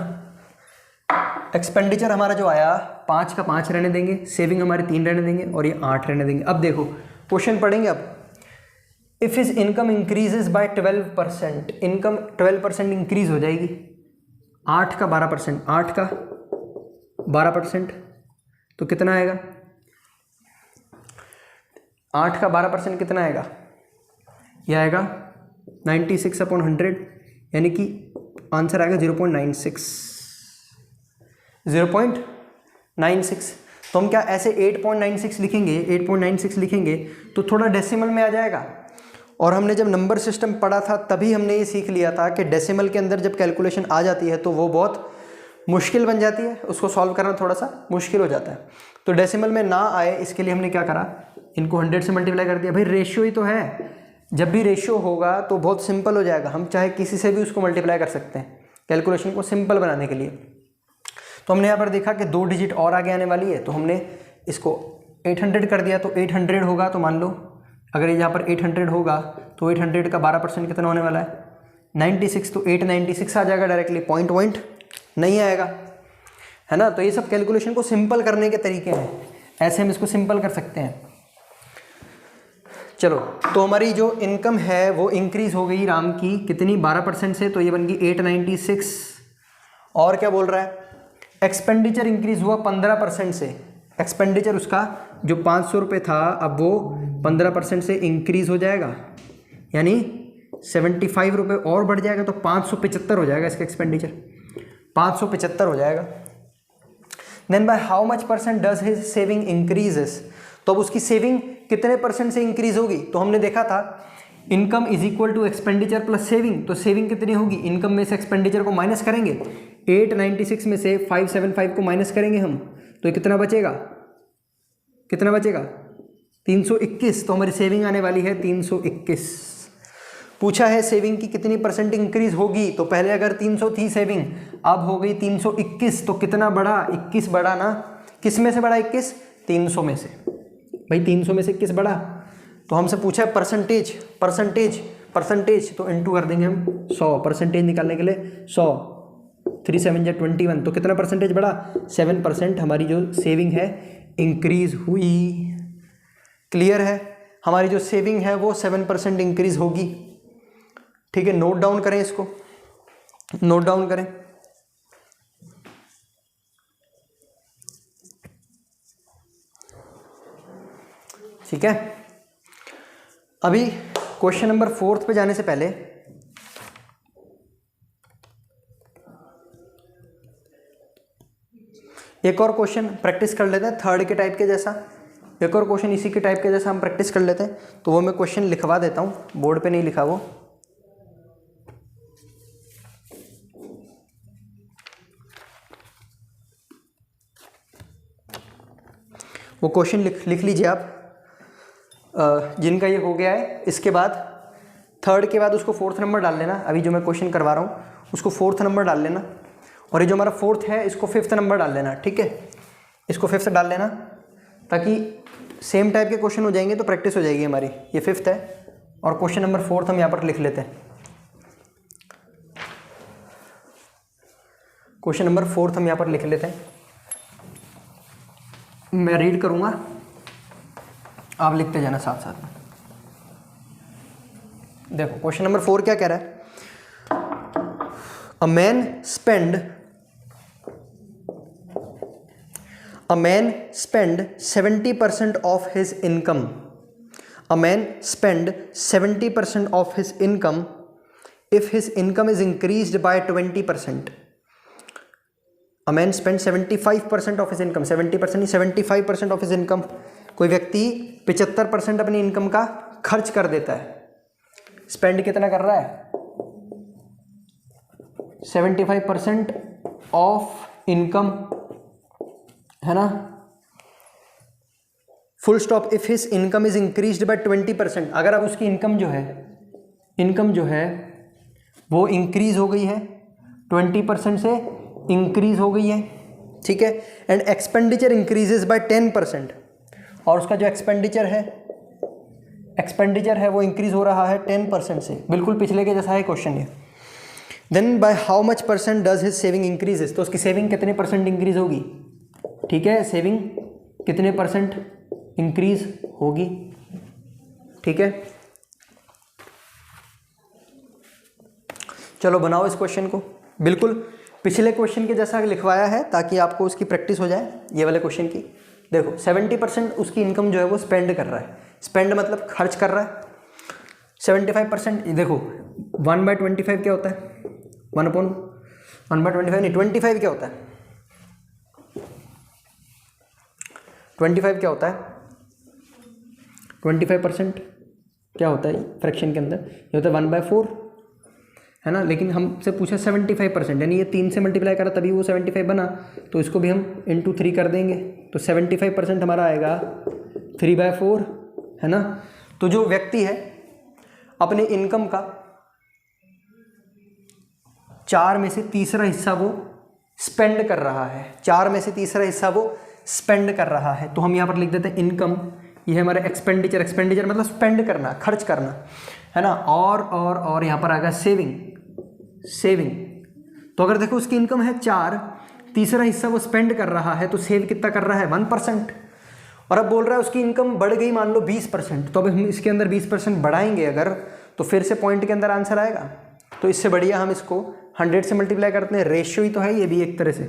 एक्सपेंडिचर हमारा जो आया 5 का 5 रहने देंगे, सेविंग हमारी 3 रहने देंगे, और ये 8 रहने देंगे। अब देखो क्वेश्चन पढ़ेंगे अब, if his income increases by 12%, income 12% increase हो जाएगी, 8 का 12%, 8 का 12%, तो कितना आएगा, 8 का 12% कितना आएगा, यह आएगा 96/100, यानी कि आंसर आएगा 0.96। तो हम क्या ऐसे 8.96 लिखेंगे, 8.96 लिखेंगे तो थोड़ा डेसिमल में आ जाएगा। और हमने जब नंबर सिस्टम पढ़ा था तभी हमने ये सीख लिया था कि डेसिमल के अंदर जब कैलकुलेशन आ जाती है तो वो बहुत मुश्किल बन जाती है, उसको सॉल्व करना थोड़ा सा मुश्किल हो जाता है। तो डेसिमल में ना आए इसके लिए हमने क्या करा, इनको 100 से मल्टीप्लाई कर दिया। भाई रेशियो ही तो है, जब भी रेशियो होगा तो बहुत सिंपल हो जाएगा, हम चाहे किसी से भी उसको मल्टीप्लाई कर सकते हैं कैलकुलेशन को सिंपल बनाने के लिए। तो हमने यहाँ पर देखा कि 2 डिजिट और आगे आने वाली है, तो हमने इसको 800 कर दिया, तो 800 होगा, तो मान लो अगर यहाँ पर 800 होगा तो 800 का 12% कितना होने वाला है, 96 तो 896 आ जाएगा डायरेक्टली, पॉइंट नहीं आएगा, है ना। तो ये सब कैलकुलेशन को सिंपल करने के तरीके हैं, ऐसे हम इसको सिंपल कर सकते हैं। चलो, तो हमारी जो इनकम है वो इंक्रीज हो गई राम की कितनी, 12% से, तो ये बन गई 896। और क्या बोल रहा है, एक्सपेंडिचर इंक्रीज हुआ 15% से, एक्सपेंडिचर उसका जो 500 रुपये था अब वो 15% से इंक्रीज हो जाएगा, यानी 75 रुपये और बढ़ जाएगा, तो 575 हो जाएगा इसका एक्सपेंडिचर, 575 हो जाएगा। Then by how much percent does his saving increases, तो अब उसकी सेविंग कितने परसेंट से इंक्रीज होगी, तो हमने देखा था income is equal to expenditure plus saving, तो सेविंग कितनी होगी, इनकम में से एक्सपेंडिचर को माइनस करेंगे, 896 में से 575 को माइनस करेंगे हम, तो ये कितना बचेगा, कितना बचेगा 321, तो हमारी सेविंग आने वाली है 321। पूछा है सेविंग की कितनी परसेंट इंक्रीज होगी, तो पहले अगर 300 थी सेविंग, अब हो गई 321, तो कितना बढ़ा, 21 बढ़ा ना, किस में से बढ़ा 21, 300 में से, भाई 300 में से 21 बढ़ा, तो हमसे पूछा है परसेंटेज, तो इनटू कर देंगे हम 100, परसेंटेज निकालने के लिए 100, 3 7 जा 21, तो कितना परसेंटेज बढ़ा, 7% हमारी जो सेविंग है इंक्रीज हुई। क्लियर है, हमारी जो सेविंग है वो 7% इंक्रीज होगी। ठीक है, नोट डाउन करें इसको, नोट डाउन करें। ठीक है, अभी क्वेश्चन नंबर 4 पे जाने से पहले एक और क्वेश्चन प्रैक्टिस कर लेते हैं, थर्ड के टाइप के जैसा, एक और क्वेश्चन इसी के टाइप के जैसा हम प्रैक्टिस कर लेते हैं। तो वो मैं क्वेश्चन लिखवा देता हूँ, बोर्ड पे नहीं लिखा वो क्वेश्चन लिख लीजिए आप, जिनका ये हो गया है। इसके बाद थर्ड के बाद उसको 4th नंबर डाल लेना, अभी जो मैं क्वेश्चन करवा रहा हूँ उसको 4th नंबर डाल लेना, और ये जो हमारा 4th है इसको 5th नंबर डाल लेना। ठीक है, इसको 5th डाल लेना, ताकि सेम टाइप के क्वेश्चन हो जाएंगे तो प्रैक्टिस हो जाएगी हमारी। ये 5th है और क्वेश्चन नंबर 4th हम यहाँ पर लिख लेते हैं, क्वेश्चन नंबर 4th हम यहाँ पर लिख लेते हैं। मैं रीड करूँगा, आप लिखते जाना साथ साथ में। देखो क्वेश्चन नंबर 4 क्या कह रहा है, a man spend 70% of his income. A man spend 70% of his income if his income is increased by 20%. A man spends 75% of his income, 70% नहीं 75% of his income. कोई व्यक्ति 75% अपनी इनकम का खर्च कर देता है। स्पेंड कितना कर रहा है, 75% ऑफ इनकम, है ना, full stop. If his income is increased by 20%, अगर अब उसकी इनकम जो है वो इंक्रीज हो गई है, 20% से इंक्रीज हो गई है। ठीक है, एंड एक्सपेंडिचर इंक्रीजेज बाय 10%, और उसका जो एक्सपेंडिचर है वो इंक्रीज हो रहा है 10% से, बिल्कुल पिछले के जैसा है क्वेश्चन ये। Then by how much percent does his saving increases, तो उसकी सेविंग कितने परसेंट इंक्रीज होगी। ठीक है, सेविंग कितने परसेंट इंक्रीज होगी। ठीक है, चलो बनाओ इस क्वेश्चन को, बिल्कुल पिछले क्वेश्चन के जैसा लिखवाया है ताकि आपको उसकी प्रैक्टिस हो जाए ये वाले क्वेश्चन की। देखो 70% उसकी इनकम जो है वो स्पेंड कर रहा है, स्पेंड मतलब खर्च कर रहा है। 75% देखो 1/25 क्या होता है, 1/1/25 नहीं, 25 क्या होता है, 25 क्या होता है, 25% क्या होता है फ्रैक्शन के अंदर, ये होता है 1/4, है ना। लेकिन हमसे पूछा 75%, यानी ये 3 से मल्टीप्लाई करा तभी वो 75 बना, तो इसको भी हम इंटू 3 कर देंगे, तो 75% हमारा आएगा 3/4, है ना। तो जो व्यक्ति है अपने इनकम का 4 में से तीसरा हिस्सा वो स्पेंड कर रहा है, 4 में से तीसरा हिस्सा वो स्पेंड कर रहा है, तो हम यहाँ पर लिख देते हैं इनकम, ये है हमारा एक्सपेंडिचर, एक्सपेंडिचर मतलब स्पेंड करना, खर्च करना, है ना। और यहाँ पर आ गया सेविंग, सेविंग। तो अगर देखो उसकी इनकम है 4, तीसरा हिस्सा वो स्पेंड कर रहा है, तो सेव कितना कर रहा है 1%। और अब बोल रहा है उसकी इनकम बढ़ गई मान लो 20%, तो अब हम इसके अंदर 20% बढ़ाएंगे अगर, तो फिर से पॉइंट के अंदर आंसर आएगा। तो इससे बढ़िया हम इसको 100 से मल्टीप्लाई करते हैं, रेशियो ही तो है ये भी एक तरह से,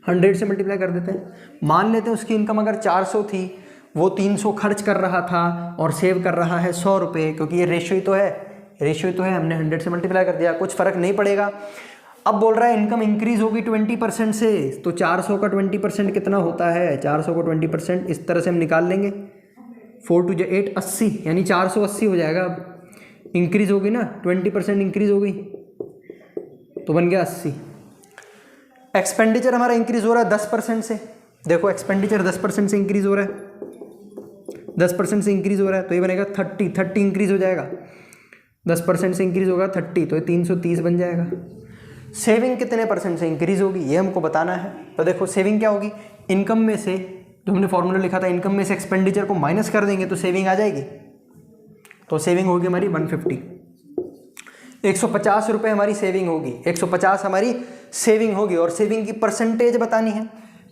100 से मल्टीप्लाई कर देते हैं। मान लेते हैं उसकी इनकम अगर 400 थी, वो 300 खर्च कर रहा था और सेव कर रहा है 100 रुपये, क्योंकि ये रेशियो ही तो है, रेशियो ही तो है, हमने 100 से मल्टीप्लाई कर दिया, कुछ फ़र्क नहीं पड़ेगा। अब बोल रहा है इनकम इंक्रीज होगी 20% से, तो 400 का 20% कितना होता है, 400 को 20% इस तरह से हम निकाल लेंगे, 4 2 8 80, यानी 480 हो जाएगा। अब इंक्रीज होगी ना, 20% इंक्रीज हो गई तो बन गया 80। एक्सपेंडिचर हमारा इंक्रीज हो रहा है 10% से, देखो एक्सपेंडिचर 10% से इंक्रीज हो रहा है, 10% से इंक्रीज हो रहा है, तो ये बनेगा 30 इंक्रीज हो जाएगा, 10% से इंक्रीज होगा 30, तो ये 330 बन जाएगा। सेविंग कितने % से इंक्रीज होगी ये हमको बताना है। तो देखो सेविंग क्या होगी, इनकम में से जो हमने फॉर्मूला लिखा था, इनकम में से एक्सपेंडिचर को माइनस कर देंगे तो सेविंग आ जाएगी। तो सेविंग होगी हमारी 150, 150 रुपये हमारी सेविंग होगी, 150 हमारी सेविंग होगी। और सेविंग की परसेंटेज बतानी है,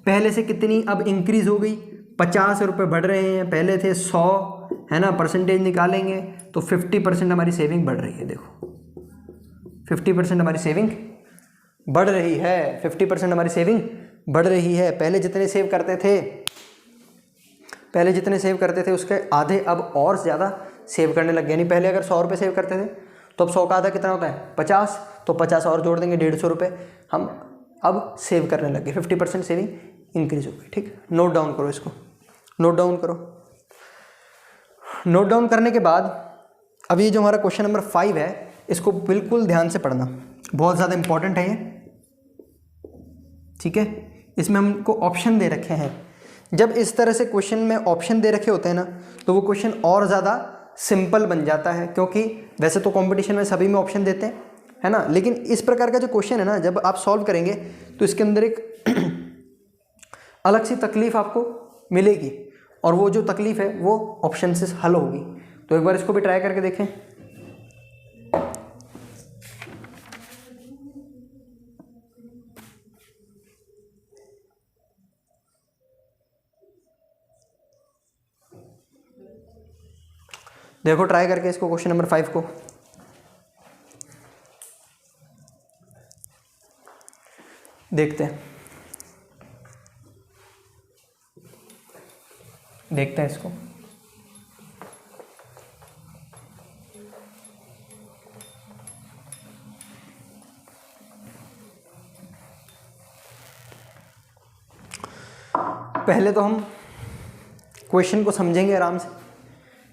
पहले से कितनी अब इंक्रीज हो गई, 50 रुपये बढ़ रहे हैं, पहले थे 100 है ना, परसेंटेज निकालेंगे तो 50% हमारी सेविंग बढ़ रही है। देखो 50% हमारी सेविंग बढ़ रही है, 50% हमारी सेविंग बढ़ रही है। पहले जितने सेव करते थे उसके आधे अब और ज़्यादा सेव करने लग गए। यानी पहले अगर 100 रुपये सेव करते थे तो अब 100 का आधा कितना होता है 50, तो 50 और जोड़ देंगे 150 रुपये हम अब सेव करने लग गए, 50% सेविंग इंक्रीज हो गई। ठीक, नोट डाउन करो इसको, नोट डाउन करो। नोट डाउन करने के बाद अब ये जो हमारा क्वेश्चन नंबर 5 है, इसको बिल्कुल ध्यान से पढ़ना, बहुत ज़्यादा इंपॉर्टेंट है ये। ठीक है, इसमें हमको ऑप्शन दे रखे हैं। जब इस तरह से क्वेश्चन में ऑप्शन दे रखे होते हैं ना, तो वो क्वेश्चन और ज़्यादा सिंपल बन जाता है, क्योंकि वैसे तो कंपटीशन में सभी में ऑप्शन देते हैं है ना, लेकिन इस प्रकार का जो क्वेश्चन है ना, जब आप सॉल्व करेंगे तो इसके अंदर एक अलग सी तकलीफ आपको मिलेगी, और वो जो तकलीफ है वो ऑप्शन से हल होगी। तो एक बार इसको भी ट्राई करके देखें। देखो ट्राई करके इसको, क्वेश्चन नंबर 5 को। देखते हैं इसको। पहले तो हम क्वेश्चन को समझेंगे आराम से,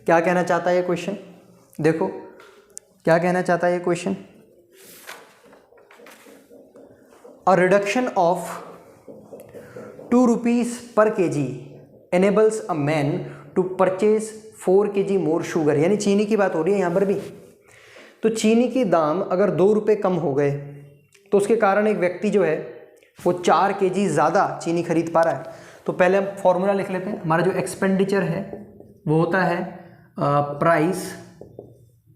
क्या कहना चाहता है ये क्वेश्चन। देखो क्या कहना चाहता है ये question, a reduction of 2 rupees per kg enables a man to purchase 4 kg more sugar, यानी चीनी की बात हो रही है यहाँ पर भी। तो चीनी की दाम अगर 2 रुपये कम हो गए तो उसके कारण एक व्यक्ति जो है वो 4 kg ज़्यादा चीनी खरीद पा रहा है। तो पहले हम फॉर्मूला लिख लेते हैं। हमारा जो एक्सपेंडिचर है वो होता है प्राइस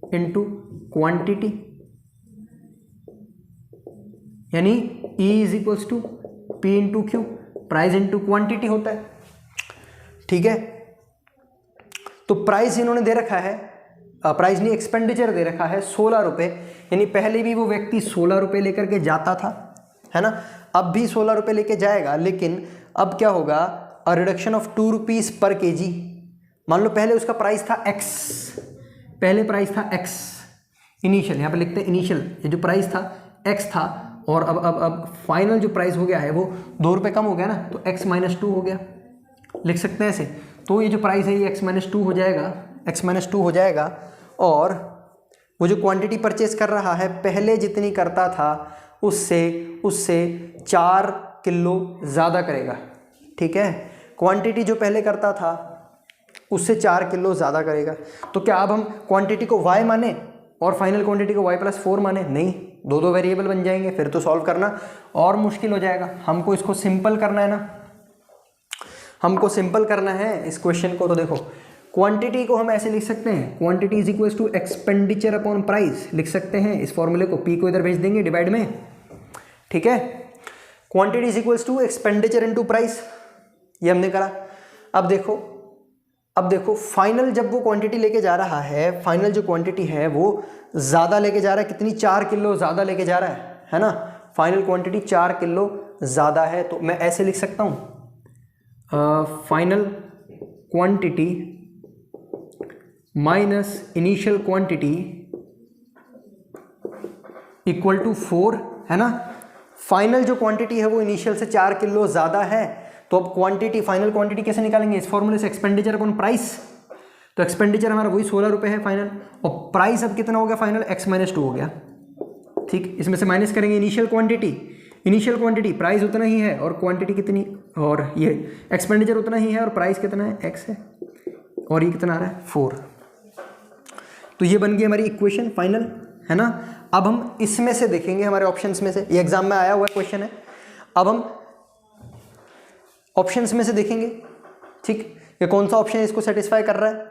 इनटू क्वांटिटी, यानी E is equals to P into Q, price into quantity होता है। ठीक है, तो प्राइस इन्होंने दे रखा है, प्राइस नहीं एक्सपेंडिचर दे रखा है 16 रुपये, यानी पहले भी वो व्यक्ति 16 रुपये लेकर के जाता था है ना, अब भी 16 रुपये लेके जाएगा, लेकिन अब क्या होगा, अ रिडक्शन ऑफ 2 rupees पर kg। मान लो पहले उसका प्राइस था x, पहले प्राइस था x इनिशियल, यहाँ पे लिखते हैं इनिशियल, ये जो प्राइस था x था, और अब फाइनल जो प्राइस हो गया है वो 2 रुपये कम हो गया ना, तो x - 2 हो गया, लिख सकते हैं ऐसे। तो ये जो प्राइस है ये x - 2 हो जाएगा, x - 2 हो जाएगा, और वो जो क्वांटिटी परचेज कर रहा है पहले जितनी करता था उससे 4 किलो ज़्यादा करेगा। ठीक है, क्वांटिटी जो पहले करता था उससे 4 किलो ज़्यादा करेगा। तो क्या अब हम क्वांटिटी को y माने और फाइनल क्वांटिटी को y+4 माने? नहीं, दो वेरिएबल बन जाएंगे, फिर तो सॉल्व करना और मुश्किल हो जाएगा। हमको इसको सिंपल करना है ना, हमको सिंपल करना है इस क्वेश्चन को। तो देखो क्वांटिटी को हम ऐसे लिख सकते हैं, quantity is equal to expenditure upon price लिख सकते हैं इस फॉर्मूले को, पी को इधर भेज देंगे डिवाइड में, ठीक है। Quantity is equal to expenditure into price, ये हमने करा। अब देखो फाइनल जब वो क्वांटिटी लेके जा रहा है, फाइनल जो क्वांटिटी है वो ज़्यादा लेके जा रहा है, कितनी 4 किलो ज़्यादा लेके जा रहा है ना। फाइनल क्वांटिटी 4 किलो ज़्यादा है, तो मैं ऐसे लिख सकता हूँ final quantity minus initial quantity equal to 4, है ना। फाइनल जो क्वांटिटी है वो इनिशियल से 4 किलो ज़्यादा है, तो अब क्वांटिटी, फाइनल क्वांटिटी कैसे निकालेंगे, इस फॉर्मूले से, एक्सपेंडिचर अपॉन प्राइस। तो एक्सपेंडिचर हमारा वही 16 रुपये है फाइनल, और प्राइस अब कितना हो गया फाइनल, x-2 हो गया, ठीक। इसमें से माइनस करेंगे इनिशियल क्वांटिटी प्राइस उतना ही है, और क्वांटिटी कितनी, और ये एक्सपेंडिचर उतना ही है, और प्राइस कितना है, x है, और ये कितना आ रहा है 4। तो ये बन गई हमारी इक्वेशन फाइनल, है ना। अब हम इसमें से देखेंगे, हमारे ऑप्शंस में से, ये एग्जाम में आया हुआ क्वेश्चन है, अब हम ऑप्शंस में से देखेंगे, ठीक, ये कौन सा ऑप्शन इसको सेटिस्फाई कर रहा है।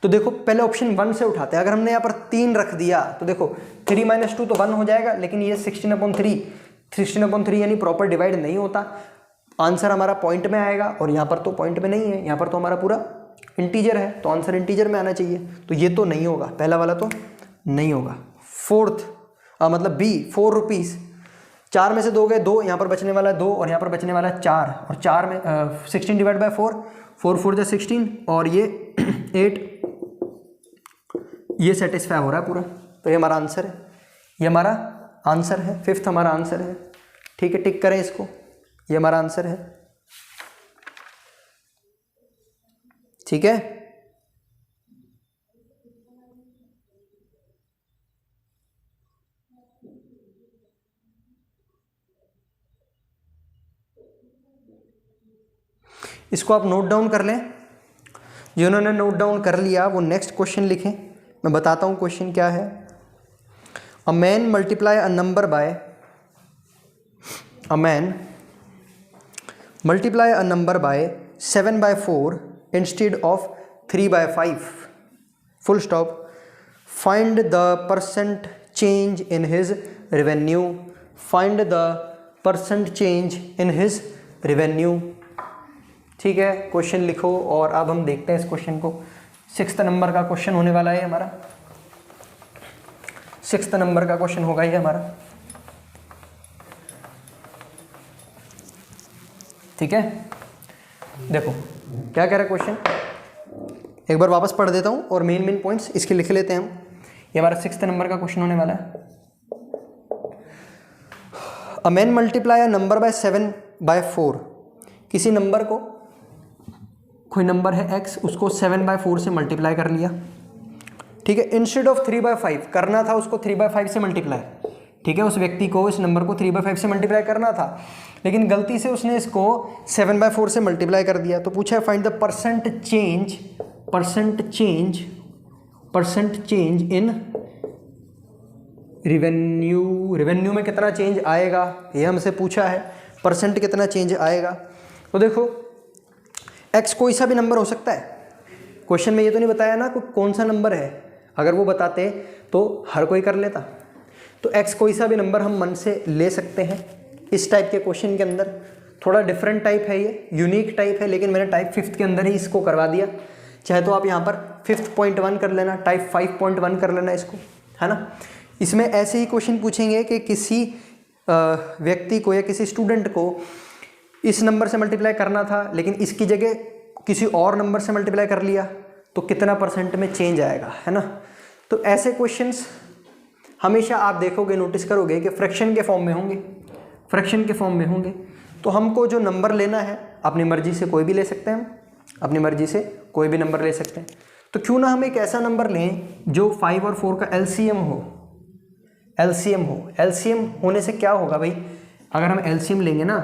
तो देखो पहले ऑप्शन 1 से उठाते हैं। अगर हमने यहाँ पर 3 रख दिया तो देखो 3 - 2 तो 1 हो जाएगा, लेकिन ये 16/3 यानी प्रॉपर डिवाइड नहीं होता, आंसर हमारा पॉइंट में आएगा, और यहाँ पर तो पॉइंट में नहीं है, यहाँ पर तो हमारा पूरा इंटीजर है, तो आंसर इंटीजर में आना चाहिए, तो ये तो नहीं होगा, पहला वाला तो नहीं होगा। फोर्थ मतलब बी, 4 रुपीज़, 4 में से 2 गए 2, यहाँ पर बचने वाला है 2, और यहाँ पर बचने वाला है 4, और 4 में 16 डिवाइड बाय 4, 4 4 = 16, और ये 8, ये सेटिस्फाई हो रहा है पूरा, तो ये हमारा आंसर है, ये हमारा आंसर है, 5th हमारा आंसर है, ठीक है। टिक करें इसको, ये हमारा आंसर है, ठीक है। इसको आप नोट डाउन कर लें, जिन्होंने नोट डाउन कर लिया वो नेक्स्ट क्वेश्चन लिखें। मैं बताता हूँ क्वेश्चन क्या है। A man multiply a number by, a man multiply a number by 7/4 instead of 3/5, full stop. Find the percent change in his revenue, find the percent change in his revenue, ठीक है। Question लिखो, और अब हम देखते हैं इस question को। 6th नंबर का क्वेश्चन होने वाला है हमारा, 6th नंबर का क्वेश्चन होगा ये हमारा, ठीक है। देखो क्या कह रहा है क्वेश्चन, एक बार वापस पढ़ देता हूँ और मेन पॉइंट्स इसके लिख लेते हैं हम। ये हमारा 6th नंबर का क्वेश्चन होने वाला है। A man multiply a number by 7/4, किसी नंबर को, कोई नंबर है x, उसको 7/4 से मल्टीप्लाई कर लिया, ठीक है। इंस्टेड ऑफ 3/5 करना था उसको 3/5 से मल्टीप्लाई, ठीक है। उस व्यक्ति को इस नंबर को 3/5 से मल्टीप्लाई करना था, लेकिन गलती से उसने इसको 7/4 से मल्टीप्लाई कर दिया। तो पूछा है find the percent change in revenue, revenue में कितना चेंज आएगा, ये हमसे पूछा है, परसेंट कितना चेंज आएगा। तो देखो x कोई सा भी नंबर हो सकता है, क्वेश्चन में ये तो नहीं बताया ना कौन सा नंबर है, अगर वो बताते तो हर कोई कर लेता। तो x कोई सा भी नंबर हम मन से ले सकते हैं इस टाइप के क्वेश्चन के अंदर। थोड़ा डिफरेंट टाइप है ये, यूनिक टाइप है, लेकिन मैंने टाइप 5th के अंदर ही इसको करवा दिया। चाहे तो आप यहाँ पर 5th.1 कर लेना, टाइप 5.1 कर लेना इसको, है ना। इसमें ऐसे ही क्वेश्चन पूछेंगे कि किसी व्यक्ति को या किसी स्टूडेंट को इस नंबर से मल्टीप्लाई करना था, लेकिन इसकी जगह किसी और नंबर से मल्टीप्लाई कर लिया, तो कितना परसेंट में चेंज आएगा, है ना। तो ऐसे क्वेश्चंस हमेशा आप देखोगे, नोटिस करोगे कि फ्रैक्शन के फॉर्म में होंगे, फ्रैक्शन के फॉर्म में होंगे। तो हमको जो नंबर लेना है अपनी मर्जी से कोई भी ले सकते हैं, हम अपनी मर्जी से कोई भी नंबर ले सकते हैं। तो क्यों ना हम एक ऐसा नंबर लें जो 5 और 4 का एलसीएम हो, एलसीएम हो। एलसीएम होने से क्या होगा भाई, अगर हम एलसीएम लेंगे ना,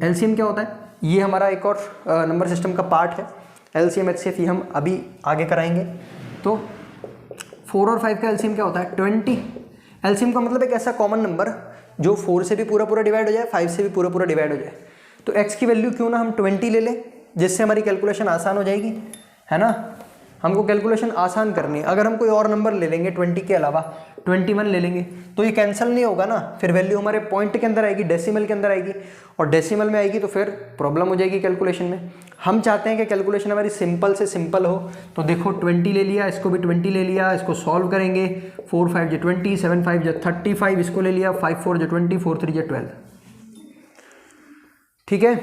एलसीएम क्या होता है, ये हमारा एक और नंबर सिस्टम का पार्ट है। एलसीएम एचसीएफ ये हम अभी आगे कराएंगे। तो 4 और 5 का एलसीएम क्या होता है, 20। एलसीएम का मतलब एक ऐसा कॉमन नंबर जो 4 से भी पूरा पूरा डिवाइड हो जाए, 5 से भी पूरा पूरा डिवाइड हो जाए। तो x की वैल्यू क्यों ना हम 20 ले लें, जिससे हमारी कैलकुलेशन आसान हो जाएगी। है ना। हमको कैलकुलेशन आसान करनी है। अगर हम कोई और नंबर ले लेंगे 20 के अलावा 21 ले लेंगे तो ये कैंसिल नहीं होगा ना, फिर वैल्यू हमारे पॉइंट के अंदर आएगी, डेसिमल के अंदर आएगी, और डेसिमल में आएगी तो फिर प्रॉब्लम हो जाएगी कैलकुलेशन में। हम चाहते हैं कि कैलकुलेशन हमारी सिंपल से सिंपल हो, तो देखो 20 ले लिया, इसको भी 20 ले लिया, इसको सॉल्व करेंगे। 4 5 जो 20, 7 5 जो 35, इसको ले लिया, 5 4 जो 20, 4 3 जो 12। ठीक है,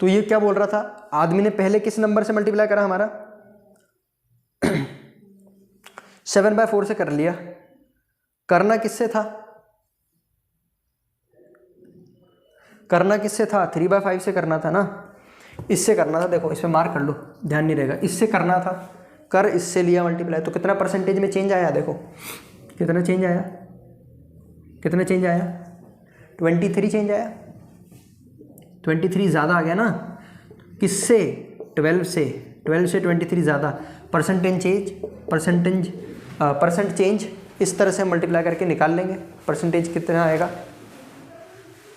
तो ये क्या बोल रहा था, आदमी ने पहले किस नंबर से मल्टीप्लाई करा हमारा 7/4 से कर लिया। करना किससे था, करना किससे था, 3/5 से करना था ना, इससे करना था। देखो इसमें मार्क कर लो, ध्यान नहीं रहेगा, इससे करना था, कर इससे लिया मल्टीप्लाई, तो कितना परसेंटेज में चेंज आया, देखो कितना चेंज आया, कितना चेंज आया, 23 चेंज आया। 23 ज़्यादा आ गया ना, किससे, 12 से, 12 से 23 ज़्यादा। परसेंट चेंज इस तरह से मल्टीप्लाई करके निकाल लेंगे परसेंटेज कितना आएगा।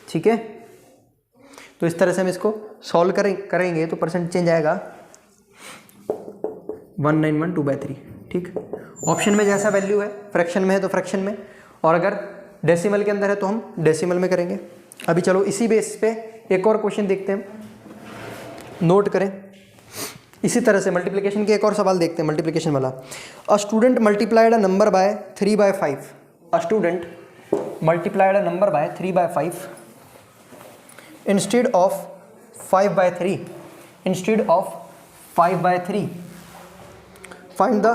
ठीक है, तो इस तरह से हम इसको सॉल्व करेंगे तो परसेंट चेंज आएगा 1912/3। ठीक, ऑप्शन में जैसा वैल्यू है, फ्रैक्शन में है तो फ्रैक्शन में, और अगर डेसिमल के अंदर है तो हम डेसिमल में करेंगे। अभी चलो इसी बेस पे एक और क्वेश्चन देखते हैं, नोट करें। इसी तरह से मल्टीप्लिकेशन के एक और सवाल देखते हैं, मल्टीप्लिकेशन वाला। A student multiplied a number by 3/5। A student multiplied a number by 3/5 instead of 5/3, instead of 5/3। Find the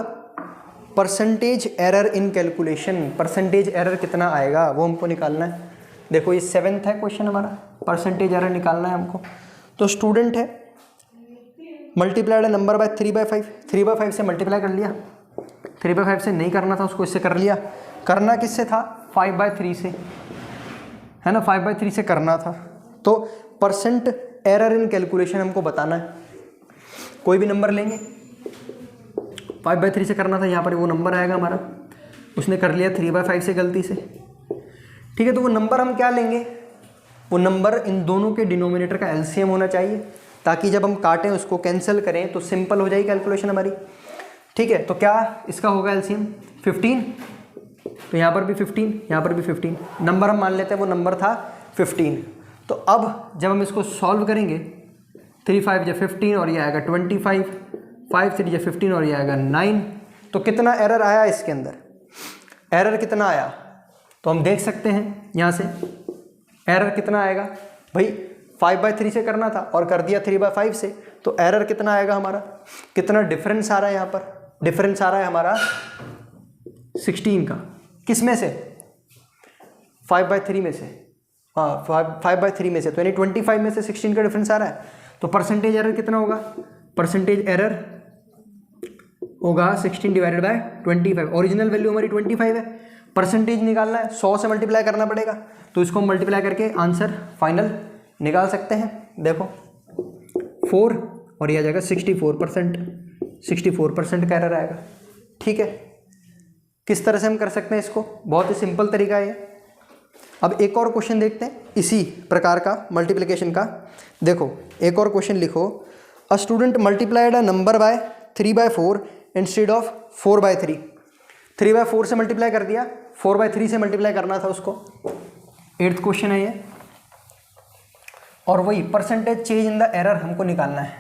percentage error in calculation. Percentage error कितना आएगा वो हमको निकालना है। देखो ये 7th है क्वेश्चन हमारा, परसेंटेज एरर निकालना है हमको। तो स्टूडेंट है, मल्टीप्लाइड नंबर बाय 3/5, 3/5 से मल्टीप्लाई कर लिया, 3/5 से नहीं करना था उसको, इससे कर लिया। करना किससे था, 5/3 से, है ना, 5/3 से करना था। तो परसेंट एरर इन कैलकुलेशन हमको बताना है। कोई भी नंबर लेंगे, 5/3 से करना था, यहाँ पर वो नंबर आएगा हमारा, उसने कर लिया 3/5 से गलती से। ठीक है, तो वो नंबर हम क्या लेंगे, वो नंबर इन दोनों के डिनोमिनेटर का एलसीएम होना चाहिए, ताकि जब हम काटें उसको कैंसिल करें तो सिंपल हो जाएगी कैलकुलेशन हमारी। ठीक है, तो क्या इसका होगा एलसीएम 15, तो यहाँ पर भी 15, यहाँ पर भी 15, नंबर हम मान लेते हैं वो नंबर था 15। तो अब जब हम इसको सॉल्व करेंगे, 3 5 जो 15 और ये आएगा 25, 5 3 जो 15 और ये आएगा 9। तो कितना एरर आया इसके अंदर, एरर कितना आया, तो हम देख सकते हैं यहाँ से एरर कितना आएगा। भाई 5/3 से करना था और कर दिया 3/5 से, तो एरर कितना आएगा हमारा, कितना डिफरेंस आ रहा है यहाँ पर, डिफरेंस आ रहा है हमारा 16 का। किस में से, 5/3 में से, हाँ 5/3 में से, तो यानी 25 में से 16 का डिफरेंस आ रहा है। तो परसेंटेज एरर कितना होगा, परसेंटेज एरर होगा 16/25। ओरिजिनल वैल्यू हमारी 25 है, परसेंटेज निकालना है, 100 से मल्टीप्लाई करना पड़ेगा, तो इसको मल्टीप्लाई करके आंसर फाइनल निकाल सकते हैं। देखो 4 और ये आ जाएगा 64%, 64% का एरर आएगा। ठीक है, किस तरह से हम कर सकते हैं इसको, बहुत ही सिंपल तरीका है। अब एक और क्वेश्चन देखते हैं इसी प्रकार का मल्टीप्लिकेशन का। देखो एक और क्वेश्चन लिखो, a student multiplied a number by 3/4 instead of 4/3। 3/4 से मल्टीप्लाई कर दिया, 4/3 से मल्टीप्लाई करना था उसको। 8th क्वेश्चन है ये, और वही percentage change in the error हमको निकालना है।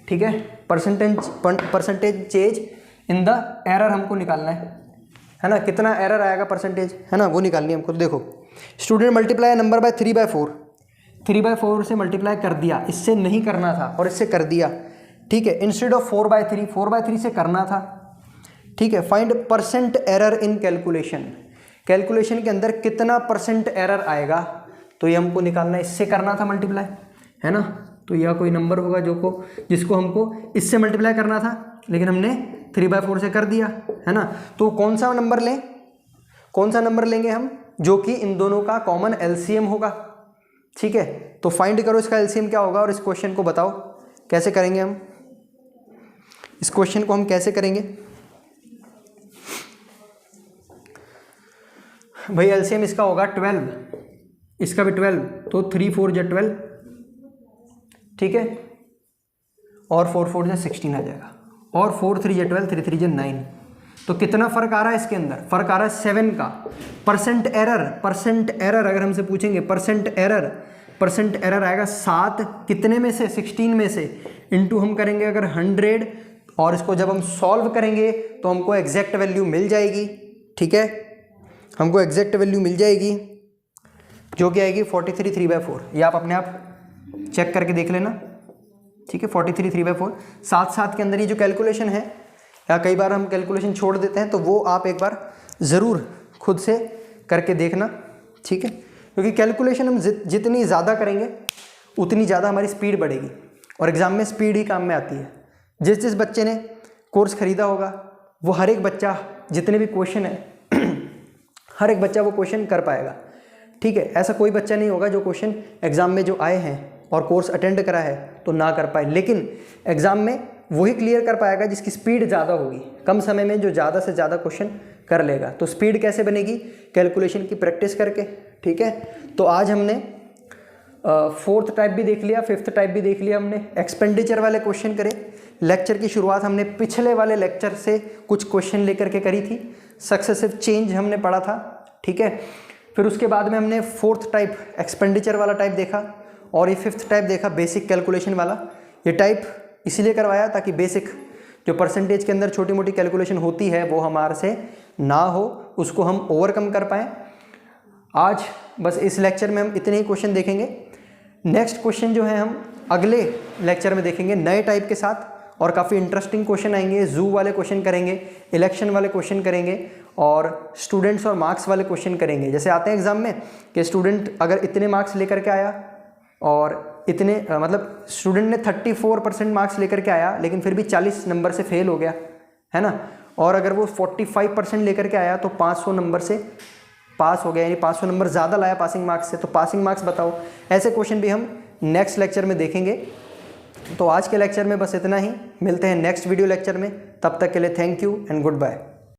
ठीक है, percentage change in the error हमको निकालना है ना, कितना एरर आएगा परसेंटेज, है ना, वो निकालनी है हमको। तो देखो स्टूडेंट मल्टीप्लाई नंबर बाय 3/4, 3/4 से मल्टीप्लाई कर दिया, इससे नहीं करना था और इससे कर दिया। ठीक है, इंस्टेड ऑफ 4/3, 4/3 से करना था। ठीक है, find percent error in calculation, calculation के अंदर कितना परसेंट एरर आएगा, तो ये हमको निकालना है, इससे करना था मल्टीप्लाई, है ना। तो यह कोई नंबर होगा जिसको हमको इससे मल्टीप्लाई करना था, लेकिन हमने 3/4 से कर दिया, है ना। तो कौन सा नंबर लें, कौन सा नंबर लेंगे हम, जो कि इन दोनों का कॉमन एलसीएम होगा। ठीक है, तो फाइंड करो इसका एलसीएम क्या होगा, और इस क्वेश्चन को बताओ कैसे करेंगे हम, इस क्वेश्चन को हम कैसे करेंगे। भाई एलसीएम इसका होगा 12, इसका भी 12, तो 3 4 जो 12। ठीक है, और 4 4 जा 16 आ जाएगा, और 4 3 जा 12, 3 3 जा 9। तो कितना फ़र्क आ रहा है इसके अंदर? फ़र्क आ रहा है 7 का। परसेंट एरर अगर हमसे पूछेंगे, परसेंट एरर आएगा 7 कितने में से? 16 में से, इंटू हम करेंगे अगर 100, और इसको जब हम सॉल्व करेंगे तो हमको एग्जैक्ट वैल्यू मिल जाएगी। ठीक है, हमको एग्जैक्ट वैल्यू मिल जाएगी जो कि आएगी 43 3/4। ये आप अपने आप चेक करके देख लेना। ठीक है, 43 3/4। साथ के अंदर ये जो कैलकुलेशन है, या कई बार हम कैलकुलेशन छोड़ देते हैं, तो वो आप एक बार ज़रूर खुद से करके देखना। ठीक है, क्योंकि कैलकुलेशन हम जितनी ज़्यादा करेंगे उतनी ज़्यादा हमारी स्पीड बढ़ेगी, और एग्ज़ाम में स्पीड ही काम में आती है। जिस बच्चे ने कोर्स ख़रीदा होगा वो हर एक बच्चा, जितने भी क्वेश्चन है हर एक बच्चा वो क्वेश्चन कर पाएगा। ठीक है, ऐसा कोई बच्चा नहीं होगा जो क्वेश्चन एग्ज़ाम में जो आए हैं और कोर्स अटेंड करा है तो ना कर पाए, लेकिन एग्ज़ाम में वही क्लियर कर पाएगा जिसकी स्पीड ज़्यादा होगी, कम समय में जो ज़्यादा से ज़्यादा क्वेश्चन कर लेगा। तो स्पीड कैसे बनेगी? कैलकुलेशन की प्रैक्टिस करके। ठीक है, तो आज हमने 4th टाइप भी देख लिया, 5th टाइप भी देख लिया हमने। एक्सपेंडिचर वाले क्वेश्चन करे। लेक्चर की शुरुआत हमने पिछले वाले लेक्चर से कुछ क्वेश्चन लेकर के करी थी। सक्सेसिव चेंज हमने पढ़ा था। ठीक है, फिर उसके बाद में हमने 4th टाइप एक्सपेंडिचर वाला टाइप देखा, और ये 5th टाइप देखा बेसिक कैलकुलेशन वाला। ये टाइप इसीलिए करवाया ताकि बेसिक जो परसेंटेज के अंदर छोटी मोटी कैलकुलेशन होती है वो हमारे से ना हो, उसको हम ओवरकम कर पाएँ। आज बस इस लेक्चर में हम इतने ही क्वेश्चन देखेंगे। नेक्स्ट क्वेश्चन जो है हम अगले लेक्चर में देखेंगे नए टाइप के साथ, और काफ़ी इंटरेस्टिंग क्वेश्चन आएंगे। जू वाले क्वेश्चन करेंगे, इलेक्शन वाले क्वेश्चन करेंगे, और स्टूडेंट्स और मार्क्स वाले क्वेश्चन करेंगे। जैसे आते हैं एग्जाम में कि स्टूडेंट अगर इतने मार्क्स लेकर के आया, और इतने मतलब स्टूडेंट ने 34% मार्क्स लेकर के आया लेकिन फिर भी 40 नंबर से फेल हो गया, है ना, और अगर वो 45% लेकर के आया तो 500 नंबर से पास हो गया, यानी 500 नंबर ज़्यादा लाया पासिंग मार्क्स से, तो पासिंग मार्क्स बताओ। ऐसे क्वेश्चन भी हम नेक्स्ट लेक्चर में देखेंगे। तो आज के लेक्चर में बस इतना ही, मिलते हैं नेक्स्ट वीडियो लेक्चर में। तब तक के लिए thank you and good bye.